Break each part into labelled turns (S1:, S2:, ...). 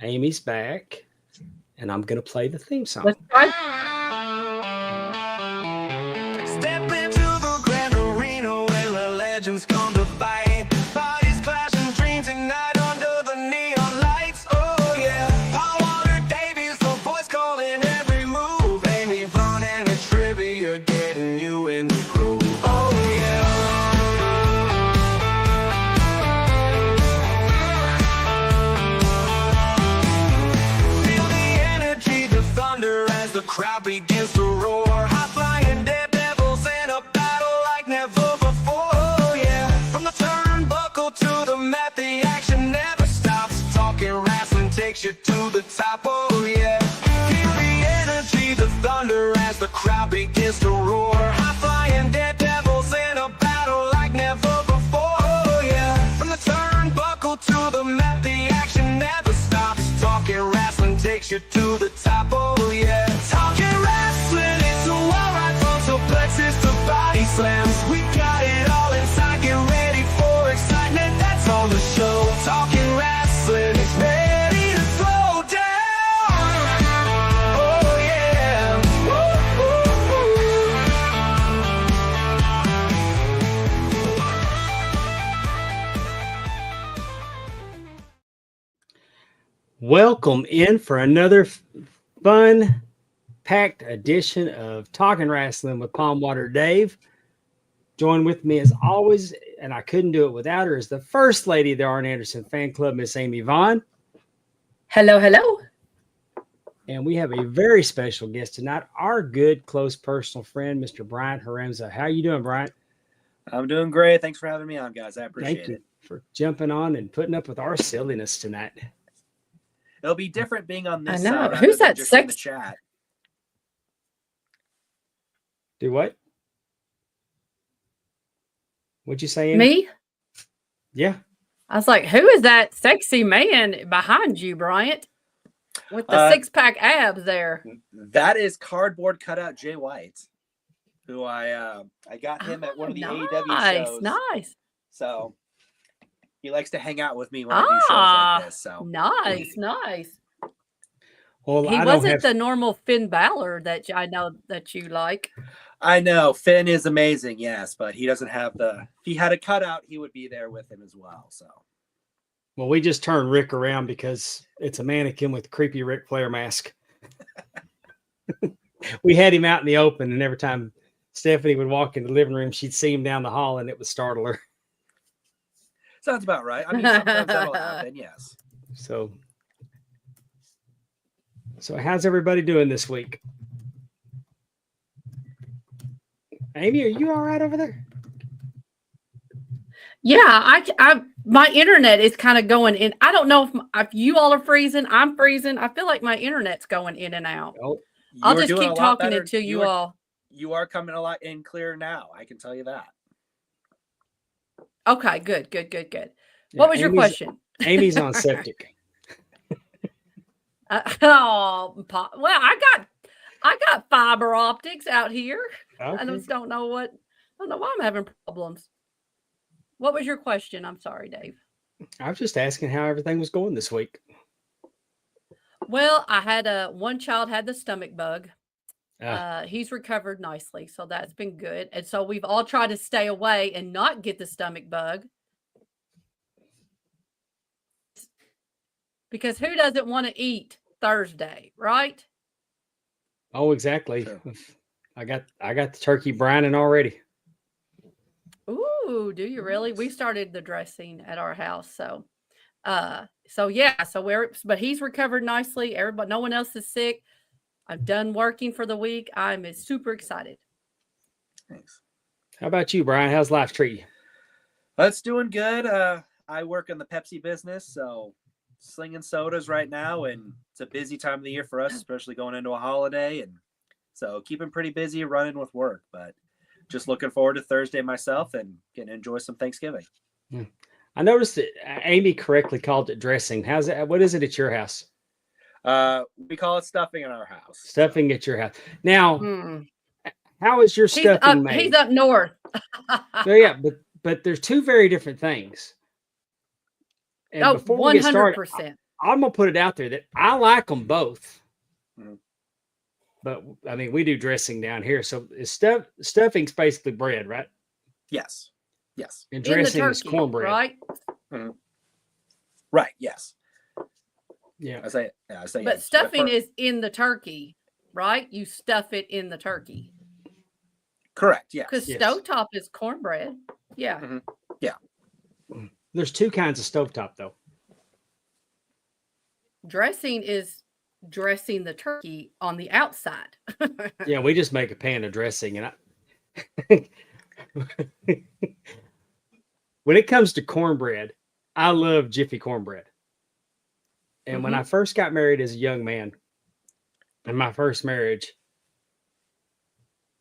S1: Amy's back, and I'm going to play the theme song.
S2: Let's try.
S3: Step into the grand arena where the legends come to fight. Bodies clashing, dreams ignite under the neon lights. Oh yeah, Pondwater Davies, the voice calling every move. Amy, Vaughn, and the trivia getting you in the groove. Oh yeah. Feel the energy, the thunder as the crowd begins to roar. High flying daredevils in a battle like never before. Oh yeah, from the turnbuckle to the mat, the action never stops. Talking wrestling takes you to the top. Oh yeah, feel the energy, the thunder as the crowd begins to roar. High flying daredevils in a battle like never before. Oh yeah, from the turnbuckle to the mat, the action never stops. Talking wrestling takes you to the top. Oh yeah, talking wrestling, it's a wild ride from suplexes to body slams. We got it all inside, get ready for excitement, that's on the show. Talking wrestling is ready to throw down. Oh yeah.
S1: Welcome in for another fun packed edition of Talking Wrestling with Pondwater Dave. Join with me as always, and I couldn't do it without her, is the First Lady of the Arn Anderson Fan Club, Miss Amy Vaughn.
S2: Hello, hello.
S1: And we have a very special guest tonight, our good, close personal friend, Mr. Bryant Haremza. How you doing, Bryant?
S4: I'm doing great. Thanks for having me on, guys. I appreciate
S1: Thank you
S4: it.
S1: for jumping on and putting up with our silliness tonight.
S4: It'll be different being on this
S2: I know.
S4: side. rather
S2: Who's
S4: than
S2: that
S4: just in the
S2: sex-
S4: chat?
S1: Do what? What'd you say, Amy?
S2: Me?
S1: Yeah.
S2: I was like, who is that sexy man behind you, Bryant? With the six-pack abs there.
S4: That is cardboard cutout Jay White, who I got him at one of the AEW shows.
S2: Nice.
S4: So he likes to hang out with me when I do shows like this. So
S2: Nice.
S1: Well,
S2: He wasn't the normal Finn Balor that I know that you like.
S4: I know Finn is amazing, yes, but he doesn't have the. If he had a cutout, he would be there with him as well. So.
S1: Well, we just turned Rick around because it's a mannequin with a creepy Ric Flair mask. We had him out in the open, and every time Stephanie would walk in the living room, she'd see him down the hall, and it would startle her.
S4: Sounds about right. I mean, sometimes that'll happen, yes.
S1: So how's everybody doing this week? Amy, are you all right over there?
S2: Yeah, I my internet is kind of going in. I don't know if you all are freezing. I'm freezing. I feel like my internet's going in and out.
S1: Oh,
S2: I'll just keep talking until you all.
S4: You are coming a lot in clear now. I can tell you that.
S2: Okay, good.
S1: yeah,
S2: What was your question?
S1: Amy's on septic.
S2: Well, I got fiber optics out here.
S1: Okay.
S2: I just don't know why I'm having problems. What was your question? I'm sorry, Dave.
S1: I was just asking how everything was going this week.
S2: Well, I had one child had the stomach bug.
S1: Ah.
S2: He's recovered nicely, so that's been good. And so we've all tried to stay away and not get the stomach bug. Because who doesn't want to eat Thursday, right?
S1: Oh, exactly.
S4: Sure.
S1: I got the turkey brining already.
S2: Ooh, do you really? We started the dressing at our house, but he's recovered nicely. Everybody, no one else is sick. I'm done working for the week. I'm super excited.
S4: Thanks.
S1: How about you, Brian? How's life treat you?
S4: That's doing good. I work in the Pepsi business, so slinging sodas right now, and it's a busy time of the year for us, especially going into a holiday, and so keeping pretty busy running with work, but just looking forward to Thursday myself and getting to enjoy some Thanksgiving.
S1: I noticed that Amy correctly called it dressing. How's it? What is it at your house?
S4: We call it stuffing in our house.
S1: Stuffing at your house. Now, how is your stuffing made?
S2: He's up north.
S1: So, yeah, but there's two very different things. And before we get started,
S2: 100%.
S1: I'm gonna put it out there that I like them both.
S4: Mhm.
S1: But I mean, we do dressing down here, so is stuffing's basically bread, right?
S4: Yes. Yes.
S1: And
S2: In the
S1: dressing is
S2: turkey,
S1: cornbread.
S2: right?
S4: Right. Yes.
S1: Yeah.
S4: I say.
S2: But
S4: yeah,
S2: stuffing is in the turkey, right? You stuff it in the turkey.
S4: correct. Yes.
S2: Because
S1: Yes.
S2: stovetop is cornbread. Yeah.
S1: There's two kinds of stovetop though.
S2: Dressing is dressing the turkey on the outside.
S1: Yeah, we just make a pan of dressing, and I when it comes to cornbread, I love Jiffy cornbread. And when I first got married as a young man, in my first marriage,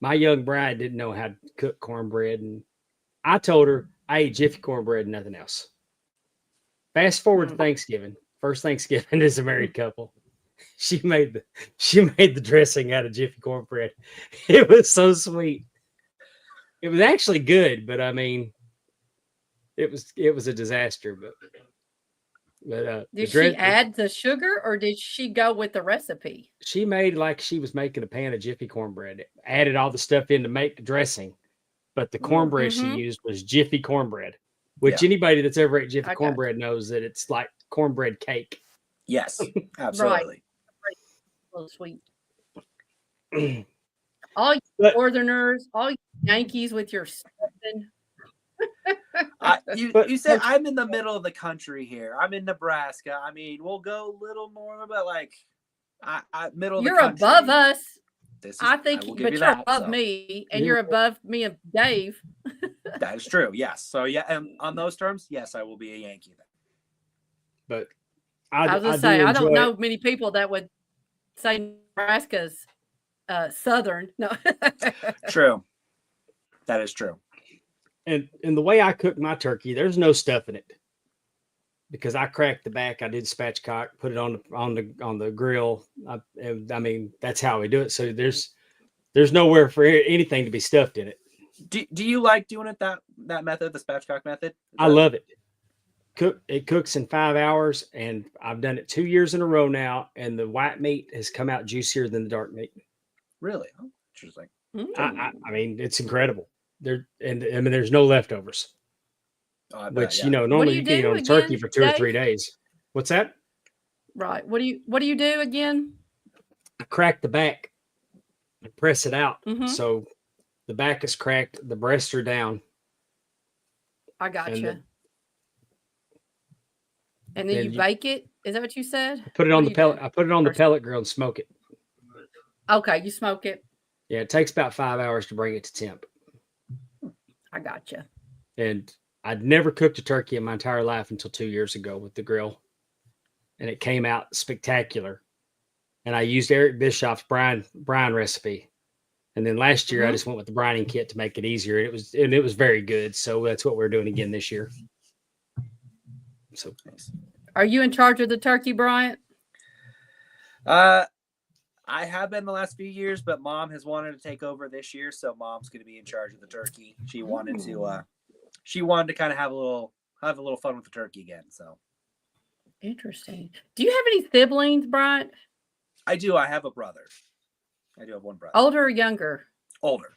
S1: my young bride didn't know how to cook cornbread, and I told her I ate Jiffy cornbread and nothing else. Fast forward to Thanksgiving, first Thanksgiving as a married couple, she made the dressing out of Jiffy cornbread. It was so sweet. It was actually good, but I mean, it was a disaster. But
S2: Did she add the sugar or did she go with the recipe?
S1: she made like she was making a pan of Jiffy cornbread. Added all the stuff in to make the dressing, but the cornbread she used was Jiffy cornbread. Which anybody that's ever ate Jiffy cornbread knows that it's like cornbread cake.
S4: Yes. Absolutely.
S2: A little sweet. All you Northerners, all you Yankees with your stuffing.
S4: You said I'm in the middle of the country here. I'm in Nebraska. I mean, we'll go a little more, but like, middle.
S2: You're
S4: of the country.
S2: above us.
S4: I
S2: think,
S4: will
S2: but
S4: you
S2: you're
S4: that,
S2: above
S4: so.
S2: me, and you're above me and Dave.
S4: That is true. Yes. So yeah, and on those terms, yes, I will be a Yankee then.
S1: But
S2: I was gonna say I don't know many people that would say Nebraska's Southern. No.
S4: True. That is true.
S1: And the way I cook my turkey, there's no stuff in it because I cracked the back. I did spatchcock, put it on the grill. I mean, that's how we do it. So there's nowhere for anything to be stuffed in it.
S4: Do you like doing it that method, the spatchcock method?
S1: I love it. It cooks in 5 hours, and I've done it 2 years in a row now, and the white meat has come out juicier than the dark meat.
S4: Really? Oh, interesting.
S1: I mean, it's incredible. There's no leftovers.
S4: Oh,
S1: which normally you can eat on turkey for 2 or 3 days. What's that?
S2: Right. What do you do again?
S1: I crack the back and press it out. So the back is cracked, the breasts are down.
S2: I got you. And then you bake it. Is that what you said?
S1: I put it on the pellet. I put it on the pellet grill and smoke it.
S2: Okay, you smoke it.
S1: Yeah, it takes about 5 hours to bring it to temp.
S2: I got you.
S1: And I'd never cooked a turkey in my entire life until 2 years ago with the grill, and it came out spectacular. And I used Eric Bischoff's brine recipe, and then last year I just went with the brining kit to make it easier. It was very good. So that's what we're doing again this year. So,
S2: are you in charge of the turkey, Bryant?
S4: I have been the last few years, but Mom has wanted to take over this year, so Mom's going to be in charge of the turkey. She wanted to kind of have a little fun with the turkey again. So
S2: interesting. Do you have any siblings, Bryant?
S4: I do. I have a brother. I do have one brother.
S2: Older or younger?
S4: Older.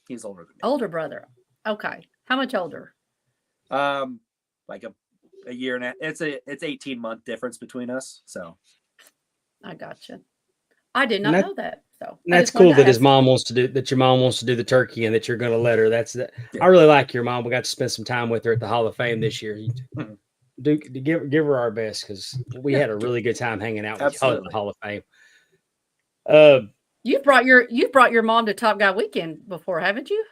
S4: He's older than me.
S2: Older brother. Okay. How much older?
S4: Like a year and a it's 18-month difference between us. So
S2: I gotcha. I did not know that. So
S1: that's cool that your mom wants to do the turkey and that you're going to let her. Yeah. I really like your mom. We got to spend some time with her at the Hall of Fame this year. Give her our best because we had a really good time hanging out with y'all at the Hall of Fame.
S2: You brought your mom to Top Guy Weekend before, haven't you?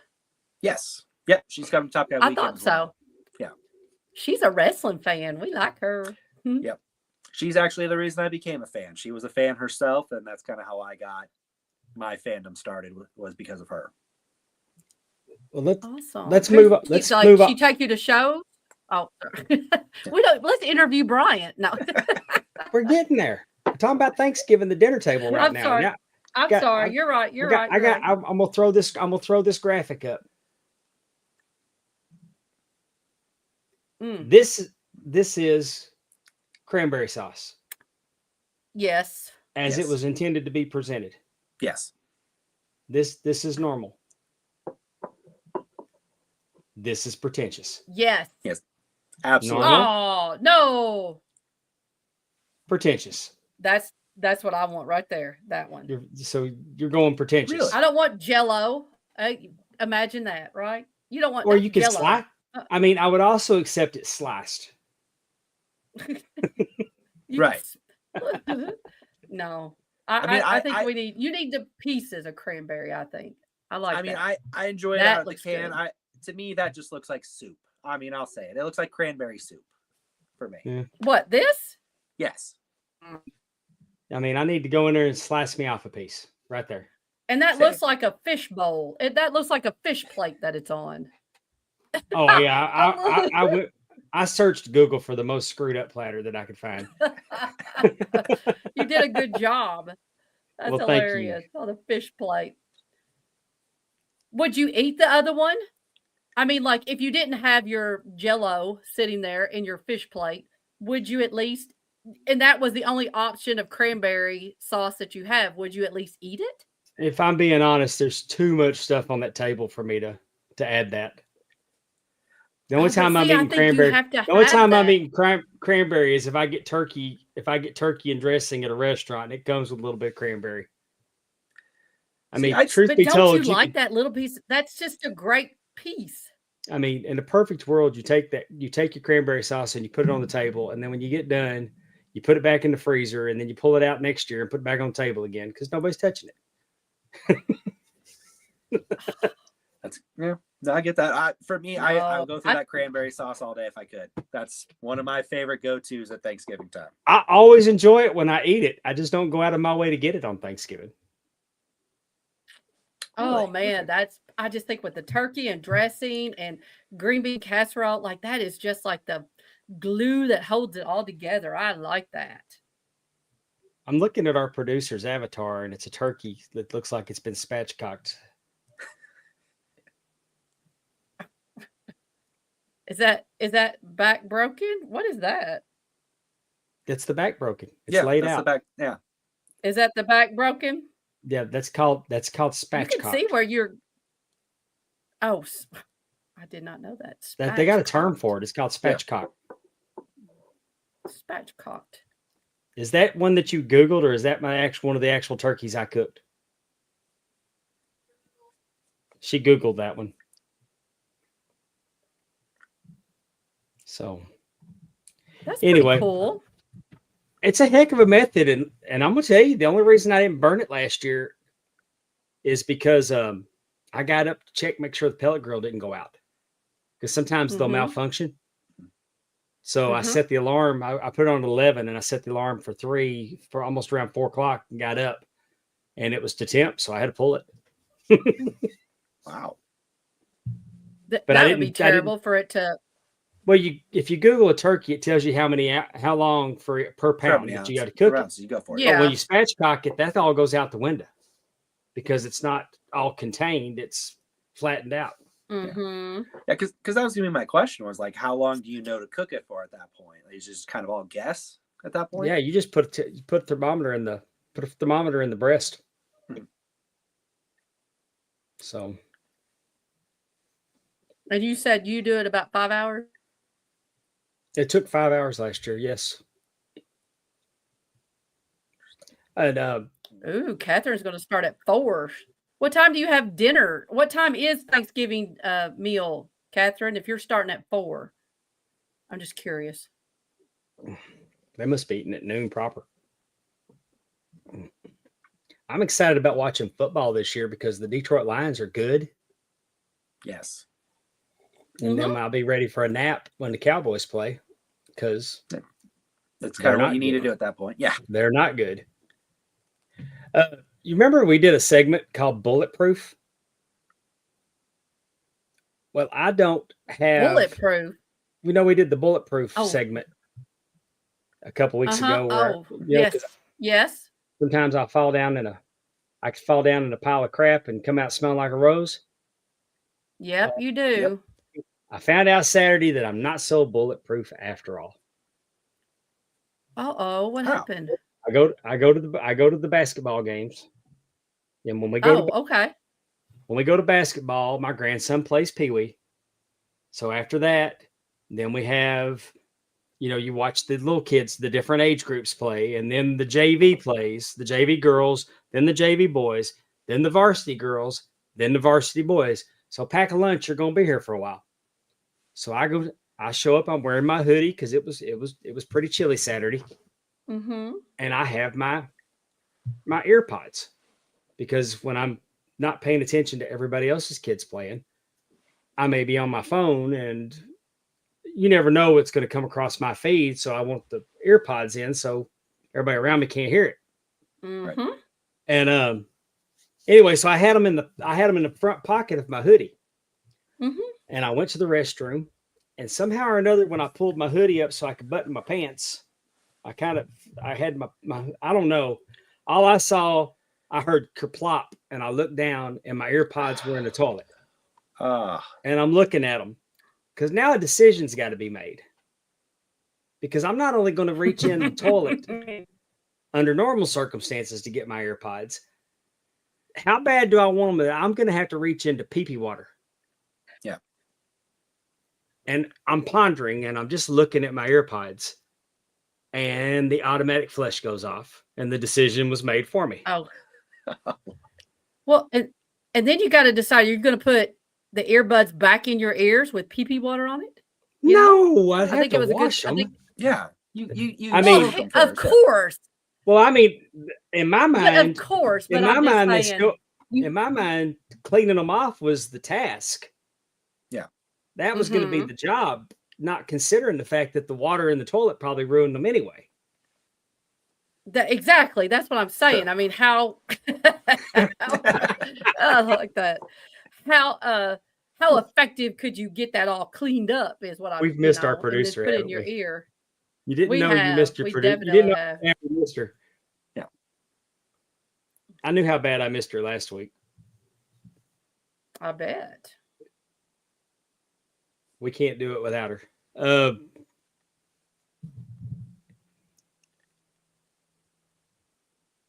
S4: Yes. Yep. She's come to Top Guy Weekend.
S2: I thought so.
S4: Yeah.
S2: She's a wrestling fan. We like her.
S4: Yep. She's actually the reason I became a fan. She was a fan herself, and that's kind of how I got my fandom started, was because of her.
S1: Well, let's
S2: awesome.
S1: move up. Let's move up.
S2: She take you to shows? Oh, let's interview Bryant. No.
S1: We're getting there. We're talking about Thanksgiving, the dinner table right
S2: I'm
S1: now.
S2: Sorry.
S1: Yeah.
S2: I'm sorry. You're right. You're right.
S1: I'm gonna throw this graphic up. This is cranberry sauce.
S2: Yes.
S1: as it
S4: Yes.
S1: was intended to be presented.
S4: Yes.
S1: This is normal. This is pretentious.
S2: Yes.
S4: Absolutely.
S1: Normal.
S2: Oh no.
S1: Pretentious.
S2: That's what I want right there. That one.
S1: So you're going pretentious.
S4: Really?
S2: I don't want Jello. Imagine that, right? You don't want.
S1: Or
S2: That's
S1: you could
S2: Jell-O.
S1: slice. I mean, I would also accept it sliced.
S2: You
S4: Right.
S2: No,
S4: I
S2: I think you need the pieces of cranberry. I think I like.
S4: I mean,
S2: that.
S4: I enjoy it
S2: That
S4: out of the
S2: looks
S4: can.
S2: good.
S4: To me, that just looks like soup. I mean, I'll say it. It looks like cranberry soup for me.
S1: Yeah.
S2: What this?
S4: Yes.
S1: I mean, I need to go in there and slice me off a piece right there.
S2: And that
S4: Same.
S2: looks like a fish bowl. That looks like a fish plate that it's on.
S1: Oh yeah, I searched Google for the most screwed up platter that I could find.
S2: You did a good job. That's
S1: Well, thank you.
S2: hilarious. On the fish plate. Would you eat the other one? I mean, like if you didn't have your Jell-O sitting there in your fish plate, would you at least? And that was the only option of cranberry sauce that you have. Would you at least eat it?
S1: If I'm being honest, there's too much stuff on that table for me to add that. The only time I'm eating cranberry, the only time I'm eating cranberry is if I get turkey and dressing at a restaurant, and it comes with a little bit of cranberry. I mean, truth
S2: But
S1: be
S2: don't
S1: told,
S2: you like that little piece? That's just a great piece.
S1: I mean, in a perfect world, you take your cranberry sauce and you put it on the table, and then when you get done, you put it back in the freezer, and then you pull it out next year and put it back on the table again because nobody's touching it.
S4: Yeah, I get that. For me, I would go through that cranberry sauce all day if I could. That's one of my favorite go-tos at Thanksgiving time.
S1: I always enjoy it when I eat it. I just don't go out of my way to get it on Thanksgiving.
S2: Oh man, I just think with the turkey and dressing and green bean casserole, like that is just like the glue that holds it all together. I like that.
S1: I'm looking at our producer's avatar, and it's a turkey that looks like it's been spatchcocked.
S2: Is that back broken? What is that?
S1: That's the back broken. It's laid out.
S4: The back, yeah.
S2: Is that the back broken?
S1: Yeah, that's called spatchcocked.
S2: You can see where you're. Oh, I did not know that.
S1: They got a term for it. It's called spatchcock.
S2: Spatchcocked.
S1: Is that one that you Googled, or is that one of the actual turkeys I cooked? She Googled that one. So
S2: that's
S1: anyway,
S2: pretty cool.
S1: It's a heck of a method, and I'm gonna tell you, the only reason I didn't burn it last year is because I got up to make sure the pellet grill didn't go out, because sometimes they'll malfunction. So I set the alarm. I put it on 11, and I set the alarm for 3 for almost around 4 o'clock, and got up, and it was to temp, so I had to pull it.
S4: Wow.
S2: But that would be terrible for it to.
S1: Well, if you Google a turkey, it tells you how long per pound that you got to cook it.
S4: So you go for it.
S2: Yeah.
S1: But when you spatchcock it, that all goes out the window because it's not all contained; it's flattened out.
S2: Mm-hmm.
S4: Yeah, because that was gonna be my question, was like, how long do you know to cook it for at that point? Like, it's just kind of all guess at that point.
S1: Yeah, you just put a thermometer in the breast. So.
S2: And you said you do it about 5 hours?
S1: It took 5 hours last year, yes. And
S2: ooh, Catherine's going to start at 4. What time do you have dinner? What time is Thanksgiving meal, Catherine, if you're starting at 4? I'm just curious.
S1: They must be eating at noon proper. I'm excited about watching football this year because the Detroit Lions are good.
S4: Yes.
S1: And then I'll be ready for a nap when the Cowboys play, because
S4: that's kind of what you need to do at that point. Yeah.
S1: They're not good. You remember we did a segment called Bulletproof? Well, I don't have
S2: Bulletproof.
S1: We did the Bulletproof segment a couple weeks ago. Where,
S2: yes.
S1: Sometimes I could fall down in a pile of crap and come out smelling like a rose.
S2: Yep, you do.
S1: Yep. I found out Saturday that I'm not so bulletproof after all.
S2: Uh-oh, what happened?
S1: I go to the basketball games. And when we go to
S2: okay.
S1: when we go to basketball, my grandson plays Pee-wee. So after that, then we have, you watch the little kids, the different age groups play, and then the JV plays, the JV girls, then the JV boys, then the varsity girls, then the varsity boys. So pack a lunch, you're going to be here for a while. So I show up, I'm wearing my hoodie because it was pretty chilly Saturday.
S2: Mm-hmm.
S1: And I have my ear pods because when I'm not paying attention to everybody else's kids playing, I may be on my phone and you never know what's going to come across my feed. So I want the ear pods in so everybody around me can't hear it.
S2: Mm-hmm.
S1: Right. And anyway, so I had them in the front pocket of my hoodie.
S2: Mm-hmm.
S1: And I went to the restroom, and somehow or another, when I pulled my hoodie up so I could button my pants, I had my I don't know. All I saw, I heard kerplop, and I looked down, and my ear pods were in the toilet. And I'm looking at them because now a decision's got to be made. Because I'm not only going to reach in the toilet under normal circumstances to get my ear pods. How bad do I want them? I'm going to have to reach into pee-pee water.
S4: Yeah.
S1: And I'm pondering, and I'm just looking at my ear pods, and the automatic flush goes off, and the decision was made for me.
S2: Oh. Well, and then you got to decide you're going to put the earbuds back in your ears with pee-pee water on it?
S1: No, I think it was wash them.
S4: Yeah.
S1: I mean,
S2: of course.
S1: Well, I mean, in my mind,
S2: of course, but
S1: in my mind, cleaning them off was the task.
S4: Yeah.
S1: That was going to be the job, not considering the fact that the water in the toilet probably ruined them anyway.
S2: Exactly. That's what I'm saying. I mean, how I like that. How effective could you get that all cleaned up is what
S1: We've missed our producer.
S2: Put it in your ear.
S1: You didn't know you missed your producer. You didn't know you missed her.
S4: Yeah.
S1: I knew how bad I missed her last week.
S2: I bet.
S1: We can't do it without her.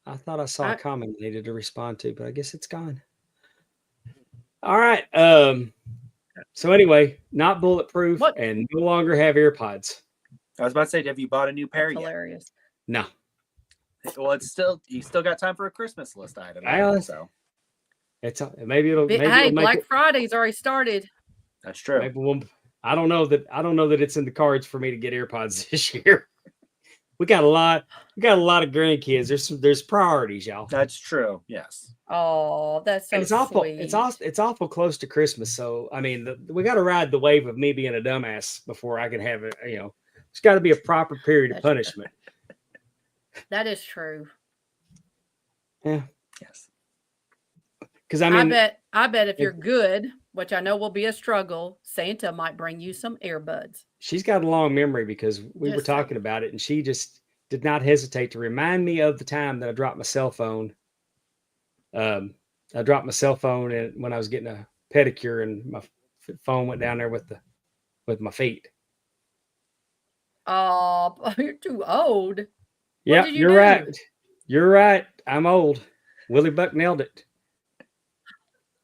S1: I thought I saw a comment I needed to respond to, but I guess it's gone. All right. So anyway, not bulletproof and no longer have ear pods.
S4: I was about to say, have you bought a new pair yet?
S2: Hilarious.
S1: No.
S4: Well, you still got time for a Christmas list item. So
S1: maybe it'll
S2: Black Friday's already started.
S4: That's true.
S1: Maybe I don't know that it's in the cards for me to get AirPods this year. We got a lot of grandkids. There's priorities, y'all.
S4: That's true. Yes.
S2: Oh, that's so
S1: sweet. It's awful close to Christmas. So I mean, we got to ride the wave of me being a dumbass before I can have it. It's got to be a proper period of punishment.
S2: That is true.
S1: Yeah.
S4: Yes.
S1: Because I
S2: bet if you're good, which I know will be a struggle, Santa might bring you some earbuds.
S1: She's got a long memory because we were talking about it, and she just did not hesitate to remind me of the time that I dropped my cell phone. I dropped my cell phone when I was getting a pedicure, and my phone went down there with my feet.
S2: Oh, you're too old.
S1: Yeah, you're right. You're right. I'm old. Willie Buck nailed it.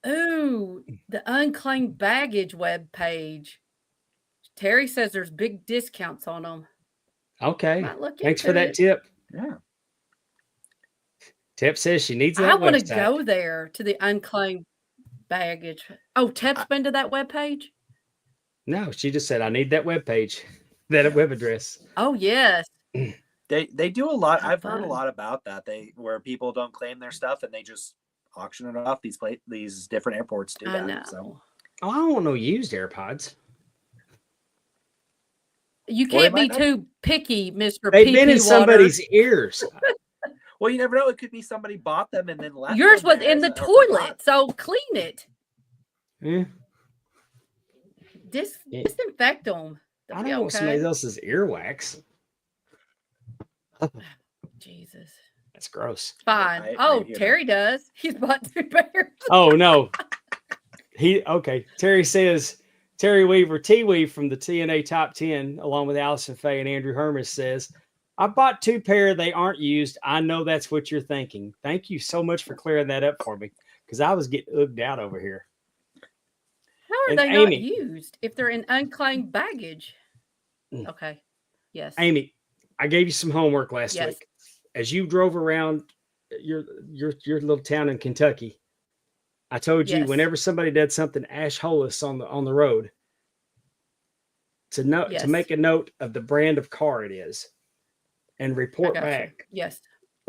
S2: Ooh, the unclaimed baggage web page. Terry says there's big discounts on them.
S1: Okay. Thanks for that tip.
S4: Yeah.
S1: Tep says she needs that.
S2: I want to go there to the unclaimed baggage. Oh, Tep's been to that web page?
S1: No, she just said I need that web page, that web address.
S2: Oh yes.
S4: They do a lot. I've heard a lot about that. Where people don't claim their stuff and they just auction it off. These different airports do that.
S2: I know.
S4: So.
S1: Oh, I don't want no used AirPods.
S2: You can't be too picky, Mr.
S1: They've been in somebody's ears.
S4: Well, you never know. It could be somebody bought them and then left.
S2: Yours was in the toilet, so clean it.
S1: Yeah.
S2: Disinfect them.
S1: I don't want somebody else's earwax.
S2: Jesus.
S1: That's gross.
S2: Fine. Terry does. He's bought 2 pairs.
S1: Oh, no. Terry says, Terry Weaver, T-Weave from the TNA Top 10, along with Allison Faye and Andrew Hermes says, I bought 2 pair. They aren't used. I know that's what you're thinking. Thank you so much for clearing that up for me because I was getting ugged out over here.
S2: How are
S1: And
S2: they not
S1: Amy,
S2: used if they're in unclaimed baggage?
S1: Mm.
S2: Okay. Yes.
S1: Amy, I gave you some homework last
S2: Yes.
S1: week. As you drove around your little town in Kentucky, I told you
S2: Yes.
S1: whenever somebody did something ashholous on the road, to
S2: Yes.
S1: make a note of the brand of car it is, and
S2: I
S1: report
S2: got you.
S1: back
S2: Yes.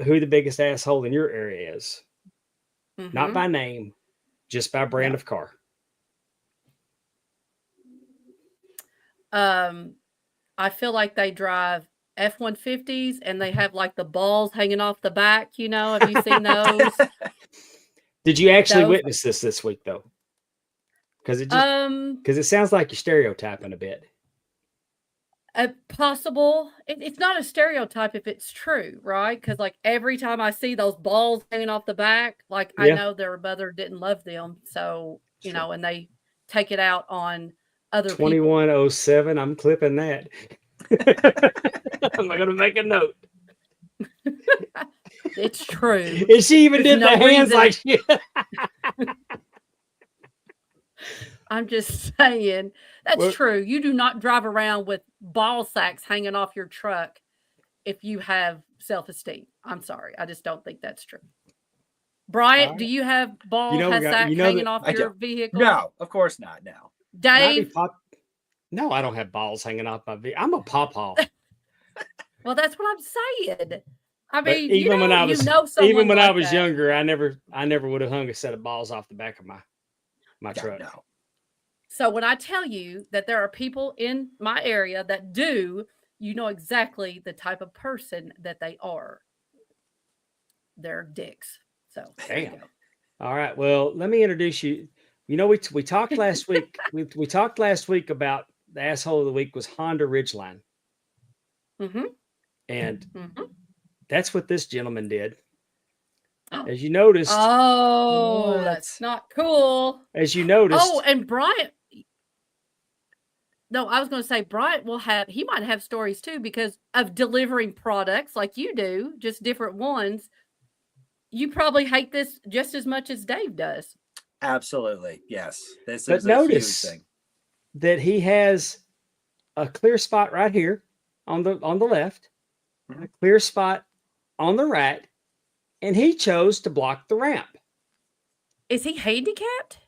S1: who the biggest asshole in your area is. Not
S2: Mhm.
S1: by name, just by brand
S2: No.
S1: of car.
S2: I feel like they drive F-150s and they have like the balls hanging off the back. You know, have you seen those?
S1: Did you actually
S2: Those.
S1: witness this week though? Because it sounds like you're stereotyping a bit.
S2: Possible. It's not a stereotype if it's true, right? Because like every time I see those balls hanging off the back, like I
S1: Yeah.
S2: know their mother didn't love them, so you
S1: Sure.
S2: know, and they take it out on other people.
S1: 2107. I'm clipping that. I'm not gonna make a note.
S2: It's true.
S1: And she even
S2: There's
S1: did
S2: no
S1: the hands
S2: reason.
S1: like she.
S2: I'm just saying that's
S1: Well-
S2: true. You do not drive around with ball sacks hanging off your truck if you have self-esteem. I'm sorry. I just don't think that's true. Bryant,
S1: All
S2: do you have ball
S1: You know we got-
S2: sack
S1: you know
S2: hanging
S1: that-
S2: off
S4: I
S2: your
S4: don't.
S2: vehicle?
S4: No, of course not. No.
S1: Might be
S2: Dave?
S1: No, I don't have balls hanging off my vehicle. I'm a pawpaw.
S2: Well, that's what I'm saying. I
S1: But
S2: mean,
S1: even when I was
S2: someone
S1: I
S2: like
S1: was
S2: that.
S1: younger, I never would have hung a set of balls off the back of my
S4: Yeah,
S1: truck.
S4: no.
S2: So when I tell you that there are people in my area that do, you know exactly the type of person that they are. They're dicks. So there you
S1: Damn.
S2: go.
S1: All right. Well, let me introduce you. You know, we talked last week. we talked last week about the asshole of the week was Honda Ridgeline,
S2: Mm-hmm.
S1: and
S2: Mm-hmm.
S1: that's what this gentleman did. As you noticed,
S2: Oh,
S4: What?
S2: that's not cool.
S1: as you noticed,
S2: Oh, and Bryant. No, I was going to say Bryant he might have stories too because of delivering products like you do, just different ones. You probably hate this just as much as Dave does.
S4: Absolutely. Yes. This
S1: But
S4: is a huge
S1: notice
S4: thing.
S1: that he has a clear spot right here on the left,
S4: Mhm.
S1: a clear spot on the right, and he chose to block the ramp.
S2: Is he handicapped?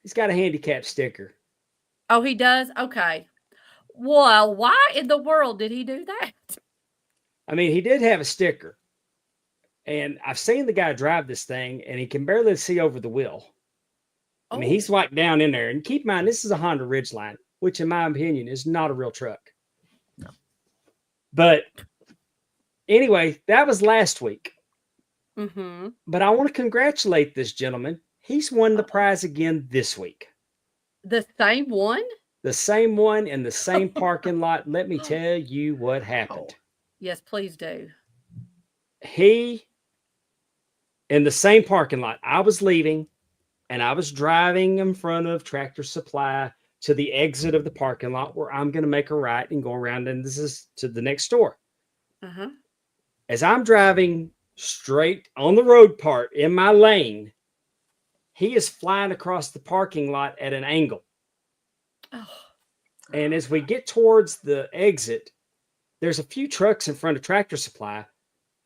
S1: He's got a handicap sticker.
S2: Oh, he does? Okay. Well, why in the world did he do that?
S1: I mean, he did have a sticker. And I've seen the guy drive this thing, and he can barely see over the wheel. I mean, he's like down in there. And keep in mind, this is a Honda Ridgeline, which, in my opinion, is not a real truck.
S4: No.
S1: But anyway, that was last week.
S2: Mm-hmm.
S1: But I want to congratulate this gentleman. He's won the prize again this week.
S2: The same one?
S1: The same one in the same parking lot. Let me tell you what happened.
S2: Yes, please do.
S1: He, in the same parking lot, I was leaving and I was driving in front of Tractor Supply to the exit of the parking lot where I'm going to make a right and go around, and this is to the next store.
S2: Uh-huh.
S1: As I'm driving straight on the road part in my lane, he is flying across the parking lot at an angle.
S2: Oh.
S1: And as we get towards the exit, there's a few trucks in front of Tractor Supply.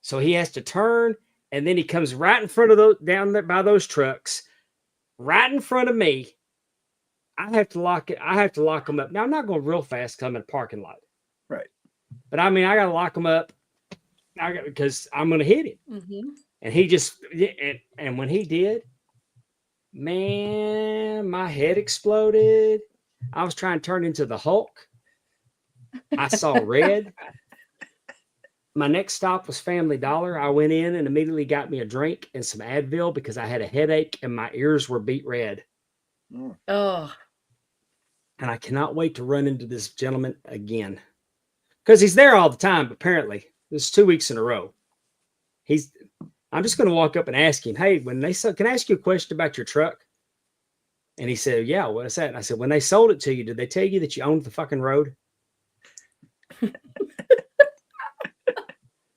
S1: So he has to turn, and then he comes right in front of those, down there by those trucks, right in front of me. I have to lock it. I have to lock them up. Now, I'm not going real fast because I'm in a parking lot.
S4: Right.
S1: But I mean, I got to lock them up because I'm going to hit him.
S2: Mm-hmm.
S1: And he just, and when he did, man, my head exploded. I was trying to turn into the Hulk. I saw red. My next stop was Family Dollar. I went in and immediately got me a drink and some Advil because I had a headache and my ears were beat red.
S2: Oh.
S1: And I cannot wait to run into this gentleman again because he's there all the time. Apparently, this is 2 weeks in a row. I'm just going to walk up and ask him, "Hey, can I ask you a question about your truck?" And he said, "Yeah, what is that?" And I said, "When they sold it to you, did they tell you that you owned the fucking road?"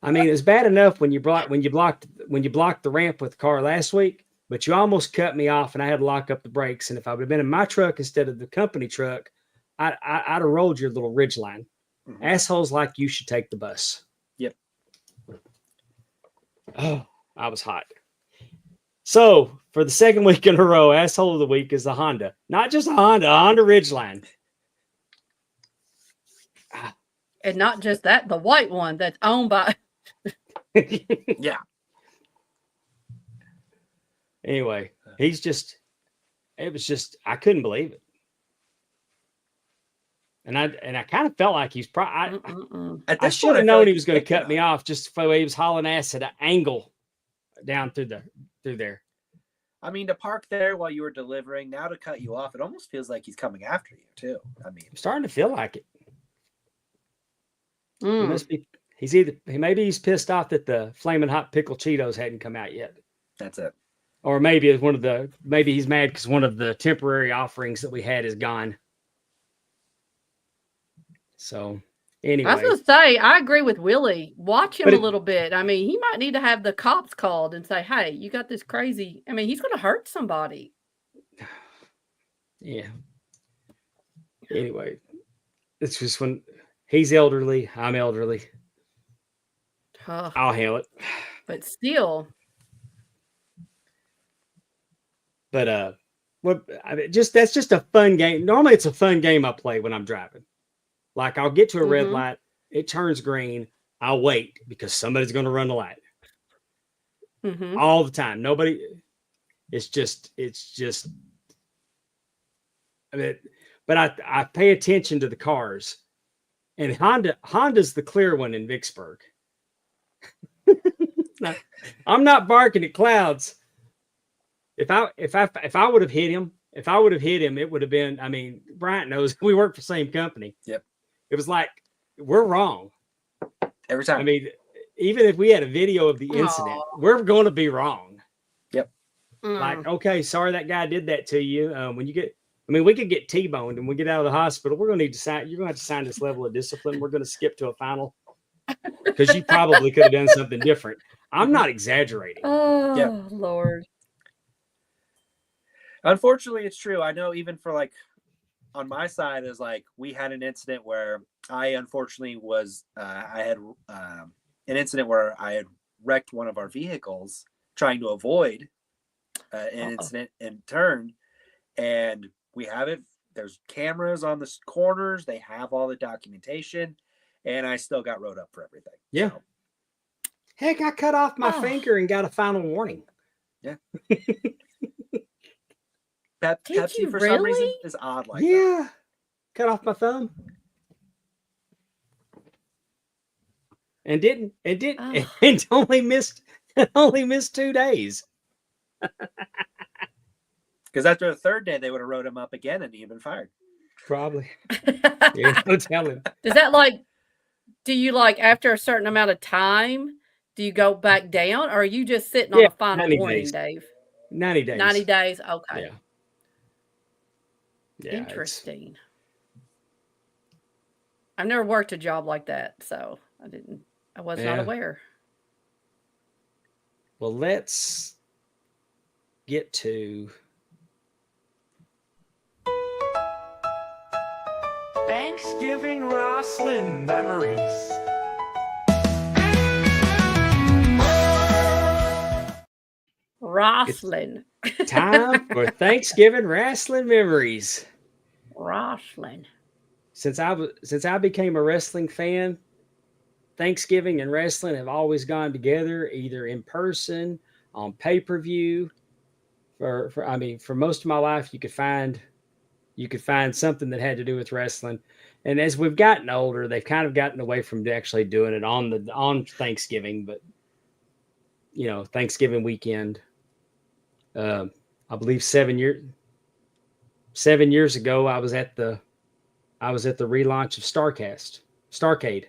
S1: I mean, it's bad enough when you blocked the ramp with the car last week, but you almost cut me off, and I had to lock up the brakes. And if I would have been in my truck instead of the company truck, I'd have rolled your little ridge line.
S4: Mhm.
S1: Assholes like you should take the bus.
S4: Yep.
S1: Oh, I was hot. So for the second week in a row, asshole of the week is the Honda. Not just a Honda Ridgeline.
S2: And not just that, the white one that's owned by.
S4: Yeah.
S1: Anyway, it was just, I couldn't believe it. And I kind of felt like he's probably, I should have known he was going to cut me off just the way he was hauling ass at an angle down through there.
S4: I mean, to park there while you were delivering, now to cut you off, it almost feels like he's coming after you too. I mean,
S1: I'm starting to feel like it. He
S2: Mm.
S1: must be. Maybe he's pissed off that the flaming hot pickle Cheetos hadn't come out yet,
S4: that's it.
S1: or maybe it's maybe he's mad because one of the temporary offerings that we had is gone. So anyway,
S2: I was going to say, I agree with Willie. Watch him
S1: But
S2: a little bit. I mean, he might need to have the cops called and say, hey, you got this crazy. I mean, he's going to hurt somebody.
S1: yeah. Anyway, it's just when he's elderly, I'm elderly.
S2: Ugh,
S1: I'll handle it.
S2: but still.
S1: But that's just a fun game. Normally, it's a fun game I play when I'm driving. Like I'll get to a red
S2: Mhm.
S1: light, it turns green. I'll wait because somebody's going to run the light
S2: Mhm.
S1: all the time. Nobody. It's just. I mean, but I pay attention to the cars, and Honda's the clear one in Vicksburg. I'm not barking at clouds. If I would have hit him, it would have been. I mean, Bryant knows we work for the same company.
S4: Yep.
S1: It was like we're wrong
S4: Every time.
S1: I mean, even if we had a video of the incident, we're going to be wrong.
S4: Yep.
S1: Like, okay, sorry that guy did that to you. When you get, I mean, we could get T-boned and we get out of the hospital. We're going to need to sign. You're going to have to sign this level of discipline. We're going to skip to a final because you probably could have done something different. I'm not exaggerating.
S2: Oh,
S4: Yeah.
S2: Lord.
S4: Unfortunately, it's true. I know even for like on my side is like we had an incident where I unfortunately was I had an incident where I had wrecked one of our vehicles trying to avoid an incident and turned, and we have it. There's cameras on the corners. They have all the documentation, and I still got wrote up for everything.
S1: Yeah.
S4: So,
S1: heck, I cut off my finger and got a final warning.
S4: Yeah.
S2: Did
S4: Pepsi
S2: you
S4: for some reason
S2: really?
S4: is odd like that.
S1: Yeah. Cut off my thumb. And didn't
S2: Oh.
S1: and only missed 2 days.
S4: Because after the third day, they would have wrote him up again and he'd been fired.
S1: Probably. Yeah, no telling.
S2: Does that do you after a certain amount of time, do you go back down, or are you just sitting on a final
S1: 90
S2: warning,
S1: days.
S2: Dave?
S1: 90 days.
S2: 90 days. Okay.
S1: Yeah. Yeah,
S2: Interesting. I've never worked a job like that, so I was not
S1: Yeah.
S2: aware.
S1: Well, let's get to
S3: Thanksgiving wrestling memories.
S2: Wrestling.
S1: time for Thanksgiving wrestling memories.
S2: Wrestling.
S1: Since I became a wrestling fan, Thanksgiving and wrestling have always gone together, either in person, on pay-per-view. For most of my life, you could find something that had to do with wrestling. And as we've gotten older, they've kind of gotten away from actually doing it on Thanksgiving, but Thanksgiving weekend. I believe 7 years ago, I was at the relaunch of Starcade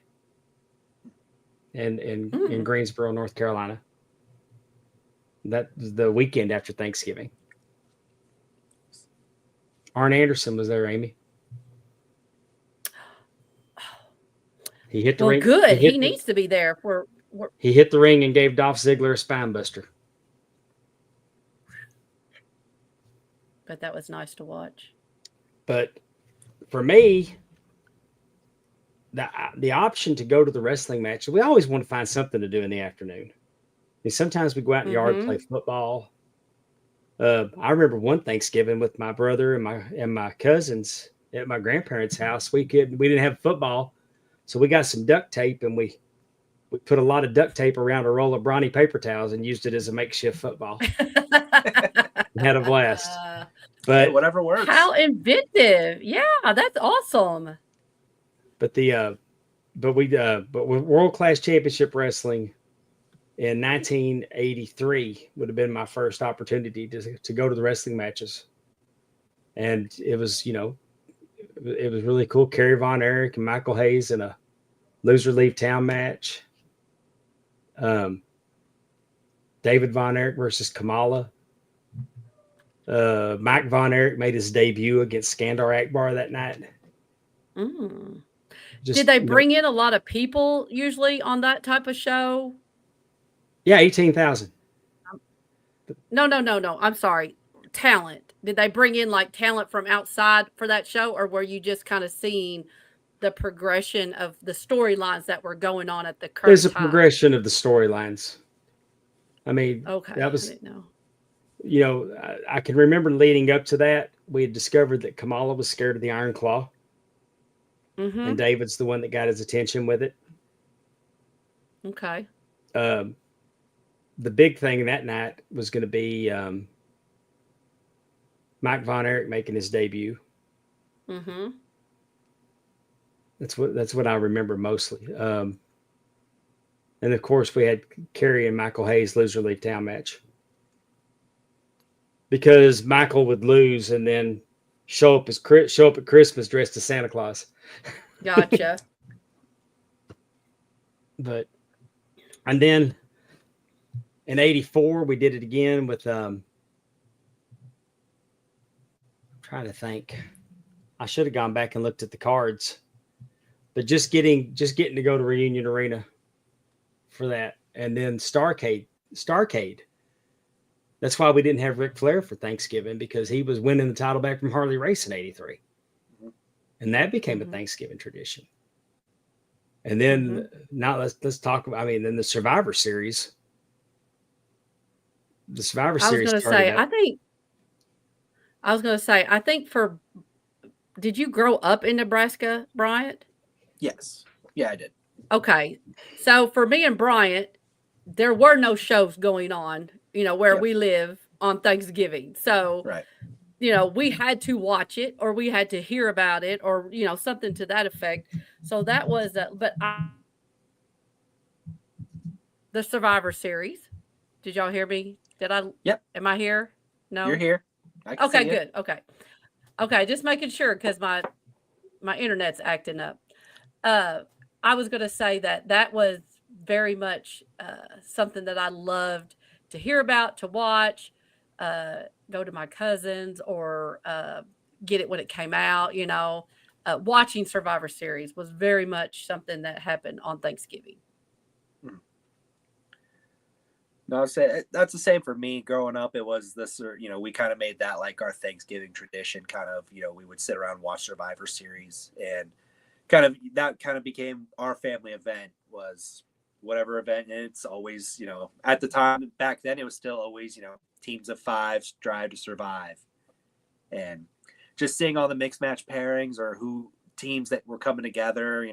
S1: in Greensboro, North Carolina. That was the weekend after Thanksgiving. Arn Anderson was there, Amy. He hit the ring.
S2: Good. He needs to be there for
S1: he hit the ring and gave Dolph Ziggler a spine buster.
S2: But that was nice to watch.
S1: But for me, the option to go to the wrestling match, we always want to find something to do in the afternoon. And sometimes we go out in the yard and play football. I remember one Thanksgiving with my brother and my cousins at my grandparents' house. We didn't have football, so we got some duct tape and we put a lot of duct tape around a roll of brawny paper towels and used it as a makeshift football. Had a blast. But
S4: hey, whatever works.
S2: How inventive! Yeah, that's awesome.
S1: But with World Class Championship Wrestling in 1983 would have been my first opportunity to go to the wrestling matches, and it was really cool. Kerry Von Erich and Michael Hayes in a loser leave town match. David Von Erich versus Kamala. Mike Von Erich made his debut against Skandar Akbar that night.
S2: Did they bring in a lot of people usually on that type of show?
S1: Yeah, 18,000.
S2: No. I'm sorry. Talent. Did they bring in like talent from outside for that show, or were you just kind of seeing the progression of the storylines that were going on at the current
S1: There's a
S2: time?
S1: progression of the storylines. I mean,
S2: okay,
S1: that was,
S2: I didn't know.
S1: I can remember leading up to that, we had discovered that Kamala was scared of the Iron Claw. And David's the one that got his attention with it.
S2: Okay.
S1: The big thing that night was going to be Mike Von Erich making his debut. That's what I remember mostly. And of course, we had Kerry and Michael Hayes loser leave town match, because Michael would lose and then show up at Christmas dressed as Santa Claus.
S2: Gotcha.
S1: And then in 84, we did it again with, I'm trying to think. I should have gone back and looked at the cards, but just getting to go to Reunion Arena for that. And then Starcade. That's why we didn't have Ric Flair for Thanksgiving, because he was winning the title back from Harley Race in 83. And that became a Thanksgiving tradition. And then now let's talk about, then the Survivor Series. The Survivor Series.
S2: I was going to say, I think did you grow up in Nebraska, Bryant?
S4: Yes. Yeah, I did.
S2: Okay. So for me and Bryant, there were no shows going on, where we live on Thanksgiving. So,
S4: right.
S2: We had to watch it, or we had to hear about it, or, something to that effect. So that was, the Survivor Series. Did y'all hear me?
S4: Yep.
S2: Am I here? No,
S4: you're here.
S2: Okay, good. Okay. Just making sure, because my internet's acting up. I was going to say that was very much something that I loved to hear about, to watch, go to my cousins, or get it when it came out. Watching Survivor Series was very much something that happened on Thanksgiving.
S4: No, I'd say that's the same for me. Growing up, it was this, we kind of made that like our Thanksgiving tradition. Kind of, we would sit around and watch Survivor Series, and that became our family event. Was whatever event, and it's always, at the time back then, it was still always, teams of 5 Drive to Survive, and just seeing all the mixed match pairings or teams that were coming together.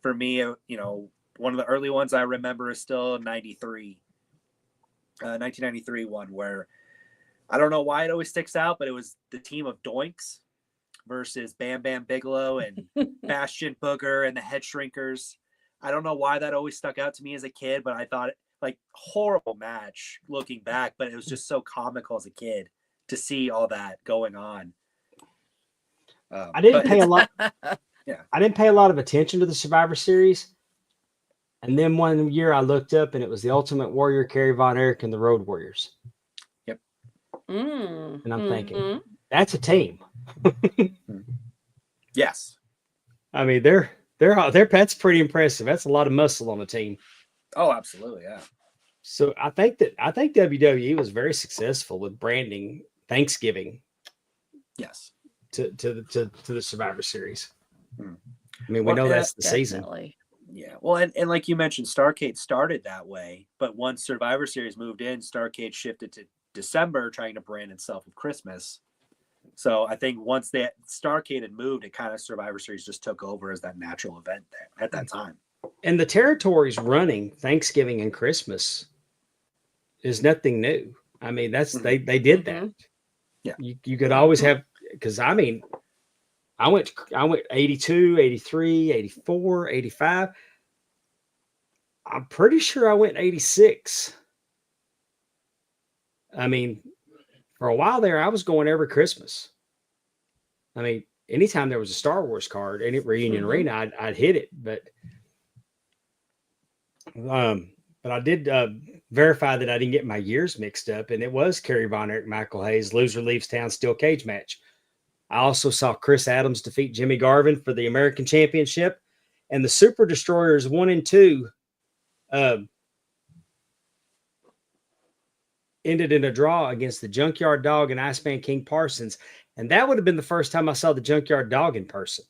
S4: For me, one of the early ones I remember is still 1993 one, where I don't know why it always sticks out, but it was the team of Doinks versus Bam Bam Bigelow and Bastion Booger and the Head Shrinkers. I don't know why that always stuck out to me as a kid, but I thought horrible match looking back, but it was just so comical as a kid to see all that going on.
S1: I didn't pay a lot. Yeah, I didn't pay a lot of attention to the Survivor Series. And then one year I looked up, and it was the Ultimate Warrior, Kerry Von Erich, and the Road Warriors.
S4: Yep.
S1: And I'm thinking, that's a team.
S4: Yes.
S1: That's pretty impressive. That's a lot of muscle on a team.
S4: Oh, absolutely, yeah.
S1: So I think WWE was very successful with branding Thanksgiving
S4: Yes.
S1: to the Survivor Series.
S4: Hmm.
S1: I mean, we
S4: Well,
S1: know that's the season.
S2: Definitely.
S4: Yeah. Well, and like you mentioned, Starrcade started that way, but once Survivor Series moved in, Starrcade shifted to December, trying to brand itself with Christmas. So I think once that Starrcade had moved, it kind of Survivor Series just took over as that natural event there at that time.
S1: And the territories running Thanksgiving and Christmas is nothing new. I mean, that's they did that.
S4: Yeah.
S1: You could always have, because I mean, I went 82, 83, 84, 85. I'm pretty sure I went 86. I mean, for a while there, I was going every Christmas. I mean, anytime there was a Star Wars card, any reunion arena, I'd hit it. But I did verify that I didn't get my years mixed up, and it was Kerry Von Erich, Michael Hayes, loser leaves town, steel cage match. I also saw Chris Adams defeat Jimmy Garvin for the American Championship, and the Super Destroyers 1 and 2 ended in a draw against the Junkyard Dog and Iceman King Parsons, and that would have been the first time I saw the Junkyard Dog in person.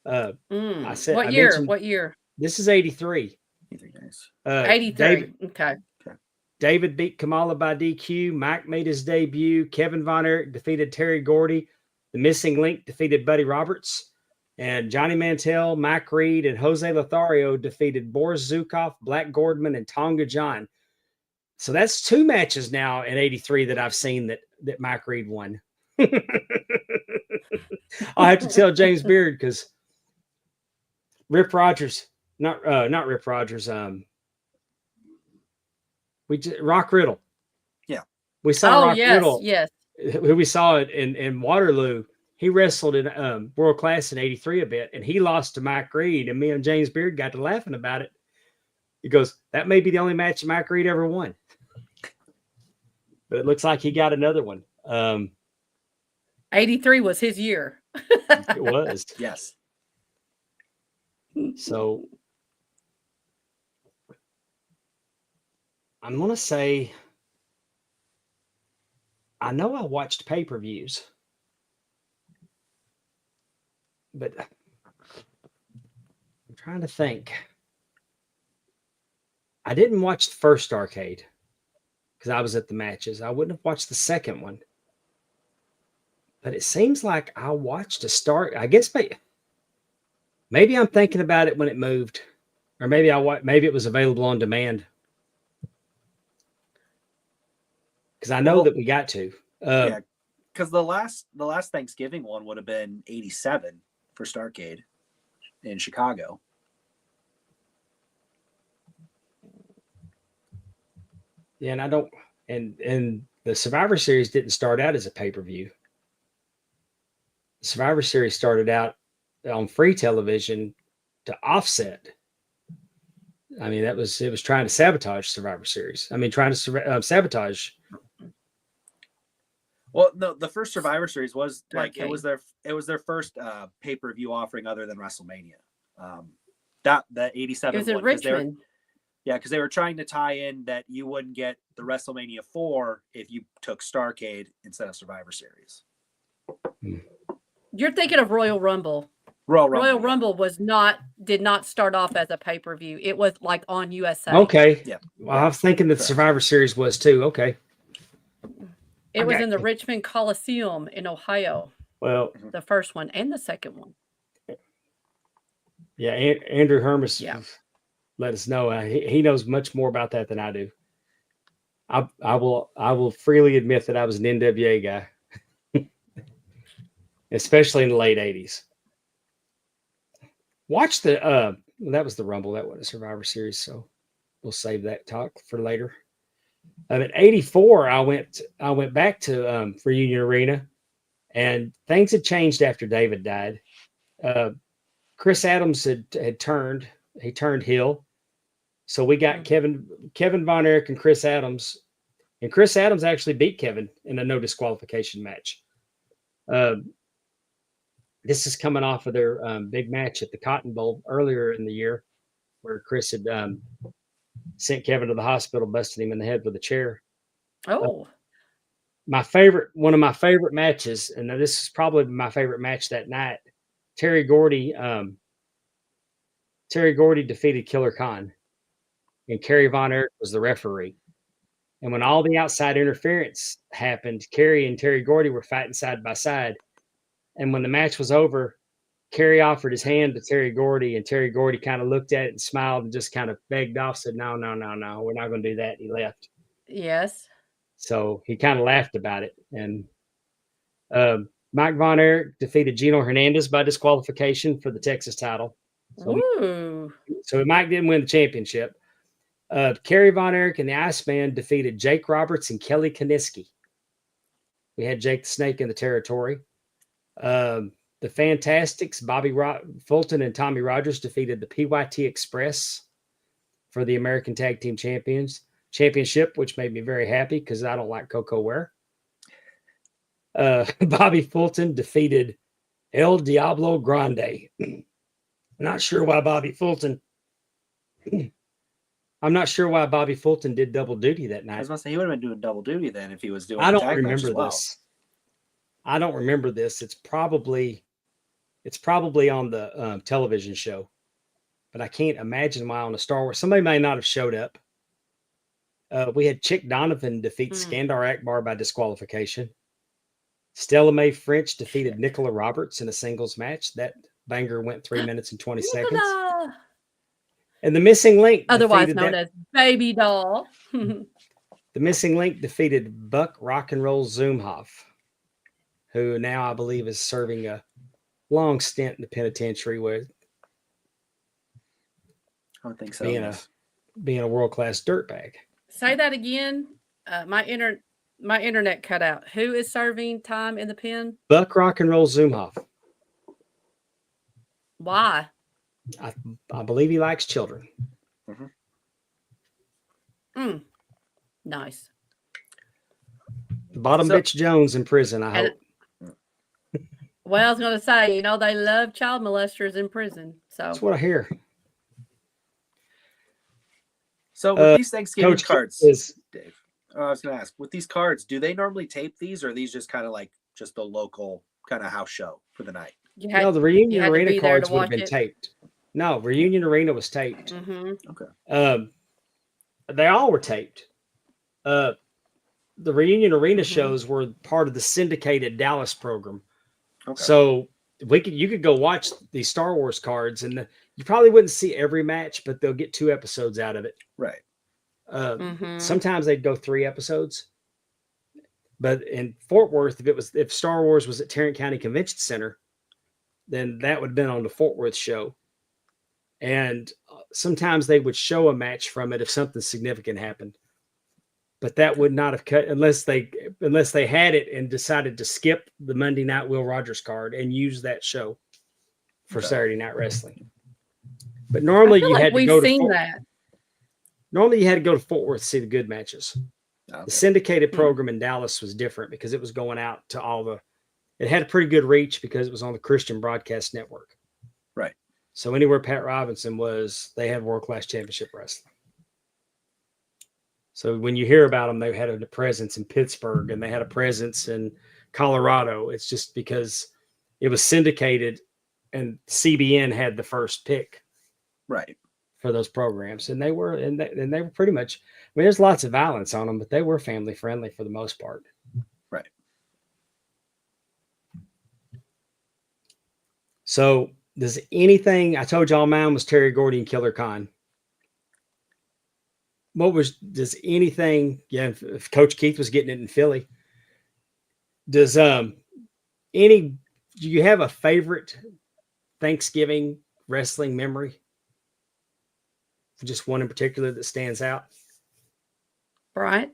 S1: I said,
S2: What
S1: I
S2: year?
S1: mentioned
S2: What year?
S1: this is 83.
S2: 83.
S1: David,
S2: Okay.
S1: David beat Kamala by DQ. Mike made his debut. Kevin Von Erich defeated Terry Gordy. The Missing Link defeated Buddy Roberts. And Johnny Mantell, Mike Reed, and Jose Lothario defeated Boris Zukov, Black Gordman, and Tonga John. So that's 2 matches now in 83 that I've seen that Mike Reed won. I'll have to tell James Beard because Rip Rogers, not Rip Rogers, Rock Riddle.
S4: Yeah.
S1: We saw Rock
S2: yes,
S1: Riddle.
S2: yes.
S1: Who we saw it in Waterloo. He wrestled in World Class in 83 a bit, and he lost to Mike Reed, and me and James Beard got to laughing about it. He goes, that may be the only match Mike Reed ever won. But it looks like he got another one.
S2: 83 was his year.
S1: It was.
S4: Yes.
S1: So I'm going to say, I know I watched pay-per-views, but I'm trying to think. I didn't watch the first Arcade because I was at the matches. I wouldn't have watched the second one. But it seems like I watched a start. I guess maybe I'm thinking about it when it moved, or maybe maybe it was available on demand. Because I know that we got to.
S4: Yeah, because the last Thanksgiving one would have been 87 for Starrcade in Chicago.
S1: Yeah, and I don't, and the Survivor Series didn't start out as a pay-per-view. The Survivor Series started out on free television to offset. I mean, it was trying to sabotage Survivor Series. I mean, trying to sabotage.
S4: Well, no, the first Survivor Series was like
S2: Okay.
S4: it was their first pay-per-view offering other than WrestleMania. The 87
S2: It was in
S4: one, 'cause they were-
S2: Richmond.
S4: Yeah, because they were trying to tie in that you wouldn't get the WrestleMania 4 if you took Starrcade instead of Survivor Series.
S2: You're thinking of Royal Rumble.
S4: Royal Rumble.
S2: Royal Rumble did not start off as a pay-per-view. It was like on USA.
S1: Okay.
S4: Yeah.
S1: Well, I was thinking that the Survivor Series was too. Okay.
S2: It was in the Richmond Coliseum in Ohio.
S1: Well,
S2: The first one and the second one.
S1: yeah, Andrew Hermes
S2: Yeah.
S1: let us know. He knows much more about that than I do. I will freely admit that I was an NWA guy, especially in the late 80s. Watch that was the Rumble. That wasn't a Survivor Series, so we'll save that talk for later. In 84, I went back to Reunion Arena, and things had changed after David died. Chris Adams had turned heel, so we got Kevin Von Erich and Chris Adams, and Chris Adams actually beat Kevin in a no disqualification match. This is coming off of their big match at the Cotton Bowl earlier in the year, where Chris had sent Kevin to the hospital, busted him in the head with a chair.
S2: Oh,
S1: One of my favorite matches, and this is probably my favorite match that night. Terry Gordy defeated Killer Khan, and Kerry Von Erich was the referee. And when all the outside interference happened, Kerry and Terry Gordy were fighting side by side. And when the match was over, Kerry offered his hand to Terry Gordy, and Terry Gordy kind of looked at it and smiled and just kind of begged off, said, no, we're not going to do that. And he left.
S2: yes.
S1: So he kind of laughed about it. And Mike Von Erich defeated Gino Hernandez by disqualification for the Texas title.
S2: Ooh.
S1: So Mike didn't win the championship. Kerry Von Erich and the Iceman defeated Jake Roberts and Kelly Kaniski. We had Jake the Snake in the territory. The Fantastics, Bobby Fulton and Tommy Rogers defeated the PYT Express for the American Tag Team Championship, which made me very happy because I don't like Coco Ware. Bobby Fulton defeated El Diablo Grande. Not sure why Bobby Fulton. I'm not sure why Bobby Fulton did double duty that night.
S4: I was going to say he would have been doing double duty then if he was doing.
S1: I don't
S4: tag match
S1: remember
S4: as well.
S1: this. I don't remember this. It's probably on the television show, but I can't imagine why on a Star Wars. Somebody may not have showed up. We had Chick Donovan defeat Skandar Akbar by disqualification. Stella Mae French defeated Nicola Roberts in a singles match. That banger went 3 minutes and 20 seconds. And the Missing Link,
S2: otherwise known as Baby Doll.
S1: The Missing Link defeated Buck Rock and Roll Zumhoff, who now I believe is serving a long stint in the penitentiary with
S4: I don't think so.
S1: being a world-class dirtbag.
S2: Say that again. My internet cut out. Who is serving time in the pen?
S1: Buck Rock and Roll Zumhoff.
S2: Why?
S1: I believe he likes children.
S2: Nice.
S1: The bottom bitch Jones in prison, I hope.
S2: Well, I was going to say, they love child molesters in prison. So
S1: That's what I hear.
S4: So with these Thanksgiving
S1: Coach
S4: cards,
S1: Dave,
S4: I was going to ask, with these cards, do they normally tape these, or are these just kind of like just the local kind of house show for the night?
S1: No, the Reunion Arena cards would have been taped. No, Reunion Arena was taped.
S4: Okay.
S1: They all were taped. The Reunion Arena shows were part of the syndicated Dallas program.
S4: Okay.
S1: So you could go watch these Star Wars cards, and you probably wouldn't see every match, but they'll get 2 episodes out of it.
S4: Right.
S1: Sometimes they'd go 3 episodes. But in Fort Worth, if Star Wars was at Tarrant County Convention Center, then that would have been on the Fort Worth show. And sometimes they would show a match from it if something significant happened. But that would not have cut unless they had it and decided to skip the Monday Night Will Rogers card and use that show for Saturday Night Wrestling. But normally you had to go to Normally you had to go to Fort Worth to see the good matches.
S4: Okay.
S1: The syndicated program in Dallas was different because it was going out to it had a pretty good reach because it was on the Christian Broadcast Network.
S4: Right.
S1: So anywhere Pat Robinson was, they had world-class championship wrestling. So when you hear about them, they had a presence in Pittsburgh and they had a presence in Colorado. It's just because it was syndicated and CBN had the first pick.
S4: Right.
S1: For those programs. And they were pretty much, there's lots of violence on them, but they were family friendly for the most part.
S4: Right.
S1: So I told y'all mine was Terry Gordy and Killer Khan. If Coach Keith was getting it in Philly, do you have a favorite Thanksgiving wrestling memory? Just one in particular that stands out?
S2: Brian?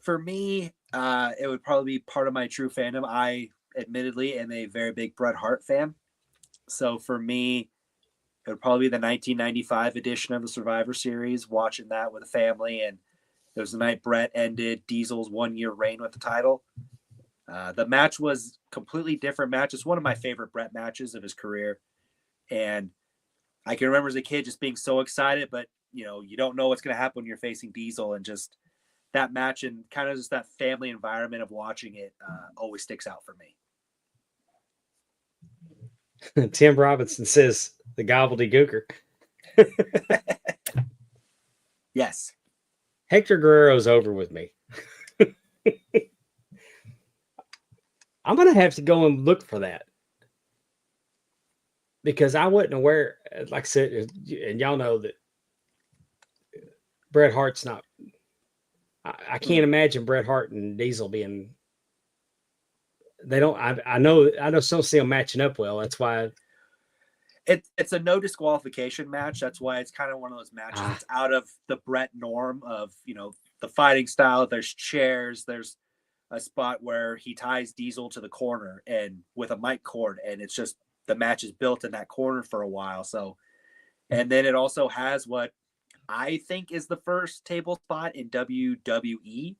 S4: For me, it would probably be part of my true fandom. I admittedly am a very big Bret Hart fan. So for me, it would probably be the 1995 edition of the Survivor Series, watching that with a family. And it was the night Bret ended Diesel's 1-year reign with the title. The match was completely different match. It's one of my favorite Bret matches of his career. And I can remember as a kid just being so excited, but you know, you don't know what's going to happen when you're facing Diesel, and just that match and kind of just that family environment of watching it always sticks out for me.
S1: Tim Robinson says the gobbledygooker.
S4: Yes.
S1: Hector Guerrero's over with me. I'm going to have to go and look for that because I wasn't aware, like I said, and y'all know that Bret Hart's not, I can't imagine Bret Hart and Diesel being, they don't, I know, I just don't see them matching up well. That's why.
S4: It's a no disqualification match. That's why it's kind of one of those matches that's out of the Bret norm of, you know, the fighting style. There's chairs. There's a spot where he ties Diesel to the corner and with a mic cord, and it's just the match is built in that corner for a while. So, and then it also has what I think is the first table spot in WWE,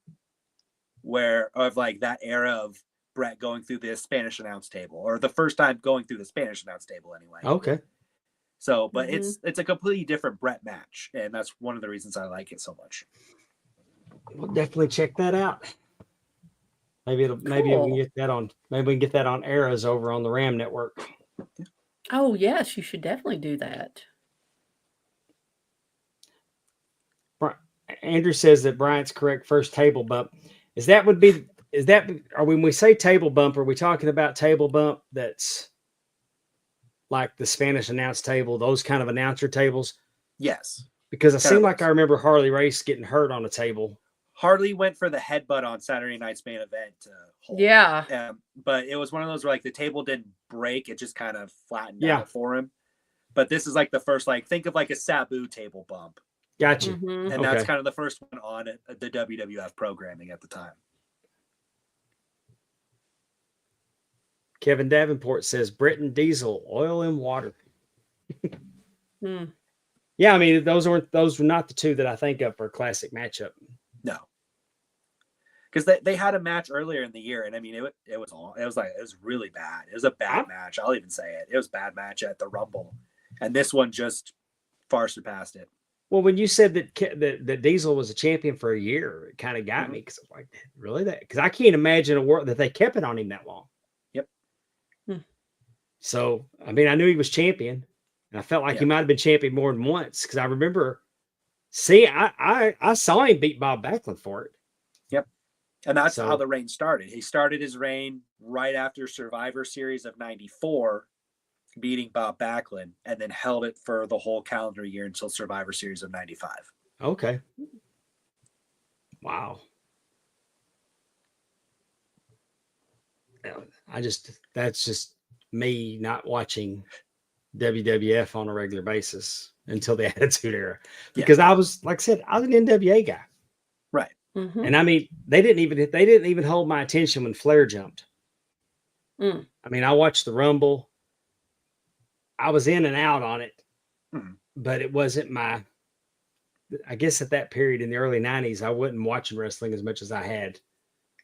S4: where of like that era of Bret going through the Spanish announce table, or the first time going through the Spanish announce table anyway.
S1: Okay.
S4: So, but it's a completely different Bret match, and that's one of the reasons I like it so much.
S1: We'll definitely check that out. Maybe we can get that on. Maybe we can get that on Eras over on the Ram Network.
S2: Oh yes, you should definitely do that.
S1: Andrew says that Bryant's correct. First table bump. Is that or when we say table bump, are we talking about table bump that's like the Spanish announce table, those kind of announcer tables?
S4: Yes.
S1: Because it seemed like I remember Harley Race getting hurt on a table.
S4: Harley went for the headbutt on Saturday night's main event.
S2: Yeah.
S4: But it was one of those where like the table didn't break. It just kind of flattened out for him. But this is like the first, like, think of like a Sabu table bump.
S1: Gotcha.
S4: And that's kind of the first one on the WWF programming at the time.
S1: Kevin Davenport says Bret and Diesel, oil and water. Yeah, I mean, those were not the two that I think of for a classic matchup.
S4: No. Because they had a match earlier in the year, and I mean, it was really bad. It was a bad match. I'll even say it. It was a bad match at the Rumble, and this one just far surpassed it.
S1: Well, when you said that Diesel was a champion for a year, it kind of got me because I'm like, really, that? Because I can't imagine a world that they kept it on him that long.
S4: Yep.
S1: So I mean, I knew he was champion, and I felt like he might have been champion more than once because I remember. See, I saw him beat Bob Backlund for it.
S4: Yep. And that's how the reign started. He started his reign right after Survivor Series of 94, beating Bob Backlund, and then held it for the whole calendar year until Survivor Series of 95.
S1: Okay. Wow. That's just me not watching WWF on a regular basis until the Attitude Era, because I was, like I said, I was an NWA guy,
S4: right?
S1: And I mean, they didn't even hold my attention when Flair jumped. I mean, I watched the Rumble. I was in and out on it, but it wasn't my. I guess at that period in the early '90s, I wasn't watching wrestling as much as I had.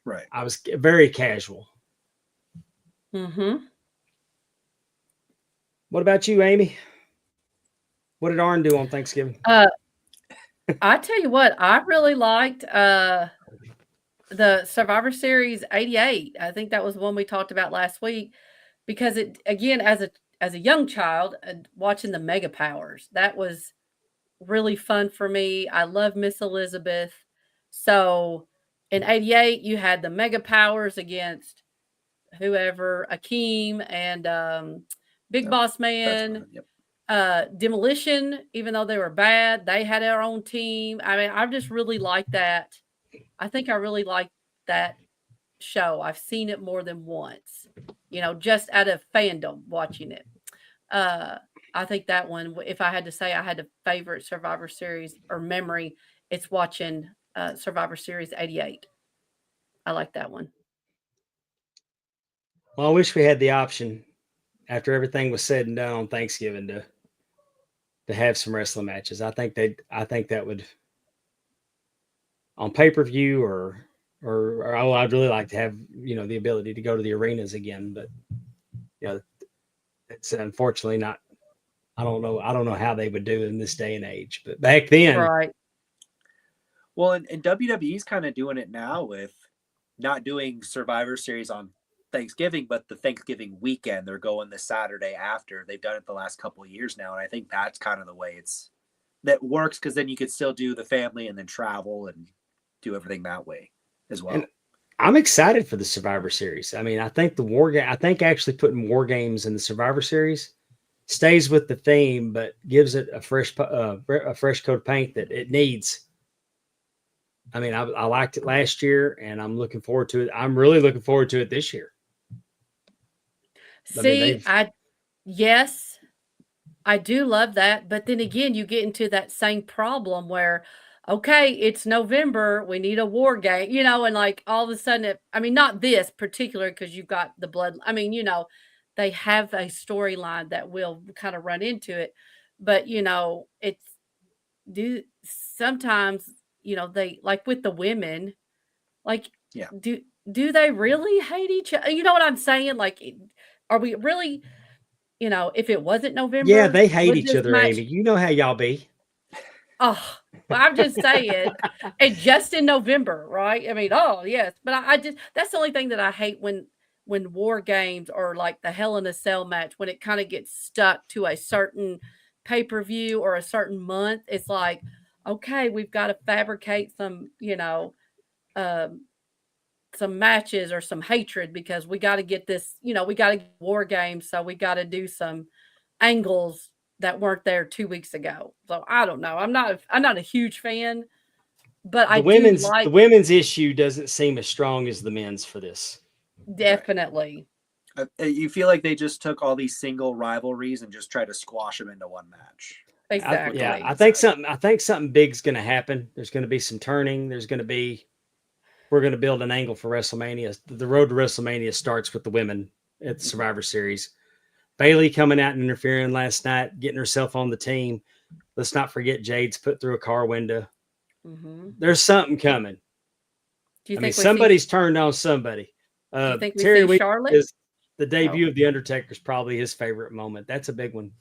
S4: Right.
S1: I was very casual.
S2: Mm-hmm.
S1: What about you, Amy? What did Arn do on Thanksgiving?
S2: I tell you what, I really liked the Survivor Series '88. I think that was one we talked about last week, because it, again, as a young child, watching the Mega Powers, that was really fun for me. I love Miss Elizabeth. So in '88, you had the Mega Powers against whoever, Akeem and Big Boss Man. Demolition, even though they were bad, they had their own team. I mean, I just really like that. I think I really like that show. I've seen it more than once, just out of fandom watching it. I think that one, if I had to say I had a favorite Survivor Series or memory, it's watching Survivor Series '88. I like that one.
S1: Well, I wish we had the option after everything was said and done on Thanksgiving to have some wrestling matches. I think that would, on pay-per-view or I'd really like to have, the ability to go to the arenas again, but it's unfortunately not I don't know. I don't know how they would do it in this day and age. But back then,
S2: Right.
S4: Well, and WWE's kind of doing it now with not doing Survivor Series on Thanksgiving, but the Thanksgiving weekend. They're going the Saturday after. They've done it the last couple of years now, and I think that's kind of the way that works, because then you could still do the family and then travel and do everything that way as well.
S1: And I'm excited for the Survivor Series. I mean, I think I think actually putting War Games in the Survivor Series stays with the theme, but gives it a fresh coat of paint that it needs. I mean, I liked it last year, and I'm looking forward to it. I'm really looking forward to it this year.
S2: See, yes, I do love that. But then again, you get into that same problem where, okay, it's November, we need a war game, and like all of a sudden, I mean, not this particular because you've got the blood. I mean, they have a storyline that will kind of run into it, but it's sometimes, they like with the women, like,
S4: Yeah.
S2: do they really hate each other? You know what I'm saying? Like, are we really, if it wasn't November,
S1: Yeah, they hate
S2: would
S1: each
S2: this
S1: other,
S2: match?
S1: Amy. You know how y'all be.
S2: Oh, well, I'm just saying, and just in November, right? I mean, oh yes, but I just that's the only thing that I hate when war games or like the Hell in a Cell match when it kind of gets stuck to a certain pay-per-view or a certain month. It's like, okay, we've got to fabricate some, um, some matches or some hatred because we got to get this, we got to get war games, so we got to do some angles that weren't there 2 weeks ago. So I don't know. I'm not a huge fan, but I do
S1: The
S2: like
S1: women's issue doesn't seem as strong as the men's for this.
S2: definitely.
S4: You feel like they just took all these single rivalries and just tried to squash them into one match.
S2: Exactly.
S1: I think something big's going to happen. There's going to be some turning. We're going to build an angle for WrestleMania. The road to WrestleMania starts with the women at the Survivor Series. Bailey coming out and interfering last night, getting herself on the team. Let's not forget Jade's put through a car window.
S2: Mm-hmm.
S1: There's something coming.
S2: Do you
S1: I mean,
S2: think
S1: somebody's turned on somebody.
S2: do you think we
S1: Terry
S2: see
S1: Lee
S2: Charlotte?
S1: is the debut of The Undertaker is probably his favorite moment. That's a big one.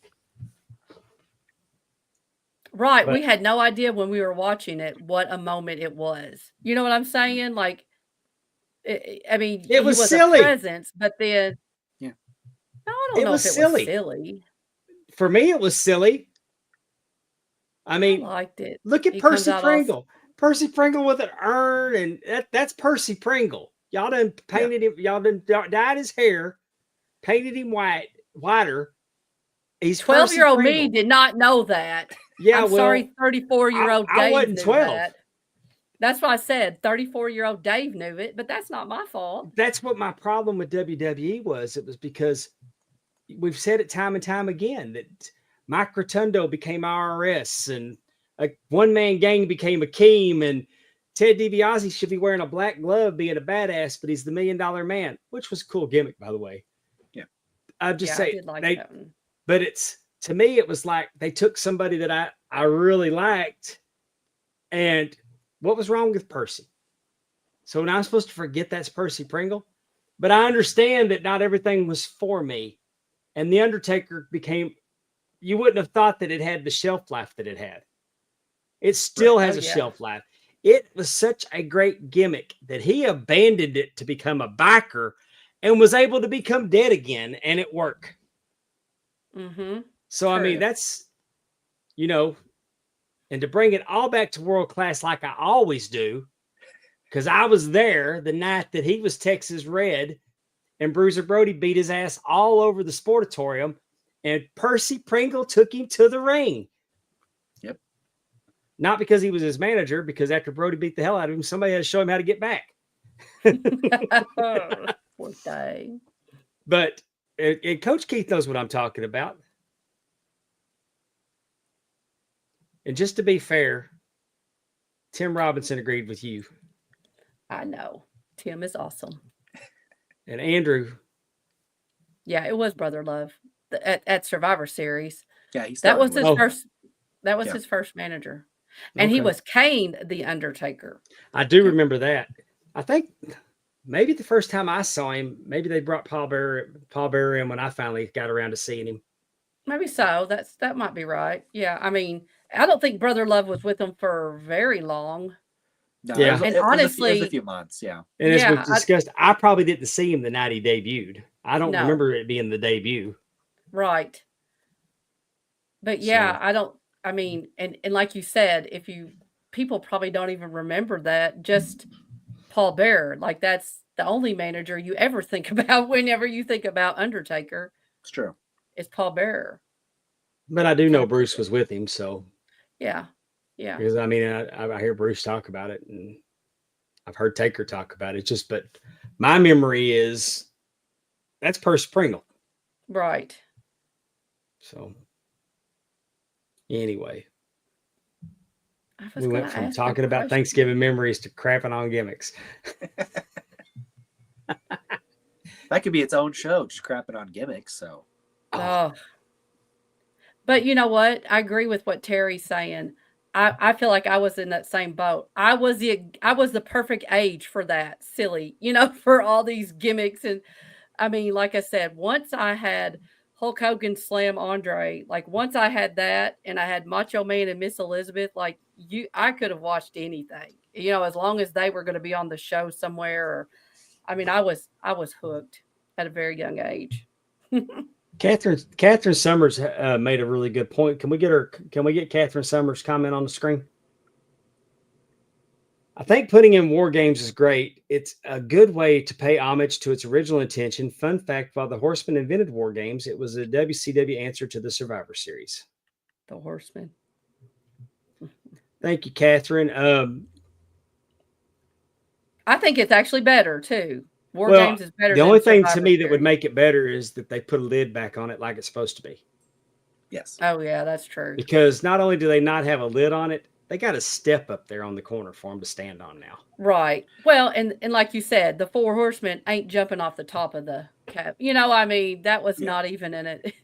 S2: Right.
S1: But
S2: We had no idea when we were watching it what a moment it was. You know what I'm saying? Like, I mean,
S1: it
S2: he
S1: was
S2: was
S1: silly.
S2: a presence, but then
S4: Yeah.
S2: no, I don't
S1: It
S2: know
S1: was
S2: if it
S1: silly.
S2: was silly.
S1: For me, it was silly. I mean,
S2: I liked it.
S1: look at
S2: He comes
S1: Percy
S2: out all
S1: Pringle. Percy Pringle with an urn, and that's Percy Pringle. Y'all done painted him. Y'all done dyed his hair, painted him whiter. He's
S2: 12-year-old
S1: Percy
S2: me
S1: Pringle.
S2: did not know that.
S1: Yeah,
S2: I'm sorry, 34-year-old
S1: I
S2: Dave
S1: wasn't
S2: knew
S1: 12.
S2: that. That's what I said. 34-year-old Dave knew it, but that's not my fault.
S1: That's what my problem with WWE was. It was because we've said it time and time again that Mike Rotundo became IRS and a one-man gang became Akeem, and Ted DiBiase should be wearing a black glove being a badass, but he's the $1 million man, which was a cool gimmick, by the way.
S4: Yeah.
S1: I'd just
S2: I
S1: say
S2: did like that one.
S1: but to me, it was like they took somebody that I really liked, and what was wrong with Percy? So now I'm supposed to forget that's Percy Pringle? But I understand that not everything was for me. And The Undertaker you wouldn't have thought that it had the shelf life that it had. It still has a shelf life. It was such a great gimmick that he abandoned it to become a biker and was able to become dead again, and it worked.
S2: Mm-hmm.
S1: So, I mean, that's, and to bring it all back to world class like I always do, because I was there the night that he was Texas Red and Bruiser Brody beat his ass all over the sportatorium, and Percy Pringle took him to the ring.
S4: Yep.
S1: Not because he was his manager, because after Brody beat the hell out of him, somebody had to show him how to get back.
S2: Poor thing.
S1: But and Coach Keith knows what I'm talking about. And just to be fair, Tim Robinson agreed with you.
S2: I know. Tim is awesome.
S1: And Andrew.
S2: Yeah, it was Brother Love at Survivor Series.
S4: Yeah,
S2: that was his first. That was his first manager, and he was Kane the Undertaker.
S1: I do remember that. I think maybe the first time I saw him, maybe they brought Paul Bearer in when I finally got around to seeing him.
S2: Maybe so. That might be right. Yeah. I mean, I don't think Brother Love was with them for very long.
S4: No,
S1: Yeah.
S2: And
S4: it was a
S2: honestly,
S4: few months. Yeah.
S1: And as we've
S2: yeah,
S1: discussed, I probably didn't see him the night he debuted. I don't
S2: no,
S1: remember it being the debut.
S2: right. But yeah,
S1: So
S2: I don't. I mean, and like you said, if you people probably don't even remember that. Just Paul Bearer, like that's the only manager you ever think about whenever you think about Undertaker
S4: It's true.
S2: is Paul Bearer.
S1: but I do
S2: Kind
S1: know
S2: of,
S1: Bruce was with him, so
S2: yeah, yeah,
S1: because I mean I hear Bruce talk about it and I've heard Taker talk about it. Just but my memory is that's Percy Pringle.
S2: right.
S1: So anyway,
S2: I was
S1: we
S2: gonna
S1: went from
S2: ask a
S1: talking about
S2: question.
S1: Thanksgiving memories to crapping on gimmicks.
S4: That could be its own show, just crapping on gimmicks. So
S2: Oh, but you know what? I agree with what Terry's saying. I feel like I was in that same boat. I was the perfect age for that, silly, for all these gimmicks. And I mean, like I said, once I had Hulk Hogan slam Andre, like once I had that and I had Macho Man and Miss Elizabeth, like I could have watched anything, as long as they were going to be on the show somewhere. Or, I mean, I was hooked at a very young age.
S1: Catherine Summers made a really good point. Can we get Catherine Summers' comment on the screen? I think putting in war games is great. It's a good way to pay homage to its original intention. Fun fact, while the Horsemen invented war games, it was a WCW answer to the Survivor Series.
S2: The Horseman.
S1: Thank you, Catherine.
S2: I think it's actually better too. War
S1: Well,
S2: games is better
S1: the
S2: than
S1: only thing to
S2: Survivor
S1: me that would
S2: Series.
S1: make it better is that they put a lid back on it like it's supposed to be.
S4: yes,
S2: Oh yeah, that's true.
S1: Because not only do they not have a lid on it, they got a step up there on the corner for them to stand on now.
S2: Right. Well, and like you said, the four horsemen ain't jumping off the top of the cap. I mean, that was not even in it.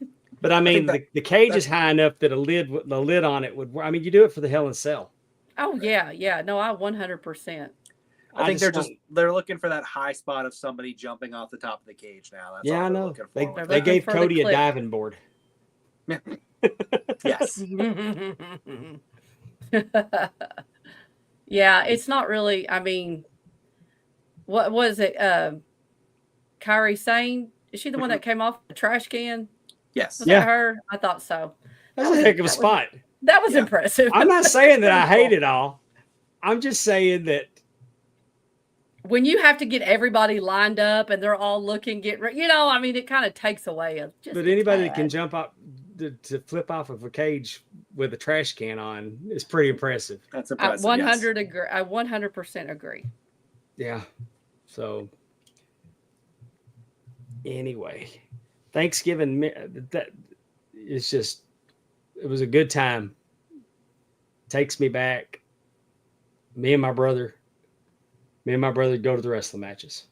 S1: But I mean,
S4: think
S1: the cage is high enough that the lid on it would. I mean, you do it for the Hell in a Cell.
S2: Oh yeah, yeah. No, I 100%.
S4: I think
S1: just
S4: they're looking for that high spot of somebody jumping off the top of the cage now. That's
S1: Yeah,
S4: all
S1: I
S4: they're
S1: know.
S4: looking
S1: They
S4: for.
S2: They're
S1: gave
S2: looking for the
S1: Cody a
S2: clip.
S1: diving board.
S4: Yes.
S2: Yeah, it's not really. I mean, what was it? Kyrie Sane? Is she the one that came off the trash can?
S4: Yes.
S2: Was
S1: Yeah.
S2: that her? I thought so.
S1: That's a heck of a spot.
S2: That was
S4: Yeah.
S2: impressive.
S1: I'm not saying that I
S2: Pretty
S1: hate
S2: cool.
S1: it all. I'm just saying that
S2: When you have to get everybody lined up and they're all looking, I mean, it kind of takes away just.
S1: but
S2: a
S1: anybody that
S2: tad.
S1: can jump up to flip off of a cage with a trash can on is pretty impressive.
S4: That's
S2: I
S4: impressive.
S2: 100 agree. I 100% agree.
S1: Yeah. So anyway, Thanksgiving that it's just it was a good time. Takes me back. Me and my brother go to the wrestling matches.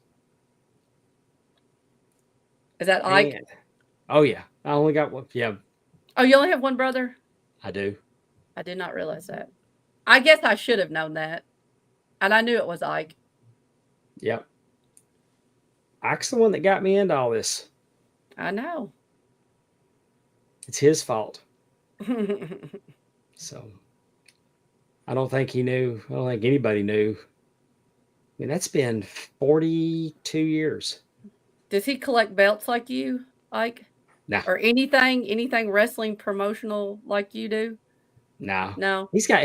S2: Is that Ike?
S1: And, oh yeah, I only got one. Yeah,
S2: Oh, you only have one brother?
S1: I do.
S2: I did not realize that. I guess I should have known that. And I knew it was Ike.
S1: Yep. Ike's the one that got me into all this.
S2: I know.
S1: It's his fault. So I don't think he knew. I don't think anybody knew. I mean, that's been 42 years.
S2: Does he collect belts like you, Ike?
S1: No.
S2: Or anything wrestling promotional like you do?
S1: No.
S2: No.
S1: He's got,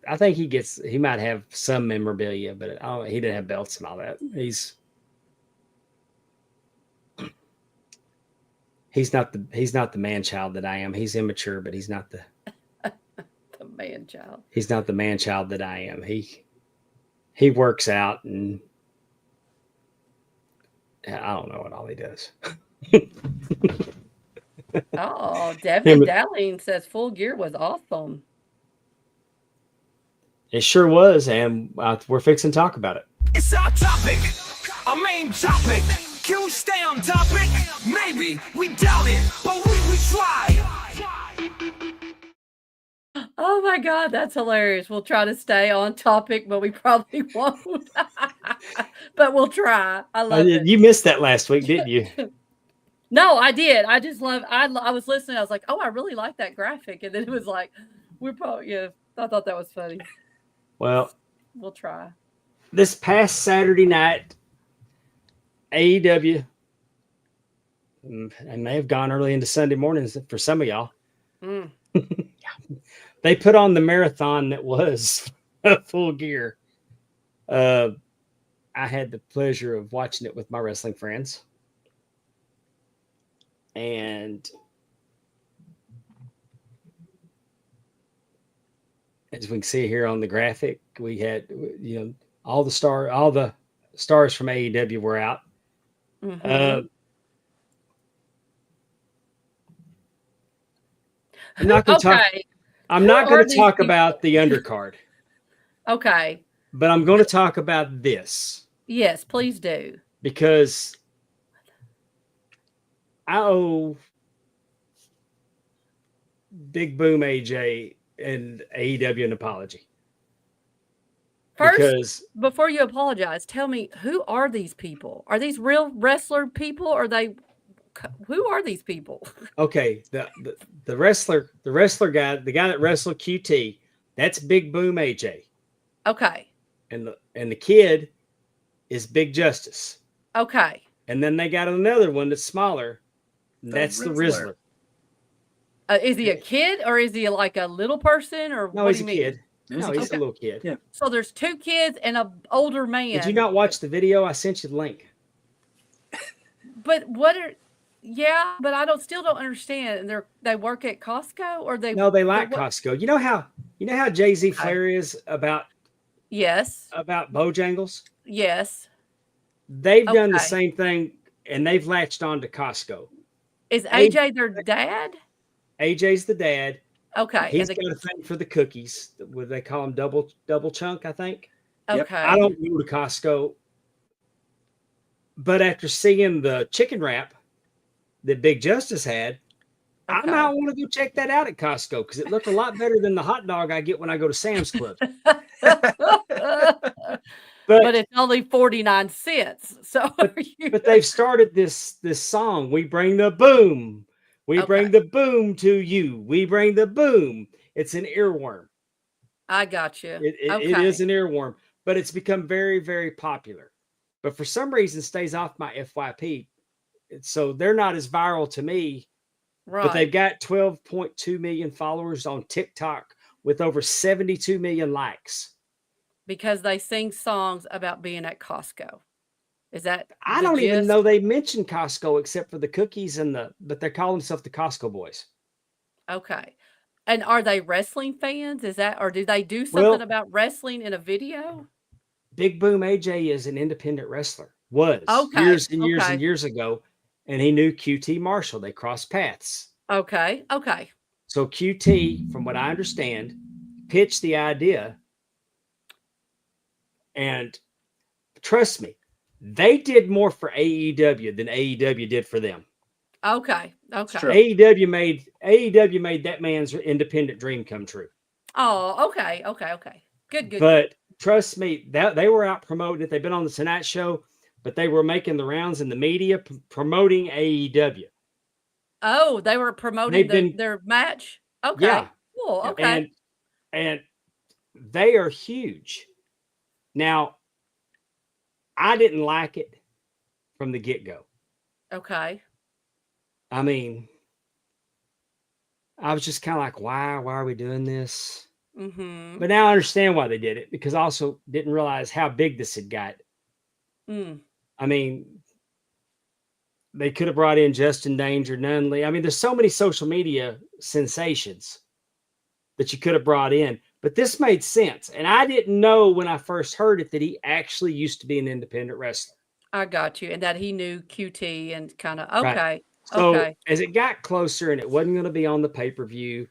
S1: I think he might have some memorabilia, but he didn't have belts and all that. He's not the man child that I am. He's immature, but he's not the
S2: Man child.
S1: He's not the man child that I am. He works out and I don't know what all he does.
S2: Oh, Devin Dowling says Full Gear was awesome.
S1: It sure was, and we're fixing to talk about it.
S3: It's our topic, our main topic. Can we stay on topic? Maybe we doubt it, but we try.
S2: Oh my God, that's hilarious. We'll try to stay on topic, but we probably won't. But we'll try. I love it.
S1: You missed that last week, didn't you?
S2: No, I did. I just love. I was listening. I was like, oh, I really like that graphic, and then it was like, we're probably yeah. I thought that was funny.
S1: Well,
S2: We'll try.
S1: this past Saturday night, AEW, I may have gone early into Sunday mornings for some of y'all.
S2: Mm.
S1: They put on the marathon that was Full Gear. I had the pleasure of watching it with my wrestling friends. And as we can see here on the graphic, we had, all the stars from AEW were out.
S2: Mhm.
S1: I'm not going to talk.
S2: Okay.
S1: I'm
S2: Who
S1: not
S2: are
S1: going to
S2: these
S1: talk
S2: people?
S1: about the undercard,
S2: Okay.
S1: but I'm going to talk about this
S2: Yes, please do.
S1: because I owe Big Boom AJ and AEW an apology.
S2: First,
S1: Because
S2: before you apologize, tell me who are these people? Are these real wrestler people? Or are they? Who are these people?
S1: okay, the wrestler guy, the guy that wrestled QT, that's Big Boom AJ,
S2: Okay.
S1: and the kid is Big Justice,
S2: Okay.
S1: and then they got another one that's smaller. And that's the Rizzler.
S2: Is he a kid or is he like a little person or
S1: No,
S2: what
S1: he's
S2: do
S1: a
S2: you mean?
S1: kid. No, he's a little kid.
S4: Yeah.
S2: So there's two kids and an older man.
S1: Did you not watch the video? I sent you the link.
S2: But what are? Yeah, but I still don't understand. And they work at Costco or they?
S1: No, they like
S2: what-
S1: Costco. You know how Jay-Z Flair is about
S2: Yes.
S1: Bojangles?
S2: Yes.
S1: They've done the
S2: Okay.
S1: same thing, and they've latched on to Costco.
S2: Is AJ their dad?
S1: AJ's the dad.
S2: Okay.
S1: He's got a thing for the cookies. What they call them, double chunk, I think.
S2: Okay.
S4: Yep.
S1: I don't go to Costco, but after seeing the chicken wrap that Big Justice had, I
S2: Okay.
S1: might want to go check that out at Costco because it looked a lot better than the hot dog I get when I go to Sam's Club.
S2: But it's only 49 cents. So
S1: But they've started this song. We bring the boom. We bring the boom to you. We bring the boom. It's an earworm.
S2: I got you.
S1: It is an earworm, but it's become very, very popular. But for some reason, stays off my FYP. So they're not as viral to me.
S2: Right.
S1: But they've got 12.2 million followers on TikTok with over 72 million likes.
S2: Because they sing songs about being at Costco. Is that?
S1: I don't even know they mentioned Costco except for the cookies but they call themselves the Costco Boys.
S2: Okay. And are they wrestling fans? Is that, or do they do something about wrestling in a video?
S1: Big Boom AJ is an independent wrestler.
S2: Okay.
S1: Years and years and years ago, and he knew QT Marshall. They crossed paths.
S2: Okay. Okay.
S1: So QT, from what I understand, pitched the idea, and trust me, they did more for AEW than AEW did for them.
S2: Okay. Okay.
S1: AEW made that man's independent dream come true.
S2: Oh, okay. Okay. Okay. Good.
S1: But trust me, that they were out promoting it. They've been on the Tonight Show, but they were making the rounds in the media promoting AEW.
S2: Oh, they were promoting their match. Okay.
S1: Yeah.
S2: Cool. Okay.
S1: And they are huge. Now, I didn't like it from the get-go.
S2: Okay.
S1: I mean, I was just kind of like, why are we doing this?
S2: Mm-hmm.
S1: But now I understand why they did it, because I also didn't realize how big this had got. I mean, they could have brought in Justin Danger, Nunley. I mean, there's so many social media sensations that you could have brought in, but this made sense. And I didn't know when I first heard it that he actually used to be an independent wrestler.
S2: I got you. And that he knew QT and kind of, okay.
S1: Right. So as it got closer and it wasn't going to be on the pay-per-view,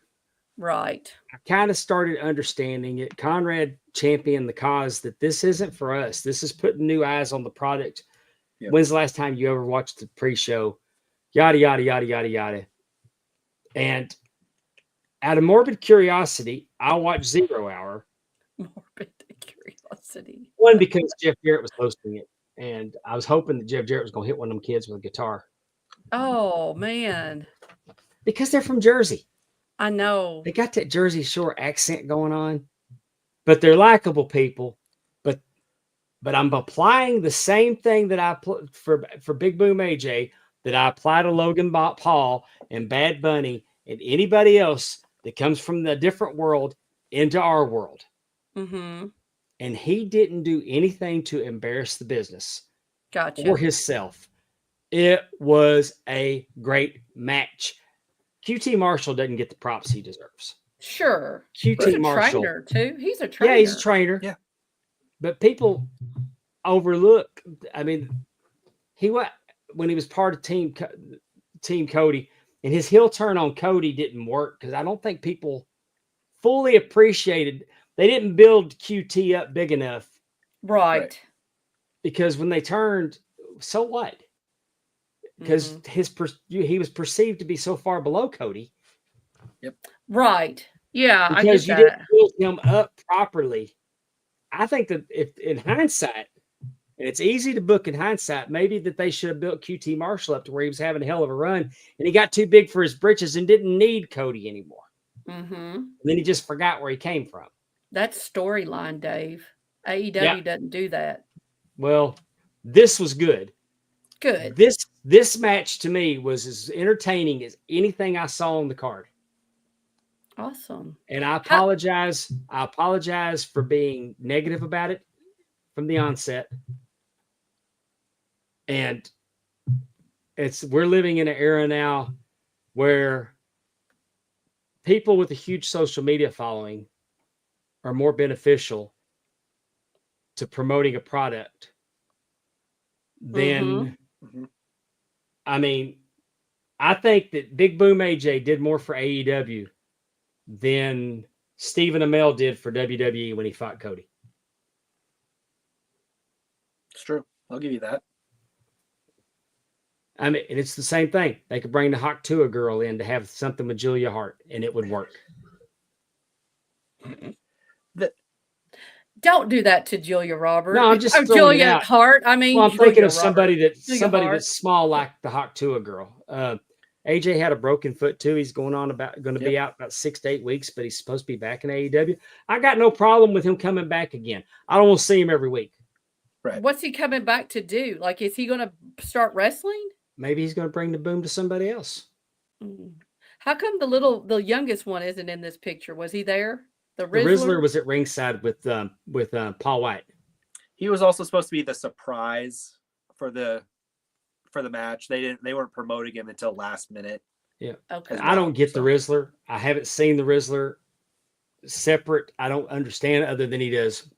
S2: right,
S1: I kind of started understanding it. Conrad championed the cause that this isn't for us. This is putting new eyes on the product. Yep. When's the last time you ever watched the pre-show? Yada, yada, yada, yada, yada. And out of morbid curiosity, I watched 0 Hour.
S2: Morbid curiosity.
S1: One, because Jeff Jarrett was hosting it. And I was hoping that Jeff Jarrett was going to hit one of them kids with a guitar.
S2: Oh man,
S1: because they're from Jersey.
S2: I know.
S1: They got that Jersey Shore accent going on, but they're likable people. But I'm applying the same thing that I for Big Boom AJ that I apply to Logan Paul and Bad Bunny and anybody else that comes from the different world into our world.
S2: Mm-hmm.
S1: And he didn't do anything to embarrass the business
S2: Gotcha.
S1: or himself. It was a great match. QT Marshall doesn't get the props he deserves.
S2: Sure.
S1: QT
S2: He's a
S1: Marshall.
S2: trainer too. He's a trainer.
S1: Yeah, he's a trainer.
S4: Yeah.
S1: But people overlook. I mean, when he was part of Team Cody, and his heel turn on Cody didn't work because I don't think people fully appreciated. They didn't build QT up big enough.
S2: Right.
S1: Because when they turned, so what? Because he was perceived to be so far below Cody.
S4: Yep.
S2: Right. Yeah,
S1: Because
S2: I
S1: you
S2: get that.
S1: didn't build him up properly. I think that if in hindsight, and it's easy to book in hindsight, maybe that they should have built QT Marshall up to where he was having a hell of a run and he got too big for his britches and didn't need Cody anymore.
S2: Mm-hmm.
S1: And then he just forgot where he came from.
S2: That's storyline, Dave. AEW doesn't do that.
S1: Well, this was good.
S2: Good.
S1: This match to me was as entertaining as anything I saw on the card.
S2: Awesome.
S1: And I apologize. I apologize for being negative about it from the onset. And we're living in an era now where people with a huge social media following are more beneficial to promoting a product than I mean, I think that Big Boom AJ did more for AEW than Stephen Amell did for WWE when he fought Cody.
S4: It's true. I'll give you that.
S1: I mean, and it's the same thing. They could bring the Hawk Tua girl in to have something with Julia Hart, and it would work.
S2: Don't do that to Julia Roberts.
S1: No, I'm just throwing it
S2: Julia
S1: out.
S2: Hart. I mean,
S1: Well, I'm
S2: Julia
S1: thinking of
S2: Roberts.
S1: somebody that's small like the Hawk Tua girl. AJ had a broken foot too. He's going to be out about 6 to 8 weeks, but he's supposed to be back in AEW. I got no problem with him coming back again. I don't want to see him every week.
S4: Right.
S2: What's he coming back to do? Like, is he going to start wrestling?
S1: Maybe he's going to bring the boom to somebody else.
S2: How come the youngest one isn't in this picture? Was he there? The
S1: Rizzler was at ringside with Paul White.
S4: He was also supposed to be the surprise for the match. They weren't promoting him until last minute.
S1: Yeah.
S2: Okay.
S1: I don't get the Rizzler. I haven't seen the Rizzler separate. I don't understand it other than he does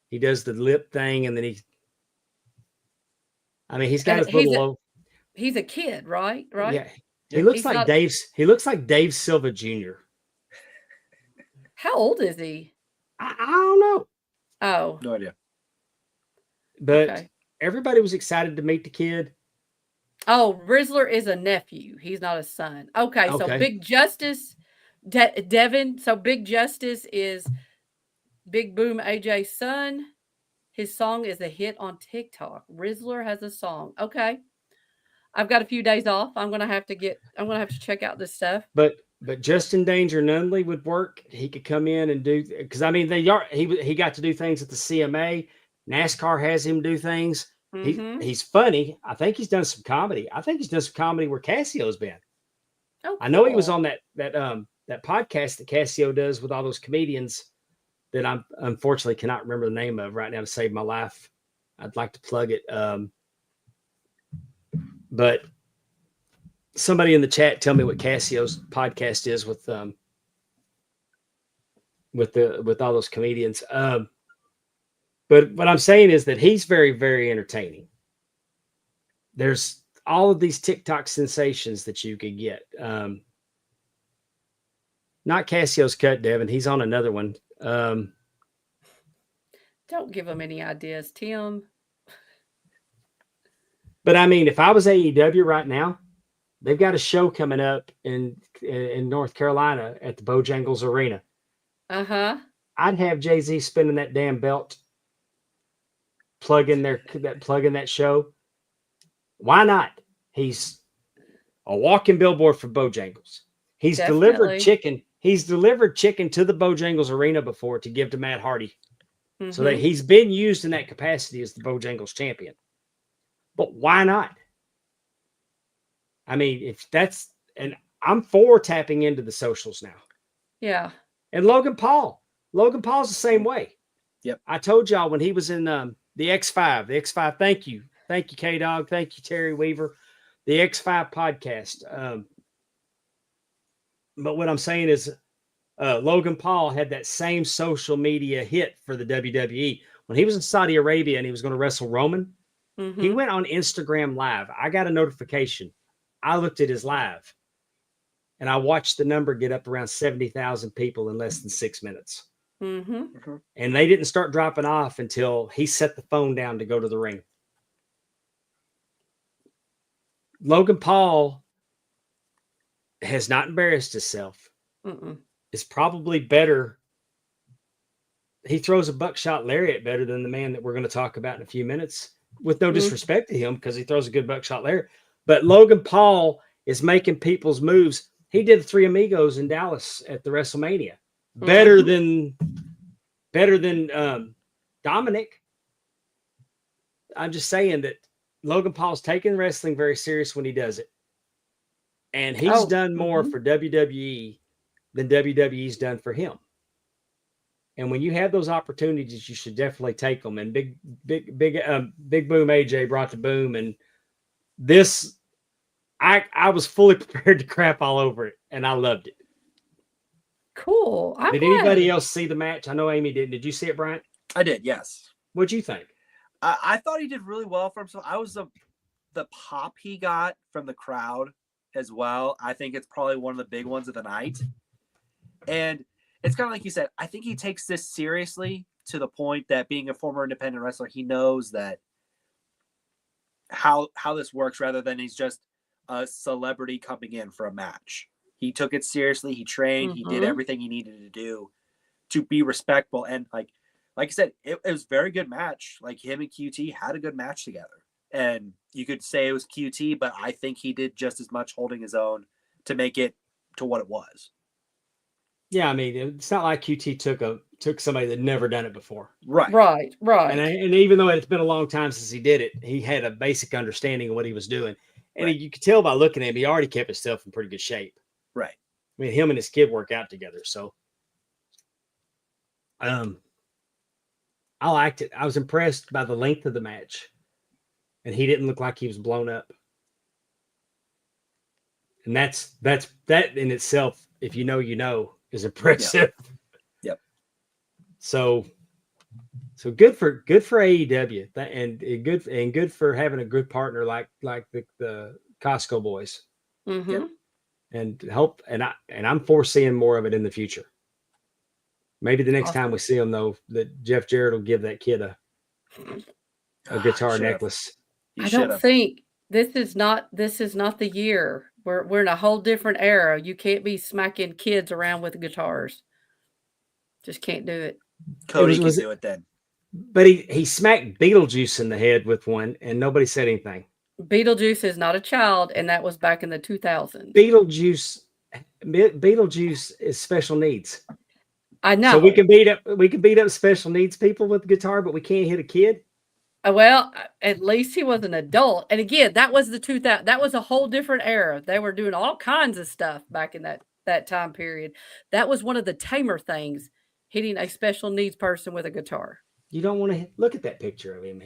S1: the lip thing and then he's got his little
S2: he's a kid, right? Right?
S1: Yeah. He looks like Dave Silva Jr.
S2: How old is he?
S1: I don't know.
S2: Oh.
S4: No idea.
S1: But everybody was excited to meet the kid.
S2: Oh, Rizzler is a nephew. He's not a son. Okay. So Big Justice, Devin. So Big Justice is Big Boom AJ's son. His song is a hit on TikTok. Rizzler has a song. Okay. I've got a few days off. I'm gonna have to check out this stuff.
S1: But Justin Danger Nunley would work. He could come in and do because he got to do things at the CMA. NASCAR has him do things. He's funny. I think he's done some comedy. I think he's done some comedy where Cassio's been.
S2: Oh, cool.
S1: I know he was on that podcast that Cassio does with all those comedians that I unfortunately cannot remember the name of right now to save my life. I'd like to plug it. But somebody in the chat tell me what Cassio's podcast is with all those comedians. But what I'm saying is that he's very, very entertaining. There's all of these TikTok sensations that you could get. Not Cassio's Cut, Devin. He's on another one.
S2: Don't give him any ideas, Tim.
S1: But I mean, if I was AEW right now, they've got a show coming up in North Carolina at the Bojangles Arena. I'd have Jay-Z spinning that damn belt, plugging that show. Why not? He's a walking billboard for Bojangles. He's delivered
S2: Definitely.
S1: chicken. He's delivered chicken to the Bojangles arena before to give to Matt Hardy. So that
S2: Mhm.
S1: he's been used in that capacity as the Bojangles champion. But why not? I mean, if that's, and I'm for tapping into the socials now.
S2: Yeah.
S1: And Logan Paul's the same way.
S4: Yep.
S1: I told y'all when he was in the X5, thank you, K Dog, thank you, Terry Weaver, the X5 podcast. But what I'm saying is, Logan Paul had that same social media hit for the WWE when he was in Saudi Arabia and he was going to wrestle Roman. He
S2: Mhm.
S1: went on Instagram Live. I got a notification. I looked at his live, and I watched the number get up around 70,000 people in less than 6 minutes.
S2: Mhm.
S1: And they didn't start dropping off until he set the phone down to go to the ring. Logan Paul has not embarrassed himself.
S2: Mm-mm.
S1: It's probably better. He throws a buckshot lariat better than the man that we're going to talk about in a few minutes, with no
S2: Mhm.
S1: disrespect to him, because he throws a good buckshot lariat. But Logan Paul is making people's moves. He did 3 Amigos in Dallas at the WrestleMania. Better than Dominic. I'm just saying that Logan Paul's taking wrestling very serious when he does it. And he's
S2: Oh.
S1: done more
S2: Mhm.
S1: for WWE than WWE's done for him. And when you have those opportunities, you should definitely take them. And Big Boom AJ brought the boom. And this, I was fully prepared to crap all over it, and I loved it.
S2: Cool. I'm
S1: Did
S2: glad.
S1: anybody else see the match? I know Amy did. Did you see it, Bryant?
S4: I did, yes.
S1: What'd you think?
S4: I thought he did really well for himself. I was the pop he got from the crowd as well. I think it's probably one of the big ones of the night. And it's kind of like you said, I think he takes this seriously to the point that being a former independent wrestler, he knows that how this works rather than he's just a celebrity coming in for a match. He took it seriously. He trained. He did
S2: Mhm.
S4: everything he needed to do to be respectful. And like I said, it was a very good match. Like him and QT had a good match together. And you could say it was QT, but I think he did just as much holding his own to make it to what it was.
S1: Yeah, I mean, it's not like QT took somebody that never done it before.
S4: Right.
S2: Right. Right.
S1: And even though it's been a long time since he did it, he had a basic understanding of what he was doing. And
S4: Right.
S1: you could tell by looking at him, he already kept himself in pretty good shape.
S4: Right.
S1: I mean, him and his kid work out together. So I liked it. I was impressed by the length of the match. And he didn't look like he was blown up. And that in itself, if you know, is impressive.
S4: Yep.
S1: So good for AEW and good for having a good partner like the Costco boys.
S2: Mhm.
S4: Yep.
S1: And I'm foreseeing more of it in the future. Maybe the next time we see him, though, that Jeff Jarrett will give that kid a guitar necklace.
S2: I don't think this is not the year. We're in a whole different era. You can't be smacking kids around with guitars. Just can't do it.
S4: Cody can do it then.
S1: But he smacked Beetlejuice in the head with one, and nobody said anything.
S2: Beetlejuice is not a child, and that was back in the 2000s.
S1: Beetlejuice is special needs.
S2: I know.
S1: So we can beat up special needs people with the guitar, but we can't hit a kid.
S2: Well, at least he was an adult. And again, that was the 2000. That was a whole different era. They were doing all kinds of stuff back in that time period. That was one of the tamer things, hitting a special needs person with a guitar.
S1: You don't want to look at that picture of him.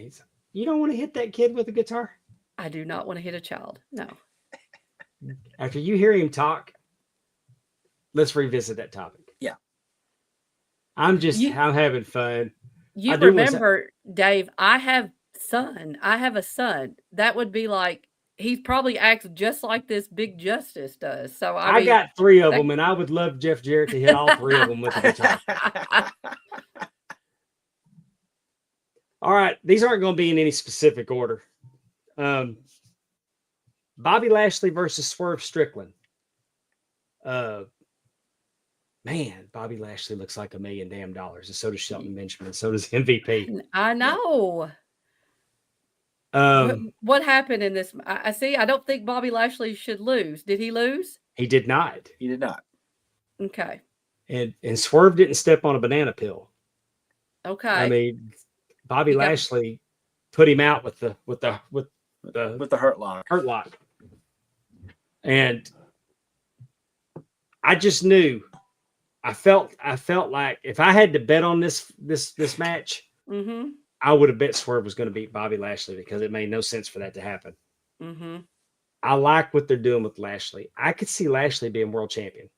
S1: You don't want to hit that kid with a guitar.
S2: I do not want to hit a child. No.
S1: After you hear him talk, let's revisit that topic.
S4: Yeah.
S1: I'm having fun.
S2: You remember, Dave, I have a son. That would be like, he probably acts just like this Big Justice does. So I
S1: got 3 of them, and I would love Jeff Jarrett to hit all 3 of them with the guitar. All right. These aren't going to be in any specific order. Bobby Lashley versus Swerve Strickland. Man, Bobby Lashley looks like $1 million, and so does Shelton Benjamin, and so does MVP.
S2: I know. What happened in this? I see. I don't think Bobby Lashley should lose. Did he lose?
S1: He did not.
S4: He did not.
S2: Okay.
S1: And Swerve didn't step on a banana peel.
S2: Okay.
S1: I mean, Bobby
S2: He got-
S1: Lashley put him out with the
S4: With the hurt lock.
S1: hurt lock. And I just knew, I felt like if I had to bet on this match,
S2: Mm-hmm.
S1: I would have bet Swerve was going to beat Bobby Lashley because it made no sense for that to happen.
S2: Mm-hmm.
S1: I like what they're doing with Lashley. I could see Lashley being world champion.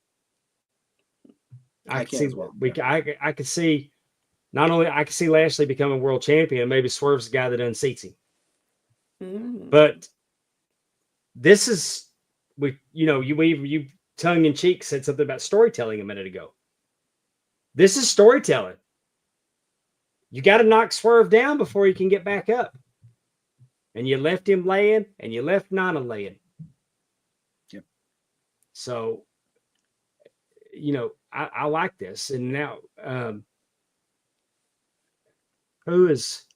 S4: I
S1: could
S4: can
S1: see
S4: as well.
S1: I could see not only I could see Lashley becoming world champion, maybe Swerve's the guy that unseats him.
S2: Mm-hmm.
S1: But this is you tongue in cheek said something about storytelling a minute ago. This is storytelling. You got to knock Swerve down before he can get back up. And you left him laying, and you left Nana laying.
S4: Yep.
S1: So, I like this. And now, who is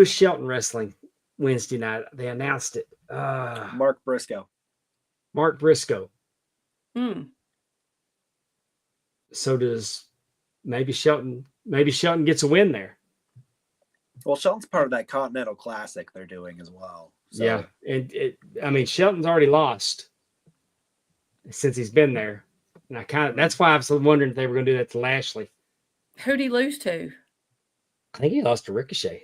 S1: Shelton wrestling Wednesday night? They announced it.
S4: Mark Briscoe.
S1: Mark Briscoe.
S2: Mm.
S1: So does maybe Shelton gets a win there.
S4: Well, Shelton's part of that Continental Classic they're doing as well. So.
S1: Yeah. And Shelton's already lost since he's been there. And that's why I was wondering if they were going to do that to Lashley.
S2: Who'd he lose to?
S1: I think he lost to Ricochet.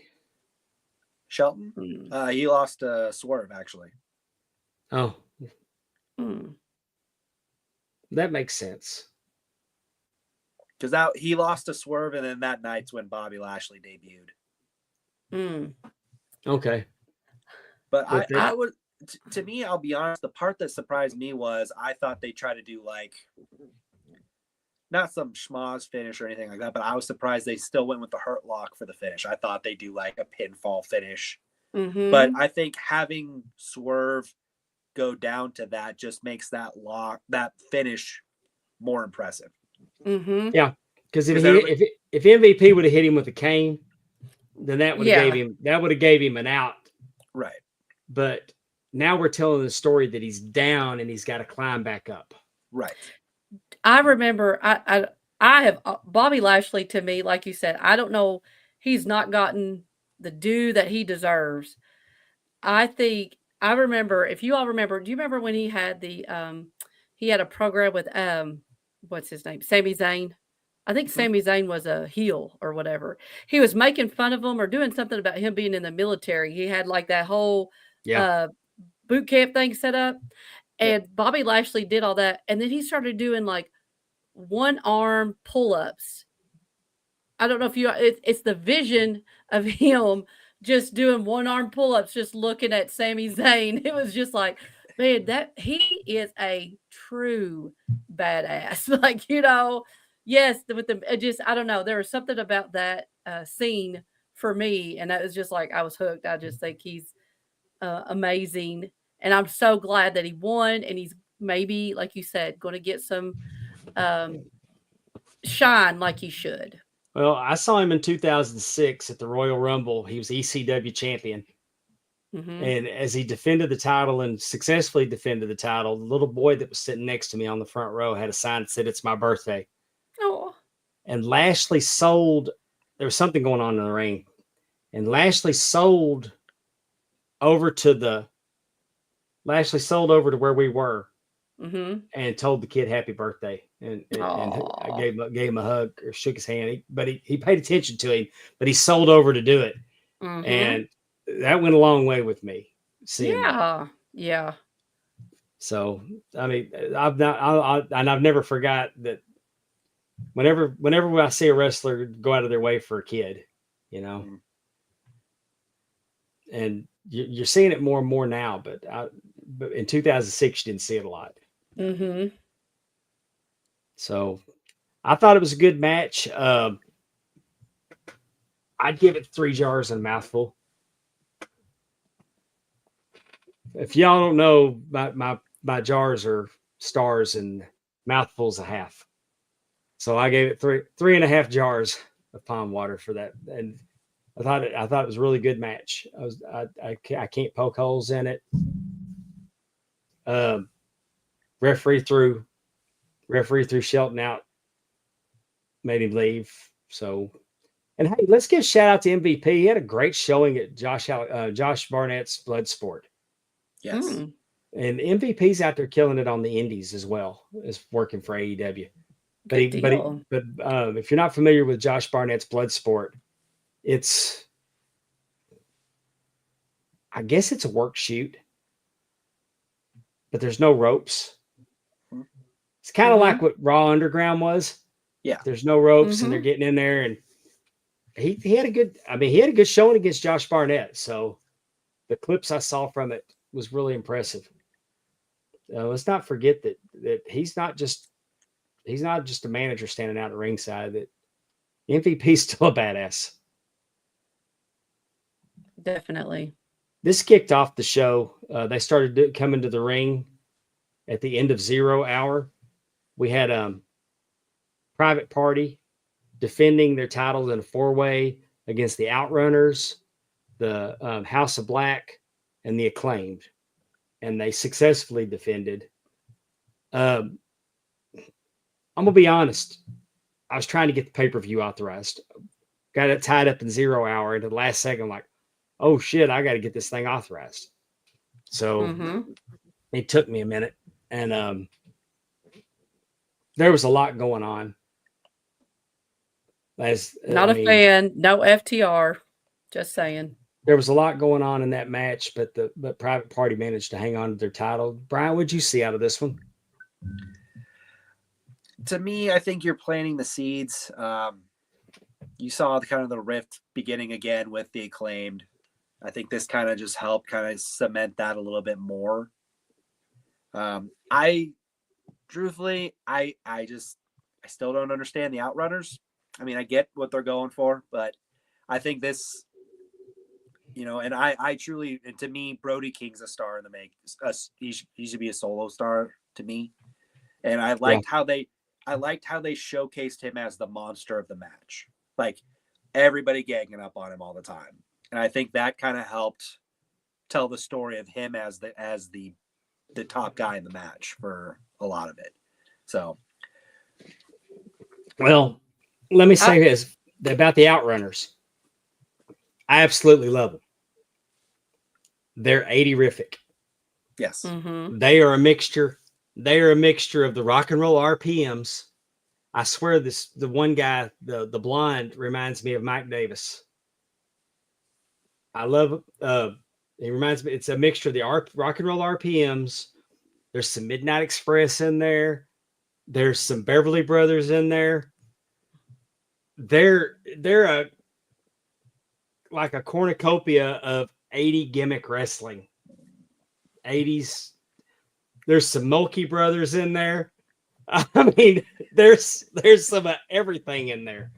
S4: Shelton?
S2: Mm.
S4: He lost Swerve, actually.
S1: Oh,
S2: Mm.
S1: that makes sense.
S4: Because he lost to Swerve, and then that night's when Bobby Lashley debuted.
S2: Mm.
S1: Okay.
S4: But
S1: But
S4: I would, to me, I'll be honest, the part that surprised me was I thought they try to do like, not some schmoz finish or anything like that, but I was surprised they still went with the hurt lock for the finish. I thought they'd do like a pinfall finish.
S2: Mm-hmm.
S4: But I think having Swerve go down to that just makes that finish more impressive.
S2: Mm-hmm.
S1: Yeah, because if MVP would have hit him with a cane, then that would have gave him an out.
S4: Right.
S1: But now we're telling the story that he's down and he's got to climb back up.
S4: Right.
S2: I remember I have Bobby Lashley, to me, like you said, I don't know, he's not gotten the due that he deserves. I remember, if you all remember, do you remember when he had he had a program with what's his name? Sami Zayn. I think Sami Zayn was a heel or whatever. He was making fun of him or doing something about him being in the military. He had like that whole boot camp thing set up. And Bobby Lashley did all that. And then he started doing like one arm pull-ups. I don't know if it's the vision of him just doing one arm pull-ups, just looking at Sami Zayn. It was just like, man, that he is a true badass. Like, yes, I don't know. There was something about that scene for me. And that was just like, I was hooked. I just think he's amazing. And I'm so glad that he won, and he's maybe, like you said, going to get some shine like he should.
S1: Well, I saw him in 2006 at the Royal Rumble. He was ECW champion.
S2: Mm-hmm.
S1: And as he defended the title and successfully defended the title, the little boy that was sitting next to me on the front row had a sign that said, "It's my birthday."
S2: Oh.
S1: And Lashley there was something going on in the ring. And Lashley sold over to where we were,
S2: mm-hmm.
S1: and told the kid happy birthday. And I gave him a hug or shook his hand. But he paid attention to him, but he sold over to do it.
S2: Mm-hmm.
S1: And that went a long way with me. Seeing that.
S2: Yeah.
S1: So, I mean, I've never forgot that whenever I see a wrestler go out of their way for a kid,
S4: Mm-hmm.
S1: and you're seeing it more and more now, but in 2006, you didn't see it a lot.
S2: Mm-hmm.
S1: So I thought it was a good match. I'd give it 3 jars and a mouthful. If y'all don't know, my jars are stars and mouthfuls a half. So I gave it 3.5 jars. of Pondwater for that, and I thought it was a really good match. I can't poke holes in it. Um, referee threw Shelton out, made him leave. So, and hey, let's give a shout out to MVP. He had a great showing at Josh Barnett's Bloodsport.
S4: Yes.
S2: Mm.
S1: And MVP's out there killing it on the indies as well as working for AEW. But
S2: Good deal.
S1: if you're not familiar with Josh Barnett's Bloodsport, I guess it's a work shoot, but there's no ropes. It's kind of like what Raw Underground was.
S4: Yeah.
S1: There's no ropes and they're getting in there, and he had a good showing against Josh Barnett. So the clips I saw from it was really impressive. Let's not forget that he's not just a manager standing out at ringside. That MVP's still a badass.
S2: Definitely.
S1: This kicked off the show. They started coming to the ring at the end of 0 hour. We had Private Party defending their titles in a 4-way against the Outrunners, the House of Black, and the Acclaimed. And they successfully defended. I'm going to be honest. I was trying to get the pay-per-view authorized. Got it tied up in 0 hour. And at the last second, I'm like, oh, shit, I got to get this thing authorized. So it took me a minute. And there was a lot going on.
S2: Not a fan. No FTR. Just saying.
S1: There was a lot going on in that match, but Private Party managed to hang on to their title. Brian, what'd you see out of this one?
S4: To me, I think you're planting the seeds. You saw the rift beginning again with the Acclaimed. I think this kind of just helped kind of cement that a little bit more. I still don't understand the Outrunners. I mean, I get what they're going for, but I think this, and I truly, to me, Brody King's a star in the make. He should be a solo star to me. And I liked how they showcased him as the monster of the match. Like everybody ganging up on him all the time. And I think that kind of helped tell the story of him as the top guy in the match for a lot of it. So,
S1: well, let me say this about the Outrunners. I absolutely love them. They're 80-rific.
S4: Yes.
S2: Mm-hmm.
S1: They are a mixture. They are a mixture of the rock and roll RPMs. I swear the one guy, the blonde, reminds me of Mike Davis. I love he reminds me, it's a mixture of the rock and roll RPMs. There's some Midnight Express in there. There's some Beverly Brothers in there. They're like a cornucopia of 80 gimmick wrestling. 80s. There's some Mulkey Brothers in there. I mean, there's some of everything in there.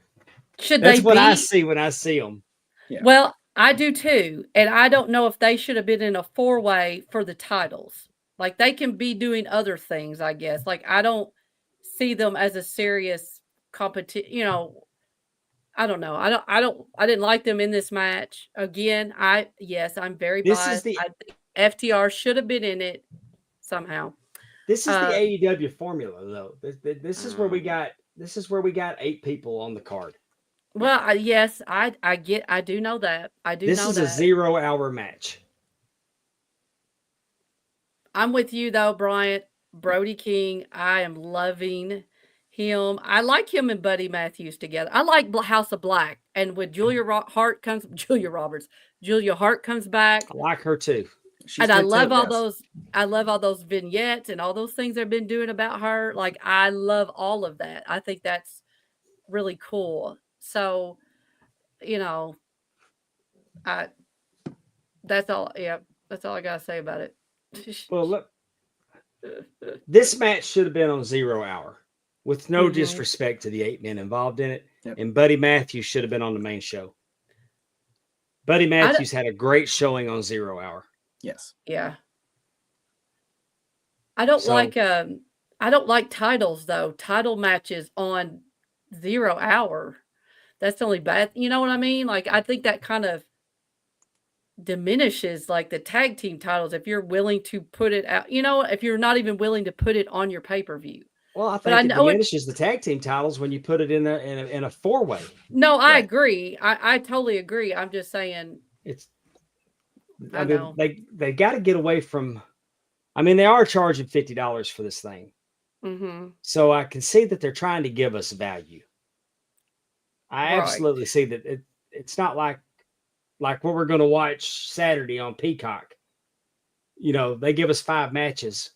S1: That's what I see when I see them.
S2: Yeah. Well, I do too. And I don't know if they should have been in a 4-way for the titles. Like they can be doing other things, I guess. Like I don't see them as a serious competition, I don't know. I didn't like them in this match. Again, I'm very biased. I think FTR should have been in it somehow.
S1: This is the AEW formula, though. This is where we got 8 people on the card.
S2: Well, yes, I do know that.
S1: This is a 0 hour match.
S2: I'm with you though, Bryant. Brody King. I am loving him. I like him and Buddy Matthews together. I like House of Black, and when Julia Hart comes back.
S1: I like her too.
S2: And I love all those. I love all those vignettes and all those things they've been doing about her. Like I love all of that. I think that's really cool. So, that's all. Yeah, that's all I gotta say about it.
S1: Well, look, this match should have been on 0 hour. With no disrespect to the 8 men involved in it, and Buddy Matthews should have been on the main show. Buddy Matthews had a great showing on 0 hour.
S4: Yes.
S2: Yeah. I don't like titles though. Title matches on 0 hour. That's the only bad. You know what I mean? Like I think that kind of diminishes like the tag team titles if you're willing to put it out. You know, if you're not even willing to put it on your pay per view.
S1: Well, I
S2: But I
S1: think it
S2: know it.
S1: diminishes the tag team titles when you put it in a four-way.
S2: No, I
S4: Right.
S2: agree. I totally agree. I'm just saying.
S1: It's
S2: I
S1: I mean
S2: know.
S1: they got to get away from. I mean, they are charging $50 for this thing,
S2: Mm-hmm.
S1: so I can see that they're trying to give us value. I
S2: Right.
S1: absolutely see that it's not like what we're going to watch Saturday on Peacock. You know, they give us 5 matches.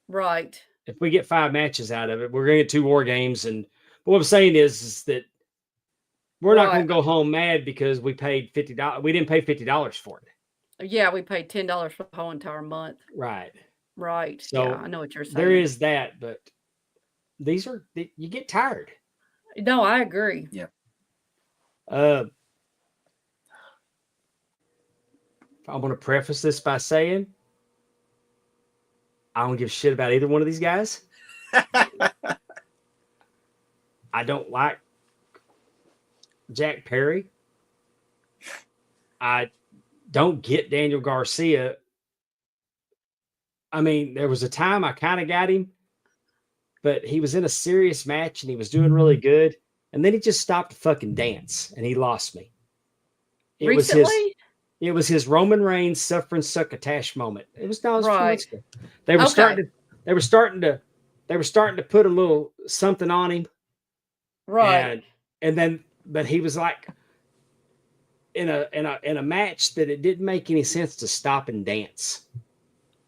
S2: Right.
S1: If we get 5 matches out of it, we're going to get 2 war games. And what I'm saying is that we're not going
S2: Right.
S1: to go home mad because we paid $50. We didn't pay $50 for it.
S2: Yeah, we paid $10 for the whole entire month.
S1: Right.
S2: Right.
S1: So
S2: Yeah, I know what you're saying.
S1: there is that, but you get tired.
S2: No, I agree.
S4: Yeah.
S1: I'm going to preface this by saying I don't give a shit about either one of these guys. I don't like Jack Perry. I don't get Daniel Garcia. I mean, there was a time I kind of got him, but he was in a serious match and he was doing really good. And then he just stopped to fucking dance and he lost me. It
S2: Recently?
S1: was his Roman Reigns suffering succotash moment. It was a few
S2: Right.
S1: months ago. They were starting to put a little something on him.
S2: Right.
S1: But he was like in a match that it didn't make any sense to stop and dance.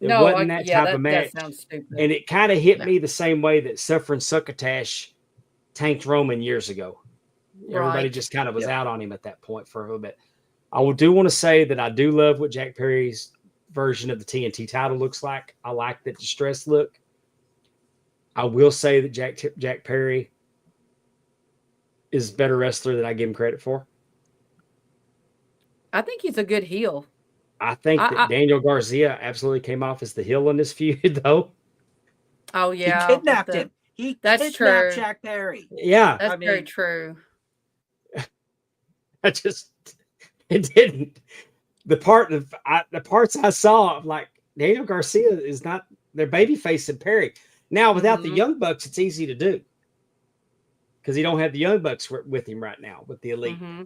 S1: It
S2: No,
S1: wasn't that type of match.
S2: That sounds stupid.
S1: And it kind of hit
S2: No.
S1: me the same way that suffering succotash tanked Roman years ago. Everybody
S2: Right.
S1: just kind of was
S4: Yep.
S1: out on him at that point for a little bit. I do want to say that I do love what Jack Perry's version of the TNT title looks like. I like that distressed look. I will say that Jack Perry is a better wrestler than I give him credit for.
S2: I think he's a good heel.
S1: I think that Daniel Garcia absolutely came off as the heel in this feud, though.
S2: Oh
S4: He
S2: yeah.
S4: kidnapped him. He
S2: That's
S4: kidnapped
S2: true.
S4: Jack Perry.
S1: Yeah,
S2: That's
S4: I
S2: very
S4: mean-
S2: true.
S1: It didn't. The parts I saw of like Daniel Garcia is not their babyface and Perry. Now without the
S2: Mhm.
S1: Young Bucks, it's easy to do because he don't have the Young Bucks with him right now with the Elite.
S2: Mm-hmm.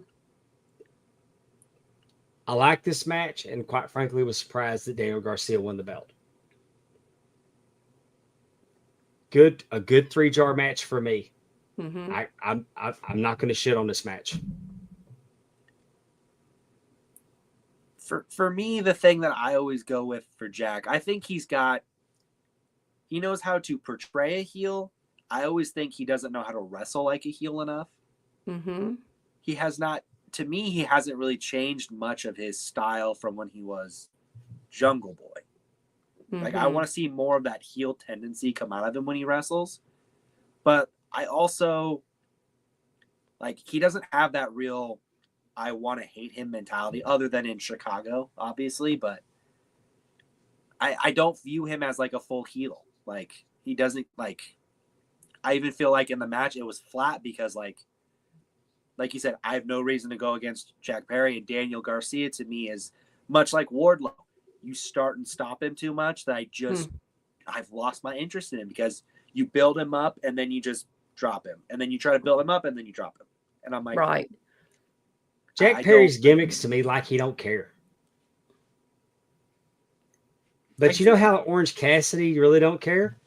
S1: I like this match, and quite frankly, was surprised that Daniel Garcia won the belt. A good 3-jar match for me.
S2: Mm-hmm.
S1: I'm not going to shit on this match.
S4: For me, the thing that I always go with for Jack, I think he knows how to portray a heel. I always think he doesn't know how to wrestle like a heel enough.
S2: Mm-hmm.
S4: He hasn't really changed much of his style from when he was Jungle Boy. Like, I want to see more of that heel tendency come out of him when he wrestles. But I also, like, he doesn't have that real I want to hate him mentality, other than in Chicago, obviously. But I don't view him as, like, a full heel. Like, he doesn't, like, I even feel like in the match it was flat because, like you said, I have no reason to go against Jack Perry. And Daniel Garcia, to me, is much like Wardlow. You start and stop him too much that I've lost my interest in him because you build him up and then you just drop him. And then you try to build him up and then you drop him. And I'm like,
S2: Right.
S1: Jack Perry's gimmicks to me like he don't care. But you know how Orange Cassidy really don't care?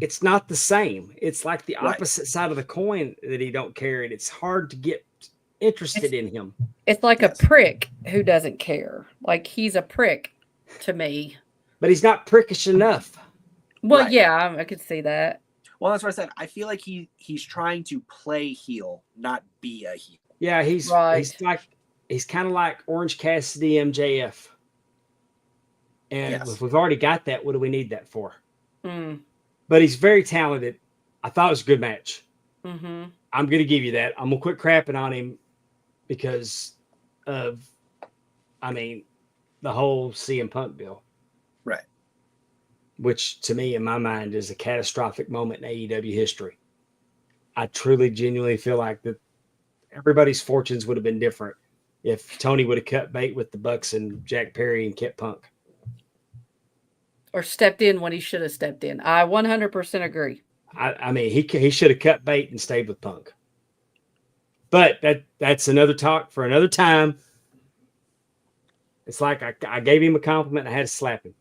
S1: It's not the same. It's like the opposite side of the coin that he don't care, and it's hard to get interested in him.
S2: It's like a prick who doesn't care. Like he's a prick to me.
S1: But he's not prickish enough.
S2: Well,
S4: Right.
S2: yeah, I could see that.
S4: Well, that's what I said. I feel like he's trying to play heel, not be a heel.
S1: Yeah, he's kind of like Orange Cassidy MJF. And if we've already got that, what do we need that for?
S2: Mm.
S1: But he's very talented. I thought it was a good match.
S2: Mm-hmm.
S1: I'm going to give you that. I'm going to quit crapping on him because of, the whole CM Punk deal.
S4: Right.
S1: Which, to me, in my mind, is a catastrophic moment in AEW history. I truly, genuinely feel like that everybody's fortunes would have been different if Tony would have cut bait with the Bucks and Jack Perry and kept Punk.
S2: Or stepped in when he should have stepped in. I 100% agree.
S1: I mean, he should have cut bait and stayed with Punk. But that's another talk for another time. It's like I gave him a compliment. I had to slap him.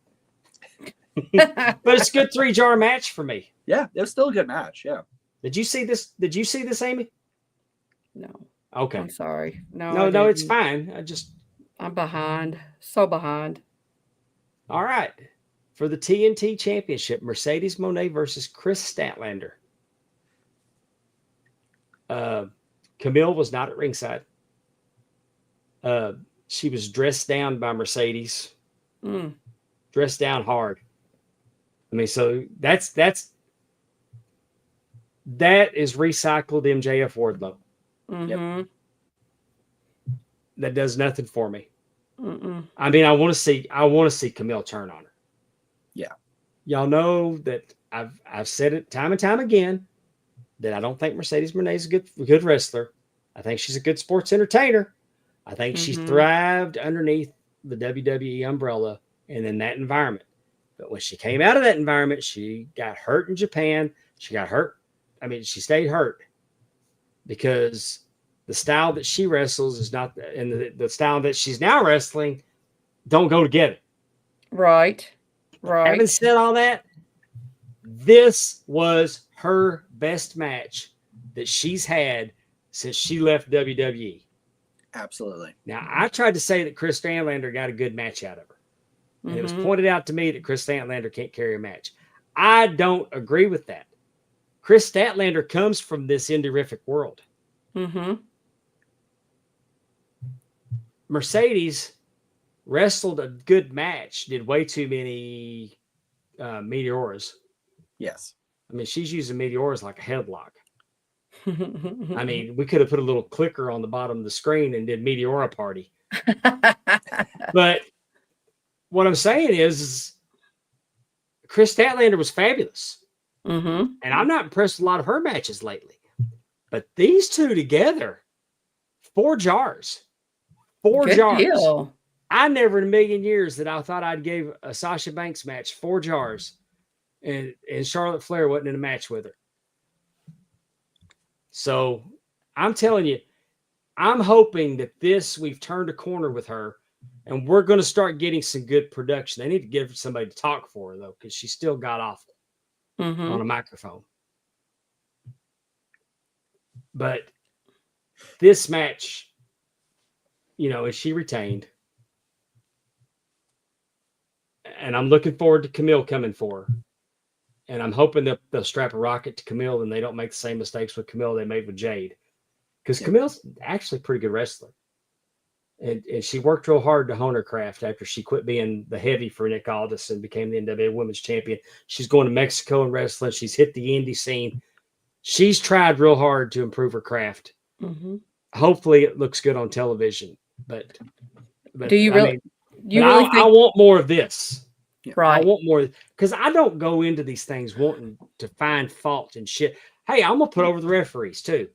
S1: But it's a good 3-jar match for me.
S4: Yeah, it was still a good match. Yeah.
S1: Did you see this? Did you see this, Amy?
S2: No.
S1: Okay.
S2: I'm sorry. No,
S1: No, it's
S2: didn't.
S1: fine.
S2: I'm behind. So behind.
S1: All right. For the TNT Championship, Mercedes Moné versus Chris Statlander. Camille was not at ringside. She was dressed down by Mercedes. Dressed down hard. I mean, so that is recycled MJF Wardlow.
S2: Mm-hmm.
S1: Yep. That does nothing for me.
S2: Mm-mm.
S1: I mean, I want to see Camille turn on her.
S4: Yeah.
S1: Y'all know that I've said it time and time again that I don't think Mercedes Moné is a good wrestler. I think she's a good sports entertainer. I think she thrived underneath the WWE umbrella and in that environment. But when she came out of that environment, she got hurt in Japan. She got hurt. I mean, she stayed hurt because the style that she wrestles is not, and the style that she's now wrestling don't go together.
S2: Right.
S1: Having said all that, this was her best match that she's had since she left WWE.
S4: Absolutely.
S1: Now, I tried to say that Chris Statlander got a good match out of her. And it was pointed out to me that Chris Statlander can't carry a match. I don't agree with that. Chris Statlander comes from this indie-rific world. Mercedes wrestled a good match, did way too many Meteoras.
S4: Yes.
S1: I mean, she's using Meteoras like a headlock. I mean, we could have put a little clicker on the bottom of the screen and did Meteora Party. But what I'm saying is Chris Statlander was fabulous. And I'm not impressed with a lot of her matches lately. But these two together, 4 jars. 4
S2: Good
S1: jars.
S2: Deal.
S1: I never in a million years that I thought I'd give a Sasha Banks match 4 jars. And Charlotte Flair wasn't in a match with her. So I'm telling you, I'm hoping that we've turned a corner with her and we're going to start getting some good production. They need to give somebody to talk for her, though, because she still got awful on a microphone. But this match, and she retained. And I'm looking forward to Camille coming for her. And I'm hoping that they'll strap a rocket to Camille and they don't make the same mistakes with Camille they made with Jade. Because Camille's actually a pretty good wrestler. And she worked real hard to hone her craft after she quit being the heavy for Nick Aldis and became the NWA Women's Champion. She's going to Mexico and wrestling. She's hit the indie scene. She's tried real hard to improve her craft. Hopefully it looks good on television. But
S2: do you really?
S1: I want more of this.
S2: Right.
S1: I want more because I don't go into these things wanting to find fault and shit. Hey, I'm gonna put over the referees too,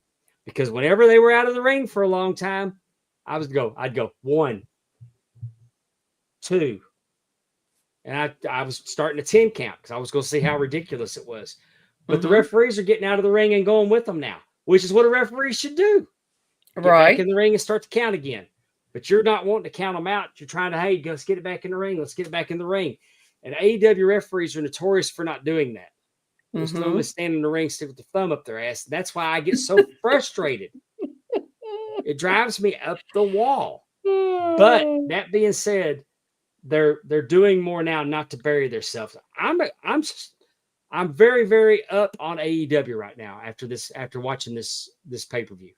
S1: because whenever they were out of the ring for a long time, I'd go 1, 2, and I was starting a 10 count because I was going to see how ridiculous it was. But the referees are getting out of the ring and going with them now, which is what a referee should do. Get back in the ring and start to count again. But you're not wanting to count them out. You're trying to, hey, let's get it back in the ring. Let's get it back in the ring. And AEW referees are notorious for not doing that. They're still standing in the ring, stick with the thumb up their ass. And that's why I get so frustrated. It drives me up the wall. But that being said, they're doing more now not to bury themselves. I'm very, very up on AEW right now after watching this pay-per-view.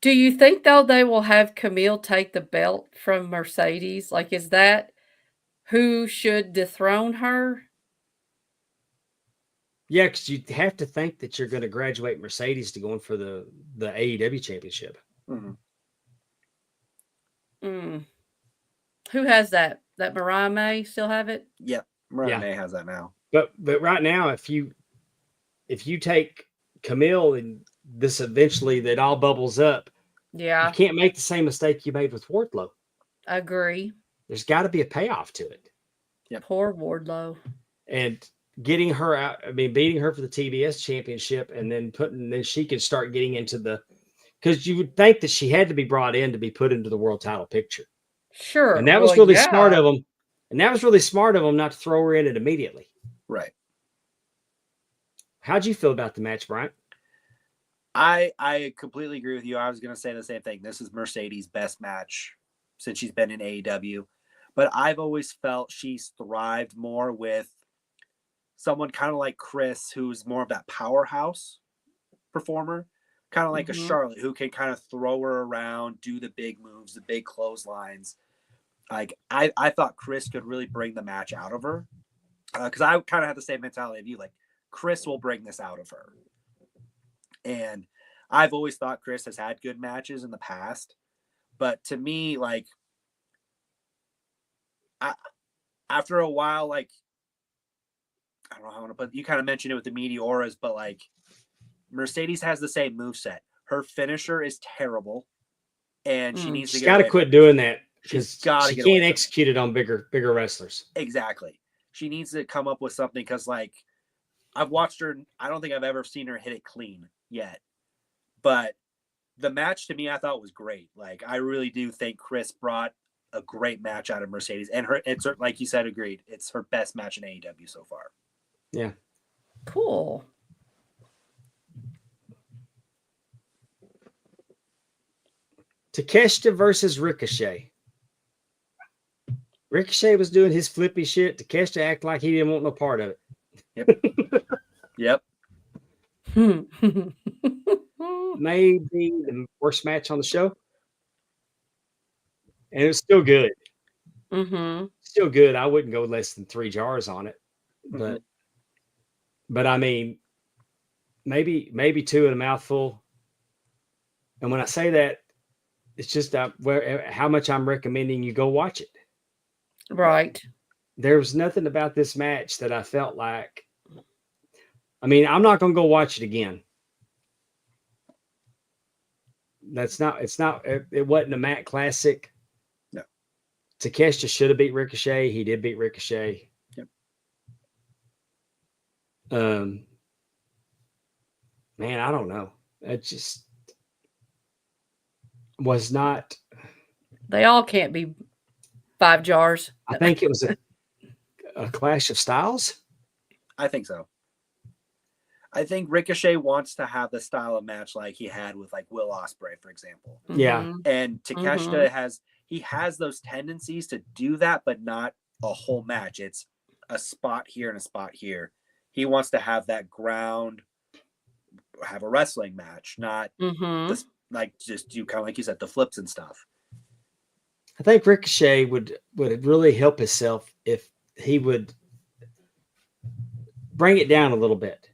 S2: Do you think though they will have Camille take the belt from Mercedes? Like, is that who should dethrone her?
S1: Yeah, because you have to think that you're going to graduate Mercedes to going for the AEW championship.
S2: Who has that? That Mariah May still have it?
S4: Yep. Mariah May has that now.
S1: But right now, if you take Camille and this eventually that all bubbles up, You
S2: Yeah,
S1: can't make the same mistake you made with Wardlow.
S2: agree.
S1: There's got to be a payoff to it.
S2: Poor Wardlow.
S1: And getting her out, I mean, beating her for the TBS championship, and then she can start getting into because you would think that she had to be brought in to be put into the world title picture.
S2: Sure.
S1: And that was really smart of them. And that was really smart of them not to throw her in it immediately.
S4: Right.
S1: How'd you feel about the match, Bryant?
S4: I completely agree with you. I was going to say the same thing. This is Mercedes' best match since she's been in AEW. But I've always felt she's thrived more with someone kind of like Chris, who's more of that powerhouse performer, kind of like a Charlotte, who can kind of throw her around, do the big moves, the big clotheslines. Like I thought Chris could really bring the match out of her, because I kind of had the same mentality of you. Like, Chris will bring this out of her, and I've always thought Chris has had good matches in the past, but to me, like, after a while, like, I don't know how I want to put. You kind of mentioned it with the Meteoras, but like, Mercedes has the same moveset. Her finisher is terrible, and she needs to
S1: She's got to quit doing that, because she can't execute it on bigger wrestlers.
S4: Exactly. She needs to come up with something, because like, I've watched her. I don't think I've ever seen her hit it clean yet, but the match to me, I thought was great. Like, I really do think Chris brought a great match out of Mercedes, and it's her, like you said, agreed. It's her best match in AEW so far.
S1: Yeah.
S2: Cool.
S1: Takeshita versus Ricochet. Ricochet was doing his flippy shit. Takeshita acted like he didn't want no part of it.
S4: Yep.
S1: Maybe the worst match on the show. And it was still good. Still good. I wouldn't go less than 3 jars on it. But I mean, maybe 2 in a mouthful. And when I say that, it's just how much I'm recommending you go watch it.
S2: Right.
S1: There was nothing about this match that I felt like. I mean, I'm not going to go watch it again. It wasn't a Matt Classic.
S4: No.
S1: Takeshita should have beat Ricochet. He did beat Ricochet.
S4: Yep.
S1: Man, I don't know. It just was not.
S2: They all can't be 5 jars.
S1: I think it was a clash of styles.
S4: I think so. I think Ricochet wants to have the style of match like he had with like Will Ospreay, for example.
S1: Yeah.
S4: And Takeshita has those tendencies to do that, but not a whole match. It's a spot here and a spot here. He wants to have that ground, have a wrestling match, not this, like, just do kind of like you said, the flips and stuff.
S1: I think Ricochet would really help himself if he would bring it down a little bit.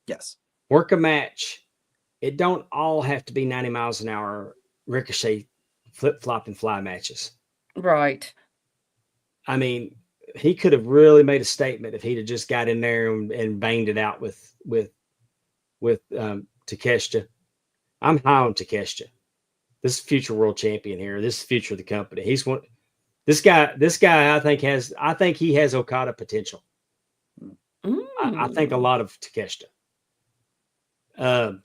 S4: Yes.
S1: Work a match. It don't all have to be 90 miles an hour Ricochet flip-flop and fly matches.
S2: Right.
S1: I mean, he could have really made a statement if he'd have just got in there and banged it out with Takeshita. I'm high on Takeshita. This is future world champion here. This is future of the company. He's one. This guy, I think he has Okada potential. I think a lot of Takeshita. I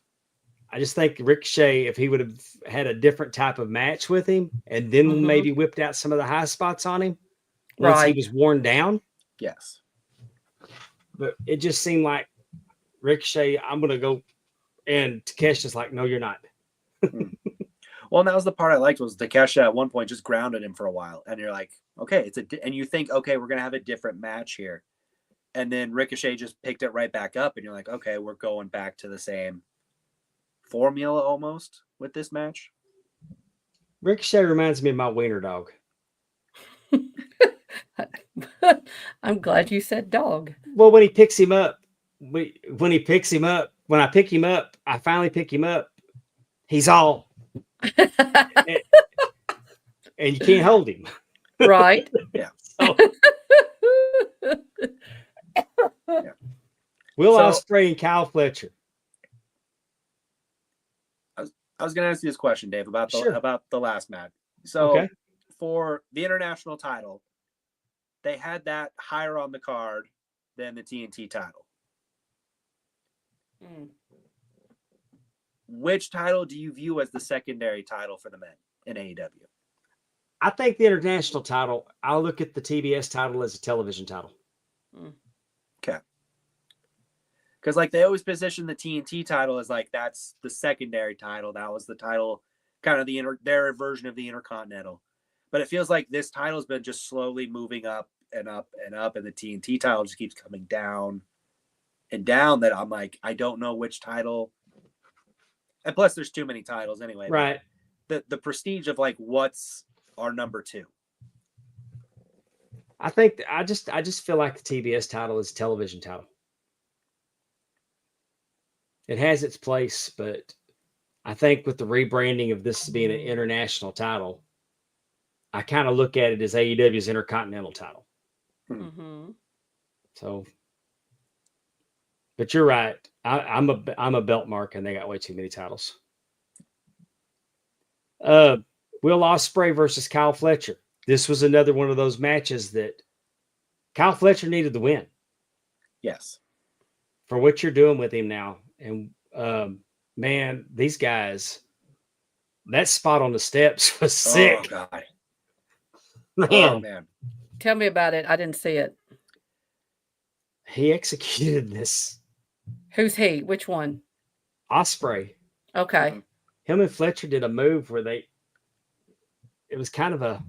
S1: just think Ricochet, if he would have had a different type of match with him and then maybe whipped out some of the high spots on him once he was worn down.
S4: Yes.
S1: But it just seemed like Ricochet, I'm going to go, and Takeshita's like, no, you're not.
S4: Well, and that was the part I liked, was Takeshita at one point just grounded him for a while. And you're like, okay, and you think, okay, we're going to have a different match here. And then Ricochet just picked it right back up. And you're like, okay, we're going back to the same formula almost with this match.
S1: Ricochet reminds me of my wiener dog.
S2: I'm glad you said dog.
S1: Well, when he picks him up, when I pick him up, I finally pick him up. He's all, and you can't hold him.
S2: Right.
S4: Yeah.
S1: So, Will Ospreay and Kyle Fletcher.
S4: I I was going to ask you this question, Dave, about the last match. So
S1: Okay.
S4: for the international title, they had that higher on the card than the TNT title. Which title do you view as the secondary title for the men in AEW?
S1: I think the international title, I'll look at the TBS title as a television title.
S4: Okay. Because like they always position the TNT title as like that's the secondary title. That was the title, kind of their version of the Intercontinental. But it feels like this title has been just slowly moving up and up and up, and the TNT title just keeps coming down and down. That I'm like, I don't know which title. And plus, there's too many titles anyway.
S1: Right.
S4: The prestige of like what's our number 2.
S1: I think I just feel like the TBS title is a television title. It has its place, but I think with the rebranding of this being an international title, I kind of look at it as AEW's Intercontinental title. So, but you're right. I'm a belt mark, and they got way too many titles. Will Ospreay versus Kyle Fletcher. This was another one of those matches that Kyle Fletcher needed the win.
S4: Yes.
S1: For what you're doing with him now. And man, these guys, that spot on the steps was sick.
S4: Oh, God.
S1: Man.
S4: Oh, man.
S2: Tell me about it. I didn't see it.
S1: He executed this.
S2: Who's he? Which one?
S1: Ospreay.
S2: Okay.
S1: Him and Fletcher did a move where it was kind of a,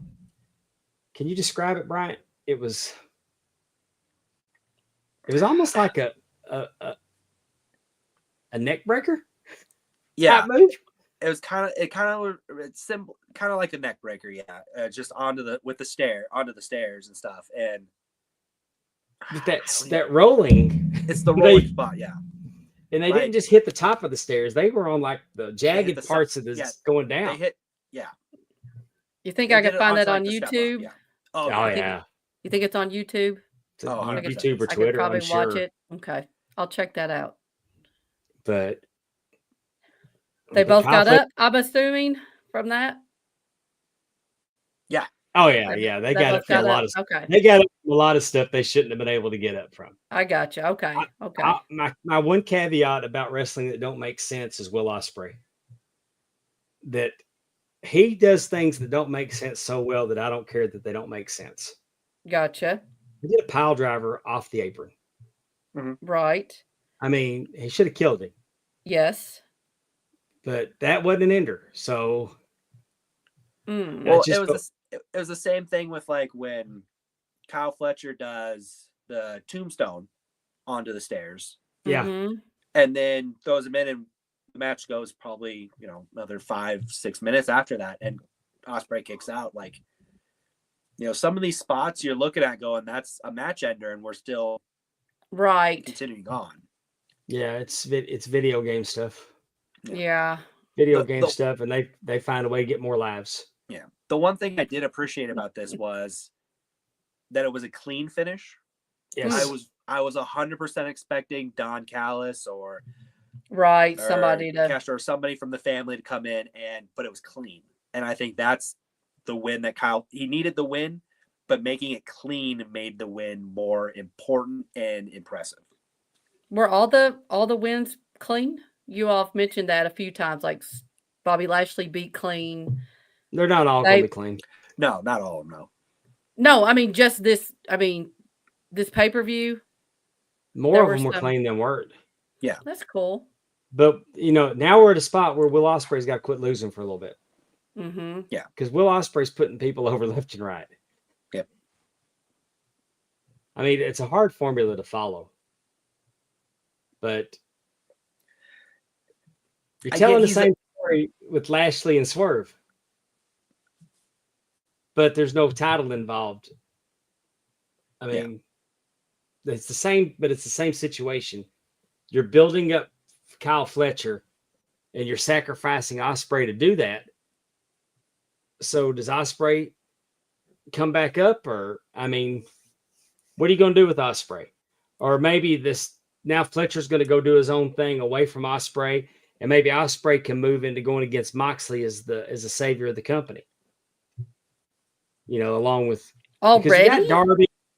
S1: can you describe it, Bryant? It was almost like a neck breaker.
S4: Yeah.
S1: Move.
S4: It was kind of like a neck breaker. Yeah. Just onto the stairs and stuff. And
S1: But that rolling.
S4: It's the rolling spot. Yeah.
S1: And they didn't just hit the top of the stairs. They were on like the jagged parts of this going down.
S4: They hit. Yeah.
S2: You think I could find that on YouTube?
S4: Yeah.
S1: Oh, yeah.
S2: You think it's on YouTube?
S1: YouTube or
S2: I
S1: Twitter.
S2: could probably
S1: I'm sure.
S2: watch it. Okay. I'll check that out.
S1: But
S2: they both got up, I'm assuming, from that.
S4: Yeah.
S1: Oh yeah, yeah. They got up from a lot of stuff.
S2: Okay.
S1: They got up from a lot of stuff they shouldn't have been able to get up from.
S2: I got you. Okay. Okay.
S1: My one caveat about wrestling that don't make sense is Will Ospreay. That he does things that don't make sense so well that I don't care that they don't make sense.
S2: Gotcha.
S1: He did a pile driver off the apron.
S2: Right.
S1: I mean, he should have killed him.
S2: Yes.
S1: But that wasn't an ender. So
S4: well, it was the same thing with like when Kyle Fletcher does the tombstone onto the stairs.
S1: Yeah.
S4: And then throws him in, and the match goes probably, another 5-6 minutes after that, and Ospreay kicks out. Like, some of these spots you're looking at going, that's a match ender, and we're still continuing on.
S1: Yeah, it's video game stuff.
S2: Yeah.
S1: Video game stuff, and they find a way to get more lives.
S4: Yeah. The one thing I did appreciate about this was that it was a clean finish.
S1: Yes.
S4: I was 100% expecting Don Callis or
S2: somebody to
S4: Castro or somebody from the family to come in, but it was clean. And I think that's the win that he needed the win, but making it clean made the win more important and impressive.
S2: Were all the wins clean? You all have mentioned that a few times, like Bobby Lashley beat clean.
S1: They're not all going to be clean.
S4: No, not all of them, no.
S2: No, I mean, just this, this pay-per-view.
S1: More of them were clean than weren't.
S4: Yeah.
S2: That's cool.
S1: But, now we're at a spot where Will Ospreay's got to quit losing for a little bit.
S2: Mm-hmm.
S4: Yeah.
S1: Because Will Ospreay's putting people over left and right.
S4: Yep.
S1: I mean, it's a hard formula to follow. But you're telling the same story with Lashley and Swerve. But there's no title involved. I mean, it's the same, but it's the same situation. You're building up Kyle Fletcher, and you're sacrificing Ospreay to do that. So does Ospreay come back up, or what are you going to do with Ospreay? Or maybe now Fletcher's going to go do his own thing away from Ospreay, and maybe Ospreay can move into going against Moxley as the savior of the company. Along with because
S2: Already?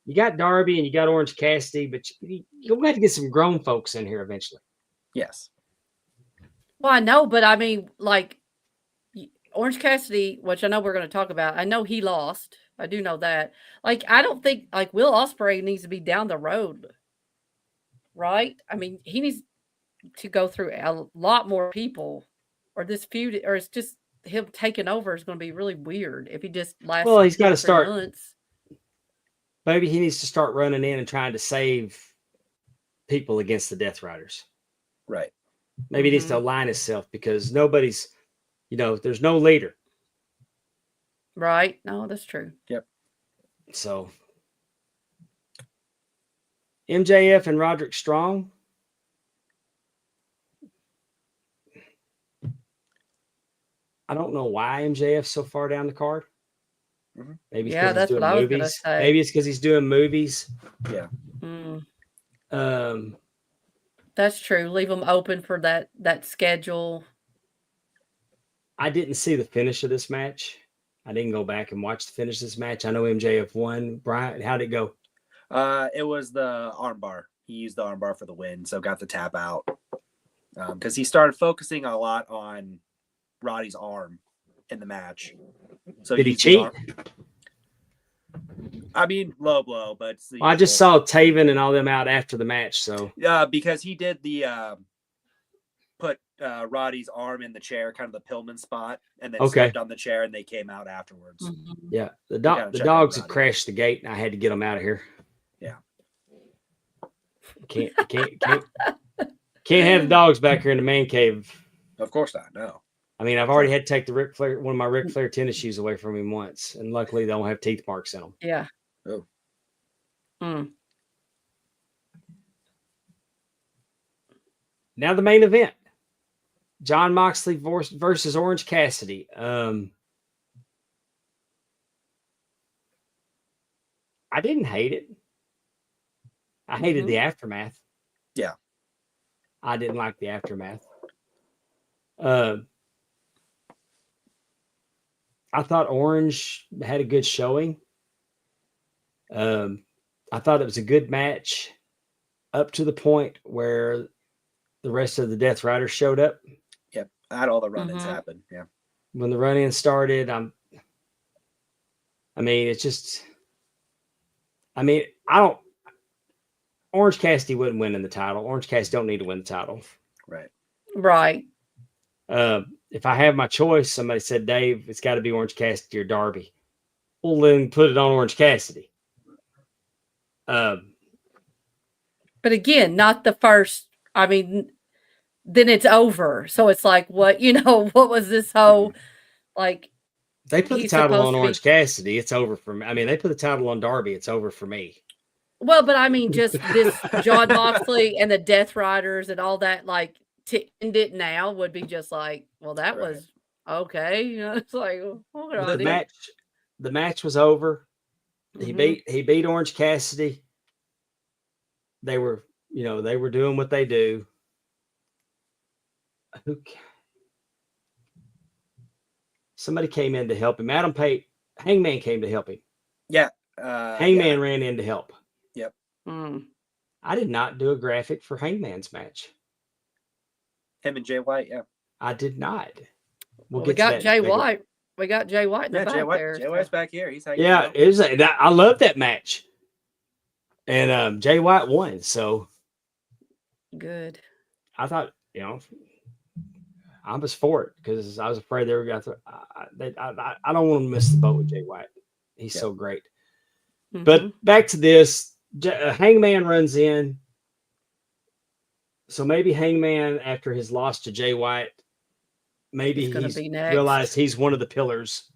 S1: you got Darby and you got Orange Cassidy, but you're gonna have to get some grown folks in here eventually.
S4: Yes.
S2: Well, I know, but I mean, like Orange Cassidy, which I know we're going to talk about. I know he lost. I do know that. Like, I don't think like Will Ospreay needs to be down the road, right? I mean, he needs to go through a lot more people, or this feud, or it's just him taking over is going to be really weird if he just lasts.
S1: Well, he's got to
S2: 3
S1: start.
S2: months.
S1: Maybe he needs to start running in and trying to save people against the Death Riders.
S4: Right.
S1: Maybe he needs to align himself because nobody's, there's no leader.
S2: Right. No, that's true.
S4: Yep.
S1: So MJF and Roderick Strong. I don't know why MJF's so far down the card.
S4: Mm-hmm.
S1: Maybe
S2: Yeah, that's what I was going to say.
S1: Maybe it's because he's doing movies.
S4: Yeah.
S2: That's true. Leave them open for that schedule.
S1: I didn't see the finish of this match. I didn't go back and watch the finish of this match. I know MJF won. Brian, how'd it go?
S4: It was the armbar. He used the armbar for the win, so got the tap out. Because he started focusing a lot on Roddy's arm in the match. So
S1: did he cheat?
S4: I mean, low blow, but
S1: I just saw Taven and all them out after the match. So
S4: because he did the put Roddy's arm in the chair, kind of the Pillman spot, and then stepped on the chair, and they came out afterwards.
S1: Yeah, the dogs had crashed the gate, and I had to get them out of here.
S4: Yeah,
S1: can't have the dogs back here in the man cave.
S4: Of course not. No.
S1: I mean, I've already had to take one of my Ric Flair tennis shoes away from him once, and luckily they don't have teeth marks in them.
S2: Yeah.
S4: Oh.
S1: Now the main event: Jon Moxley versus Orange Cassidy. I didn't hate it. I hated the aftermath.
S4: Yeah.
S1: I didn't like the aftermath. I thought Orange had a good showing. I thought it was a good match up to the point where the rest of the Death Riders showed up.
S4: Yep. I had all the run-ins happen. Yeah.
S1: When the run-in started, Orange Cassidy wouldn't win in the title. Orange Cassidy don't need to win the title.
S4: Right.
S2: Right.
S1: If I have my choice, somebody said, Dave, it's got to be Orange Cassidy or Darby. Well, then put it on Orange Cassidy.
S2: But again, not the first. I mean, then it's over. So it's like, what was this whole like?
S1: They put the title on Orange Cassidy. It's over for me. I mean, they put the title on Darby. It's over for me.
S2: Well, but I mean, just this Jon Moxley and the Death Riders and all that, like to end it now would be just like, well, that was okay. It's like
S1: the match was over. He beat Orange Cassidy. They were doing what they do. Somebody came in to help him. Hangman came to help him.
S4: Yeah.
S1: Hangman ran in to help.
S4: Yep.
S1: I did not do a graphic for Hangman's match.
S4: Him and Jay White, yeah.
S1: I did not.
S2: We got Jay White. We got Jay White in the back there.
S4: Jay White's back here. He's hanging
S1: out. I love that match. And Jay White won, so
S2: good.
S1: I thought, I was for it because I was afraid they were going to. I don't want to miss the boat with Jay White. He's so great. But back to this, Hangman runs in. So maybe Hangman, after his loss to Jay White, maybe he's realized he's one of the pillars.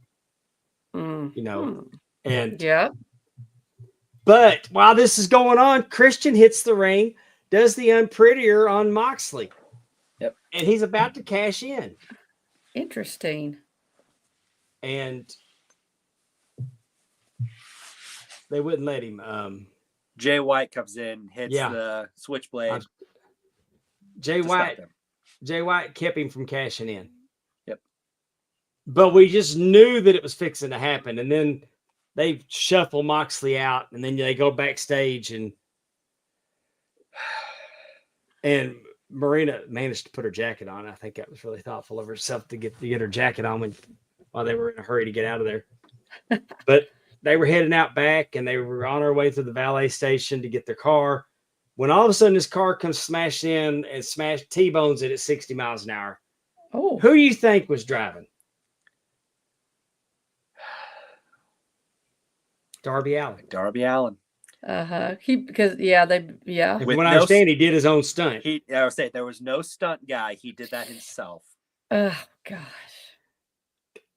S1: And
S2: yeah.
S1: But while this is going on, Christian hits the ring, does the unprettier on Moxley.
S4: Yep.
S1: And he's about to cash in.
S2: Interesting.
S1: And they wouldn't let him.
S4: Jay White comes in, hits the switchblade.
S1: Jay White Jay White kept him from cashing in.
S4: Yep.
S1: But we just knew that it was fixing to happen. And then they shuffle Moxley out, and then they go backstage, and Marina managed to put her jacket on. I think that was really thoughtful of herself to get her jacket on while they were in a hurry to get out of there. But they were heading out back, and they were on our way to the valet station to get their car, when all of a sudden this car comes smashing in and T-bones it at 60 miles an hour.
S2: Oh,
S1: Who you think was driving? Darby Allin.
S4: Darby Allin.
S2: because
S1: And
S4: With
S1: when I
S4: no
S1: understand, he did his own stunt.
S4: I would say there was no stunt guy. He did that himself.
S2: Oh gosh.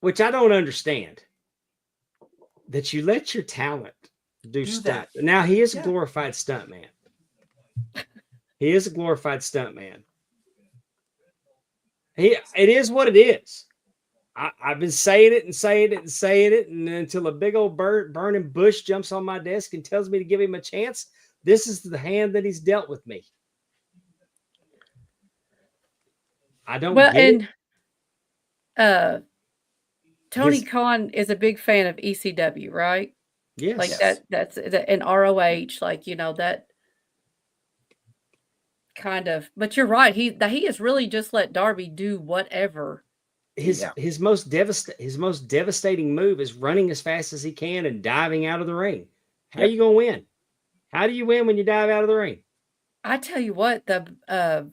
S1: Which I don't understand. That you let your talent do stunt.
S4: that.
S1: Now he is a
S4: Yeah.
S1: glorified stunt man. He is a glorified stunt man. It is what it is. I've been saying it and saying it and saying it, and until a big old burning bush jumps on my desk and tells me to give him a chance, this is the hand that he's dealt with me. I don't
S2: Well,
S1: get it.
S2: and Tony
S1: His-
S2: Khan is a big fan of ECW, right?
S1: Yes.
S2: Like
S4: Yes.
S2: that's and ROH, like that kind of. But you're right. He has really just let Darby do whatever.
S1: His most devastating move is running as fast as he can and diving out of the ring. How are you gonna win? How do you win when you dive out of the ring?
S2: I tell you what, the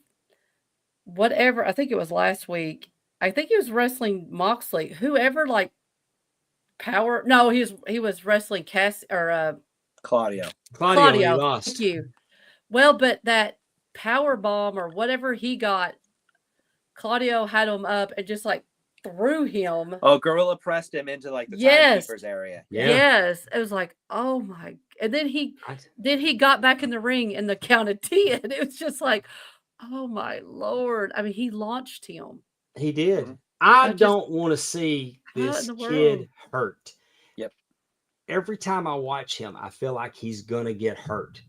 S2: whatever, I think it was last week. I think he was wrestling Moxley. Whoever like power. No, he was wrestling
S4: Claudio.
S1: Claudio, he
S2: Claudio.
S1: lost.
S2: Thank you. Well, but that power bomb or whatever he got, Claudio had him up and just like threw him.
S4: Oh, Gorilla pressed him into like the
S2: Yes.
S4: timekeepers area.
S1: Yeah.
S2: Yes, it was like, oh my! And then he got back in the ring in the count of 10. It was just like, oh my Lord! I mean, he launched him.
S1: He did.
S4: Mhm.
S1: I don't want to see
S2: What
S1: this
S2: in the
S1: kid
S2: world?
S1: hurt.
S4: Yep.
S1: Every time I watch him, I feel like he's gonna get hurt.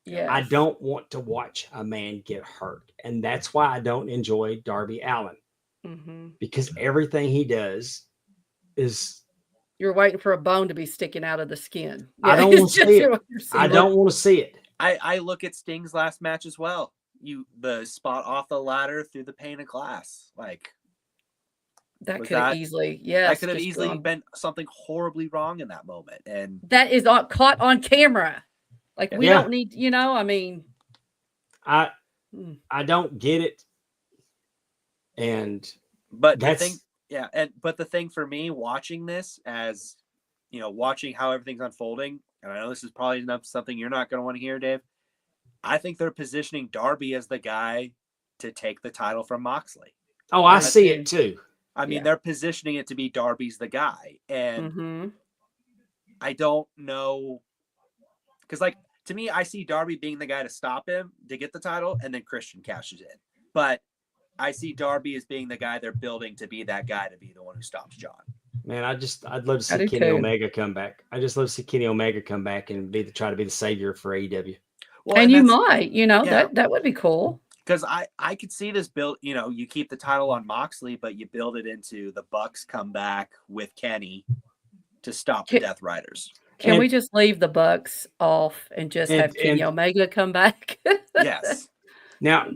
S2: Yes.
S1: I don't want to watch a man get hurt, and that's why I don't enjoy Darby Allin,
S2: Mm-hmm.
S1: because everything he does is
S2: You're waiting for a bone to be sticking out of the skin.
S1: I don't
S2: it's
S1: want to
S2: just
S1: see it.
S2: what you're
S1: I
S2: seeing.
S1: don't want to see it.
S4: I look at Sting's last match as well. The spot off the ladder through the pane of glass. Like
S2: That
S4: was
S2: could have
S4: that-
S2: easily, yes,
S4: that could have
S2: just
S4: easily
S2: gone.
S4: been something horribly wrong in that moment. And
S2: That is caught on camera. Like we
S1: Yeah.
S2: don't need, I mean,
S1: I
S2: mm,
S1: don't get it, and
S4: but the
S1: that's
S4: thing, but the thing for me watching this, as watching how everything's unfolding, and I know this is probably not something you're not going to want to hear, Dave. I think they're positioning Darby as the guy to take the title from Moxley.
S1: oh, I
S2: I
S1: see
S2: see.
S1: it too.
S4: I mean,
S2: Yeah.
S4: they're positioning it to be Darby's the guy, and
S2: mhm.
S4: I don't know, because like to me, I see Darby being the guy to stop him to get the title, and then Christian cashes in. But I see Darby as being the guy they're building to be that guy to be the one who stops John.
S1: Man, I'd love to
S2: I
S1: see
S2: do
S1: Kenny
S2: too.
S1: Omega come back. I just love to see Kenny Omega come back and try to be the savior for AEW.
S4: Well,
S2: And you
S4: that's-
S2: might,
S4: yeah.
S2: that would be cool.
S4: because I could see this build. You keep the title on Moxley, but you build it into the Bucks come back with Kenny to stop the Death Riders.
S2: Can
S1: And-
S2: we just leave the Bucks off and just
S1: and-
S2: have Kenny
S1: and-
S2: Omega come back?
S4: Yes,
S1: Now,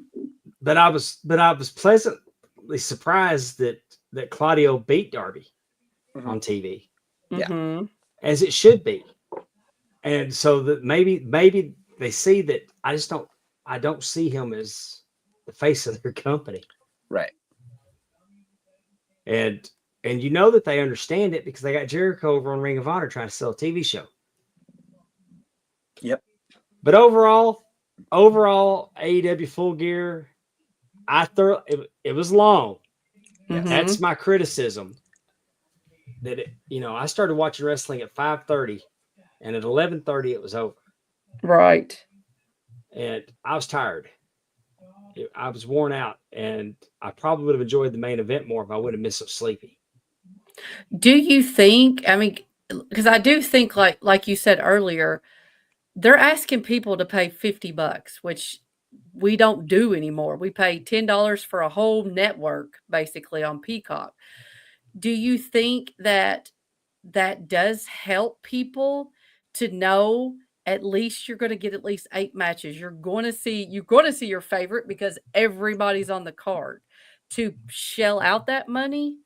S1: but I was pleasantly surprised that Claudio beat Darby
S4: Mhm.
S1: on TV,
S4: Yeah.
S2: Mhm.
S1: as it should be, and so that maybe they see that I don't see him as the face of their company,
S4: right.
S1: and that they understand it because they got Jericho over on Ring of Honor trying to sell a TV show.
S4: Yep.
S1: But overall, AEW Full Gear, it was long.
S4: Yes.
S2: Mhm.
S1: That's my criticism. That I started watching wrestling at 5:30, and at 11:30 it was over,
S2: Right.
S1: and I was tired. I was worn out, and I probably would have enjoyed the main event more if I would have been so sleepy.
S2: Do you think, I mean, because I do think like you said earlier, they're asking people to pay $50, which we don't do anymore. We pay $10 for a whole network basically on Peacock. Do you think that that does help people to know at least you're going to get at least 8 matches? You're going to see your favorite because everybody's on the card to shell out that money?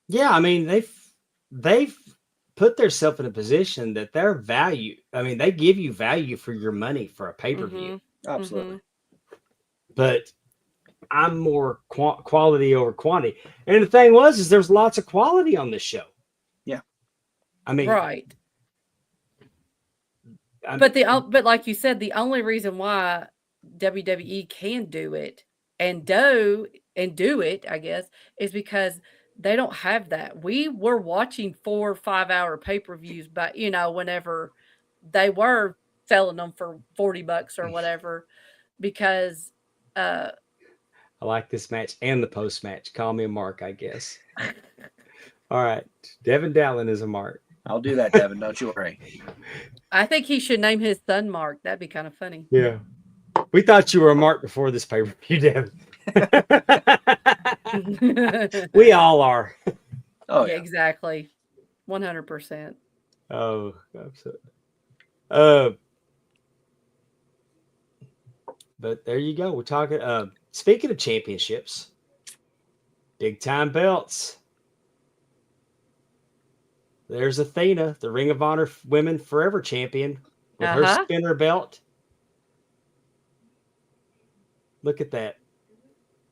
S1: Yeah, I mean they've put themselves in a position that their value. I mean, they give you value for your money for a pay per view.
S2: Mhm.
S4: Absolutely.
S2: Mhm.
S1: But I'm more quality over quantity. And the thing is there's lots of quality on this show.
S4: Yeah.
S1: I mean,
S2: Right.
S1: I
S2: But but like you said, the only reason why WWE can do it and do it, I guess, is because they don't have that. We were watching 4 or 5 hour pay-per-views, but whenever they were selling them for $40 or whatever, because uh
S1: I like this match and the post match. Call me a mark, I guess. All right. Devin Dallin is a mark.
S4: I'll do that, Devin. Don't you worry.
S2: I think he should name his son Mark. That'd be kind of funny.
S1: Yeah. We thought you were a mark before this pay per view, Devin. We all are.
S4: Oh,
S2: Yeah,
S4: yeah.
S2: exactly. 100%.
S1: Oh, absolutely. But there you go. We're talking. Speaking of championships, big time belts. There's Athena, the Ring of Honor Women Forever Champion, with her
S2: Uh-huh.
S1: spinner belt. Look at that.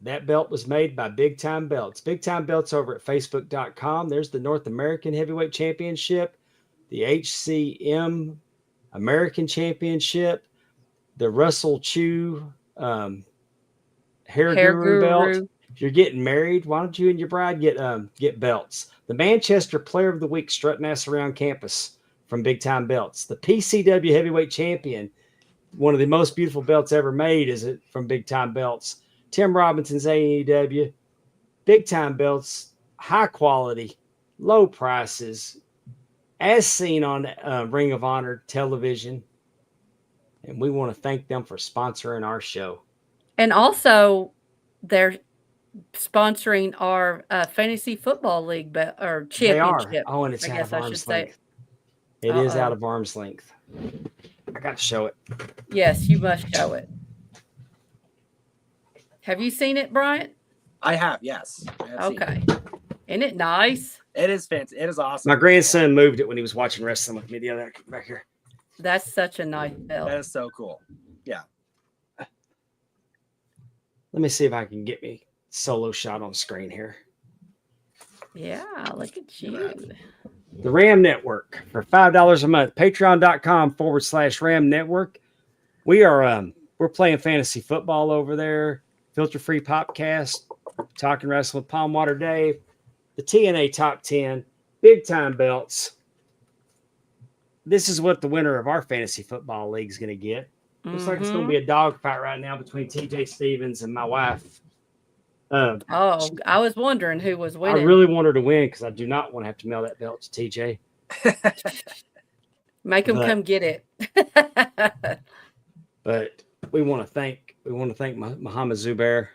S1: That belt was made by Big Time Belts. Big Time Belts over at Facebook.com. There's the North American Heavyweight Championship, the HCM American Championship, the Russell Chu Hair
S2: Hair
S1: Guru belt.
S2: guru.
S1: If you're getting married, why don't you and your bride get belts? The Manchester Player of the Week strutting ass around campus from Big Time Belts. The PCW Heavyweight Champion, one of the most beautiful belts ever made, is it from Big Time Belts. Tim Robinson's AEW, Big Time Belts, high quality, low prices, as seen on Ring of Honor television. And we want to thank them for sponsoring our show.
S2: And also, they're sponsoring our fantasy football league or
S1: They are.
S2: championship.
S1: Oh, and it's
S2: I
S1: out
S2: guess
S1: of
S2: I should
S1: arm's
S2: say.
S1: length. It is out
S2: Uh-oh.
S1: of arm's length. I got to show it.
S2: Yes, you must show it. Have you seen it, Bryant?
S4: I have, yes. I have seen
S2: Okay. Isn't it nice?
S4: it. It is fancy. It is awesome.
S1: My grandson moved it when he was watching wrestling with me the other back here.
S2: That's such a nice
S4: That
S2: belt.
S4: is so cool. Yeah.
S1: Let me see if I can get me solo shot on screen here.
S2: Yeah, look at you.
S1: The Ram Network for $5 a month. Patreon.com/Ram Network. We're playing fantasy football over there. Filter Free Popcast. Talking Wrestling with Pondwater Dave. The TNA Top 10. Big Time Belts. This is what the winner of our fantasy football league is going to get. Looks like it's going to be a dogfight right now between TJ Stevens and my wife.
S2: Oh, I was wondering who was
S1: I
S2: winning.
S1: really want her to win because I do not want to have to mail that belt to TJ.
S2: Make him
S1: but-
S2: come get it.
S1: But we want to thank Muhammad Zubair.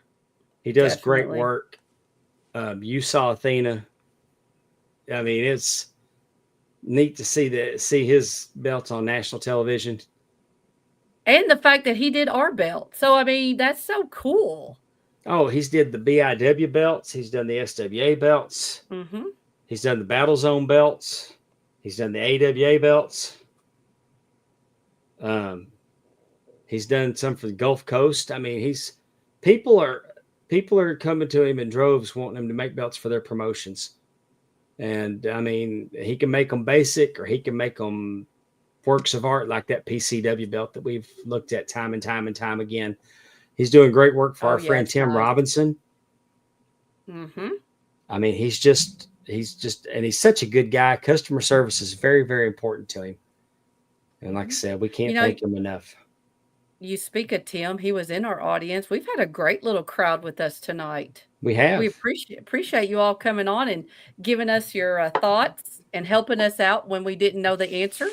S1: He does great
S2: Definitely.
S1: work. You saw Athena. I mean, it's neat to see his belts on national television.
S2: And the fact that he did our belt. So, I mean, that's so cool.
S1: Oh, he's did the BIW belts. He's done the SWA belts.
S2: Mm-hmm.
S1: He's done the Battle Zone belts. He's done the AWA belts. He's done some for the Gulf Coast. I mean, people are coming to him in droves wanting him to make belts for their promotions. And I mean, he can make them basic or he can make them works of art like that PCW belt that we've looked at time and time and time again. He's doing great work for our friend Tim Robinson.
S2: Mm-hmm.
S1: I mean, he's such a good guy. Customer service is very, very important to him. And like I said, we can't thank him enough.
S2: You speak of Tim. He was in our audience. We've had a great little crowd with us tonight.
S1: We have.
S2: We appreciate you all coming on and giving us your thoughts and helping us out when we didn't know the answer.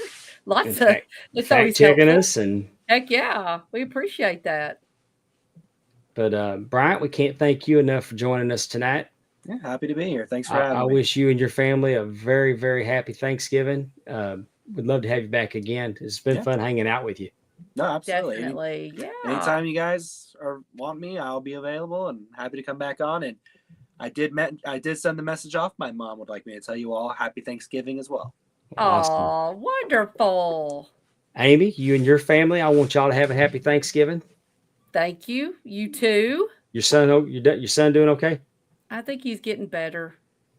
S2: It's always
S1: checking
S2: helpful.
S1: us and
S2: Heck yeah. We appreciate that.
S1: But Bryant, we can't thank you enough for joining us tonight.
S4: Yeah, happy to be here. Thanks for
S1: I
S4: having me.
S1: wish you and your family a very, very happy Thanksgiving. We'd love to have you back again. It's been fun hanging out with you.
S4: No, absolutely.
S2: Definitely. Yeah.
S4: Anytime you guys want me, I'll be available and happy to come back on. And I did send the message off. My mom would like me to tell you all happy Thanksgiving as well.
S1: Awesome.
S2: Oh, wonderful.
S1: Amy, you and your family, I want y'all to have a happy Thanksgiving.
S2: Thank you. You too.
S1: Your son doing okay?
S2: I think he's getting better.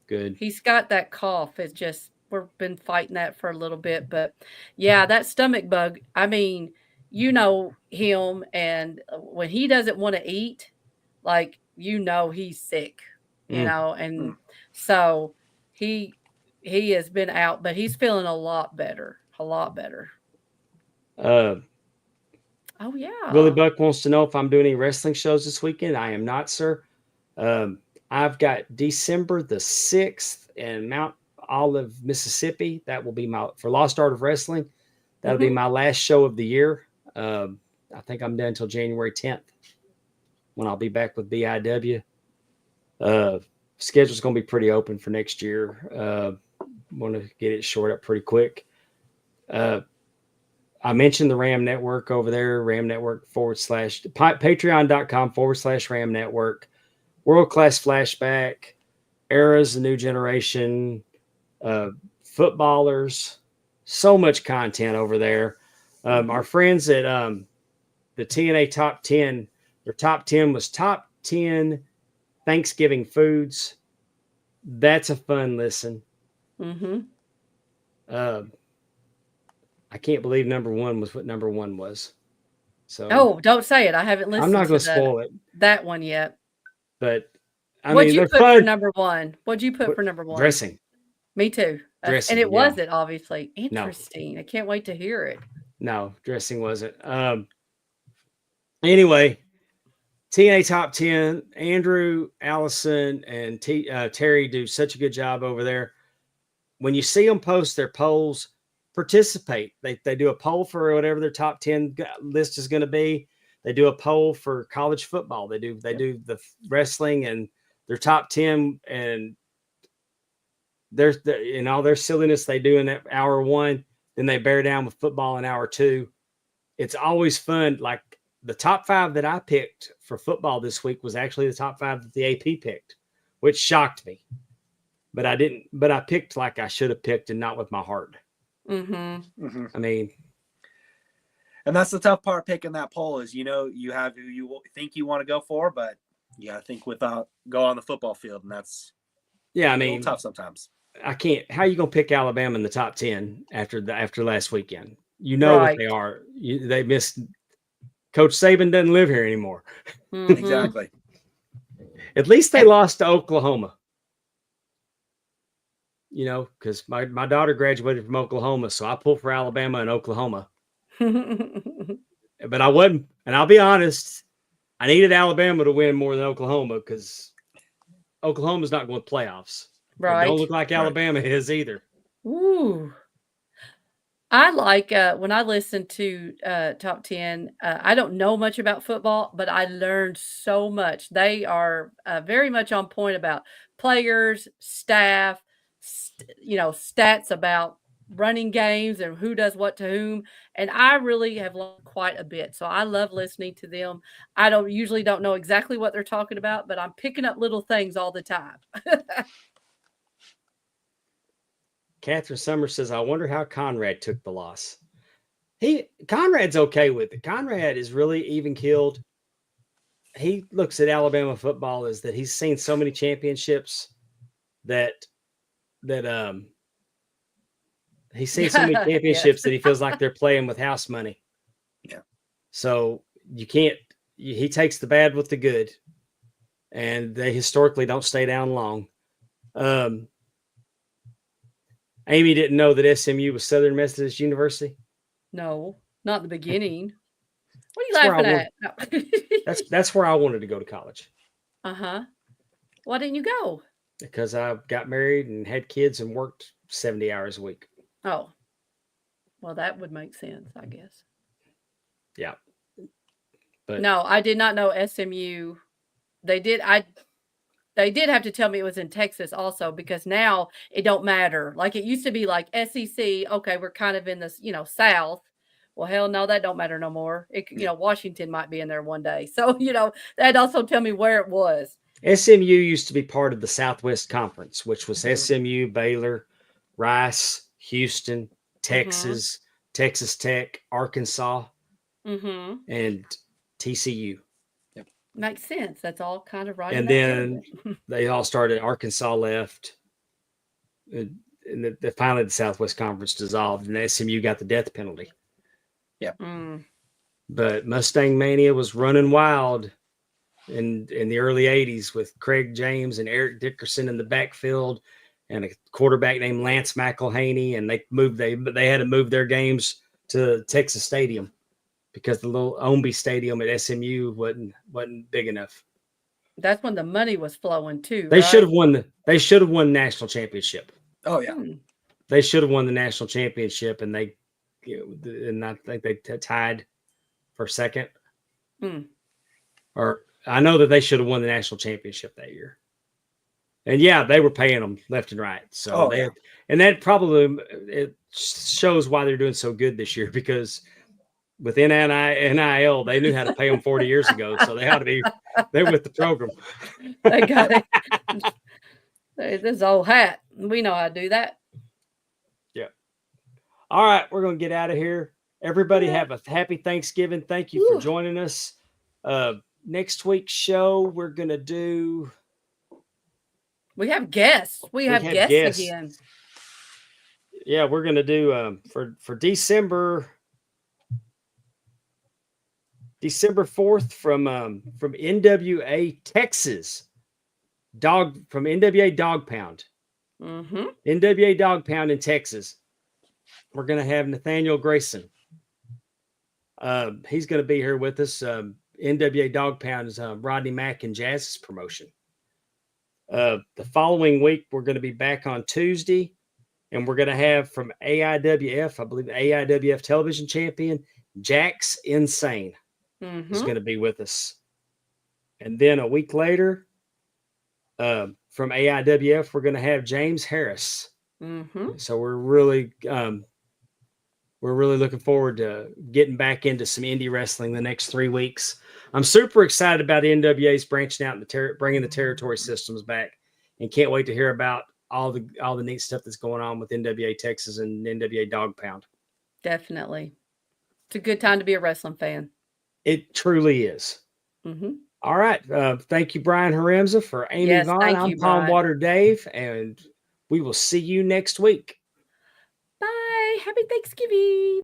S1: Good.
S2: He's got that cough. It's just we've been fighting that for a little bit, but yeah, that stomach bug. I mean, you know him, and when he doesn't want to eat, like he's sick,
S1: Mm.
S2: and so he he has been out, but he's feeling a lot better, a lot better.
S1: Uh,
S2: Oh
S1: Willie
S2: yeah.
S1: Buck wants to know if I'm doing any wrestling shows this weekend. I am not, sir. I've got December the 6th in Mount Olive, Mississippi. That will be for Lost Art of Wrestling. That'll be my last show of the year. I think I'm done until January 10th when I'll be back with BIW. Schedule's going to be pretty open for next year. Want to get it short up pretty quick. I mentioned the Ram Network over there, Ram Network / patreon.com/Ram Network, World Class Flashback, Eras, the New Generation, footballers, so much content over there. Our friends at the TNA Top 10, their top 10 was top 10 Thanksgiving foods. That's a fun listen. I can't believe number one was what number one was. So
S2: Oh, don't say it. I haven't
S1: I'm not
S2: listened
S1: going
S2: to
S1: to spoil it,
S2: that one yet.
S1: but I
S2: What'd
S1: mean,
S2: you
S1: they're
S2: put for
S1: fun.
S2: number one? What'd you put for number one?
S1: Dressing.
S2: Me too. And
S1: Dressing,
S2: it
S1: yeah.
S2: wasn't, obviously. Interesting. I can't wait to hear it.
S1: No, dressing wasn't. Anyway, TNA Top 10, Andrew, Allison, and Terry do such a good job over there. When you see them post their polls, participate. They do a poll for whatever their top 10 list is going to be. They do a poll for college football. They do the wrestling and their top 10, and there's in all their silliness they do in that hour one. Then they bear down with football in hour two. It's always fun. Like the top 5 that I picked for football this week was actually the top 5 that the AP picked, which shocked me. But I didn't. But I picked like I should have picked, and not with my heart. I mean,
S4: and that's the tough part picking that poll is you have who you think you want to go for, but you got to think without go on the football field, and that's
S1: I
S4: a
S1: mean,
S4: little tough sometimes.
S1: I can't. How are you gonna pick Alabama in the top 10 after last weekend? You know what they are. They missed. Coach Saban doesn't live here anymore.
S4: Exactly.
S1: At least they lost to Oklahoma. Because my daughter graduated from Oklahoma, so I pulled for Alabama and Oklahoma. But I wasn't, and I'll be honest, I needed Alabama to win more than Oklahoma because Oklahoma's not going to playoffs.
S2: Right.
S1: They don't look like Alabama is either.
S2: Ooh. I like when I listen to Top 10, I don't know much about football, but I learned so much. They are very much on point about players, staff, stats about running games and who does what to whom. And I really have learned quite a bit. So I love listening to them. I usually don't know exactly what they're talking about, but I'm picking up little things all the time.
S1: Catherine Summers says, I wonder how Conrad took the loss. Conrad's okay with it. Conrad is really even keeled. He looks at Alabama football as that he's seen so many championships that he's seen so many championships that he feels like they're playing with house money.
S4: Yeah.
S1: So he takes the bad with the good, and they historically don't stay down long. Amy didn't know that SMU was Southern Methodist University.
S2: No, not in the beginning. What are you laughing at? No.
S1: That's where I wanted to go to college.
S2: Why didn't you go?
S1: Because I got married and had kids and worked 70 hours a week.
S2: Oh, well, that would make sense, I guess.
S1: Yeah. But
S2: No, I did not know SMU. They did. They did have to tell me it was in Texas also, because now it don't matter. Like it used to be like SEC. Okay, we're kind of in this, South. Well, hell no, that don't matter no more. Washington might be in there one day. So, that'd also tell me where it was.
S1: SMU used to be part of the Southwest Conference, which was
S2: Mhm.
S1: SMU, Baylor, Rice, Houston, Texas, Texas Tech, Arkansas,
S2: Mm-hmm.
S1: and TCU.
S2: Makes sense. That's all kind of right in
S1: And
S2: that
S1: then
S2: area.
S1: they all started. Arkansas left, and finally the Southwest Conference dissolved, and SMU got the death penalty.
S2: Mm.
S1: But Mustang Mania was running wild in the early 80s with Craig James and Eric Dickerson in the backfield and a quarterback named Lance McElhaney, and they had to move their games to Texas Stadium because the little Omby Stadium at SMU wasn't big enough.
S2: That's when the money was flowing too.
S1: They
S2: right?
S1: should have won the national championship.
S4: Oh yeah.
S1: They should have won the national championship, and I think they tied for second. Or I know that they should have won the national championship that year. And yeah, they were paying them left and right. So and that probably it shows why they're doing so good this year, because with NIL, they knew how to pay them 40 years ago. So they're with the program.
S2: They got it. This old hat. We know how to do that.
S1: Yeah. All right, we're going to get out of here. Everybody have a happy Thanksgiving. Thank you for joining us. Next week's show, we're going to do...
S2: We have guests. We have guests again.
S1: Yeah, we're going to do for December 4th from NWA Texas. From NWA Dog Pound.
S2: Mm-hmm.
S1: NWA Dog Pound in Texas. We're going to have Nathaniel Grayson. He's going to be here with us. NWA Dog Pound is Rodney Mack and Jazz's promotion. The following week, we're going to be back on Tuesday, and we're going to have from AIWF, I believe AIWF television champion, Jax Insane is going to be with us. And then a week later, from AIWF, we're going to have James Harris. So we're really looking forward to getting back into some indie wrestling the next 3 weeks. I'm super excited about NWA's branching out and bringing the territory systems back, and can't wait to hear about all the neat stuff that's going on with NWA Texas and NWA Dog Pound.
S2: Definitely. It's a good time to be a wrestling fan.
S1: It truly is. All right. Thank you, Brian Haremza. For Amy Vaughn, I'm Pondwater Dave, and we will see you next week.
S2: Bye. Happy Thanksgiving.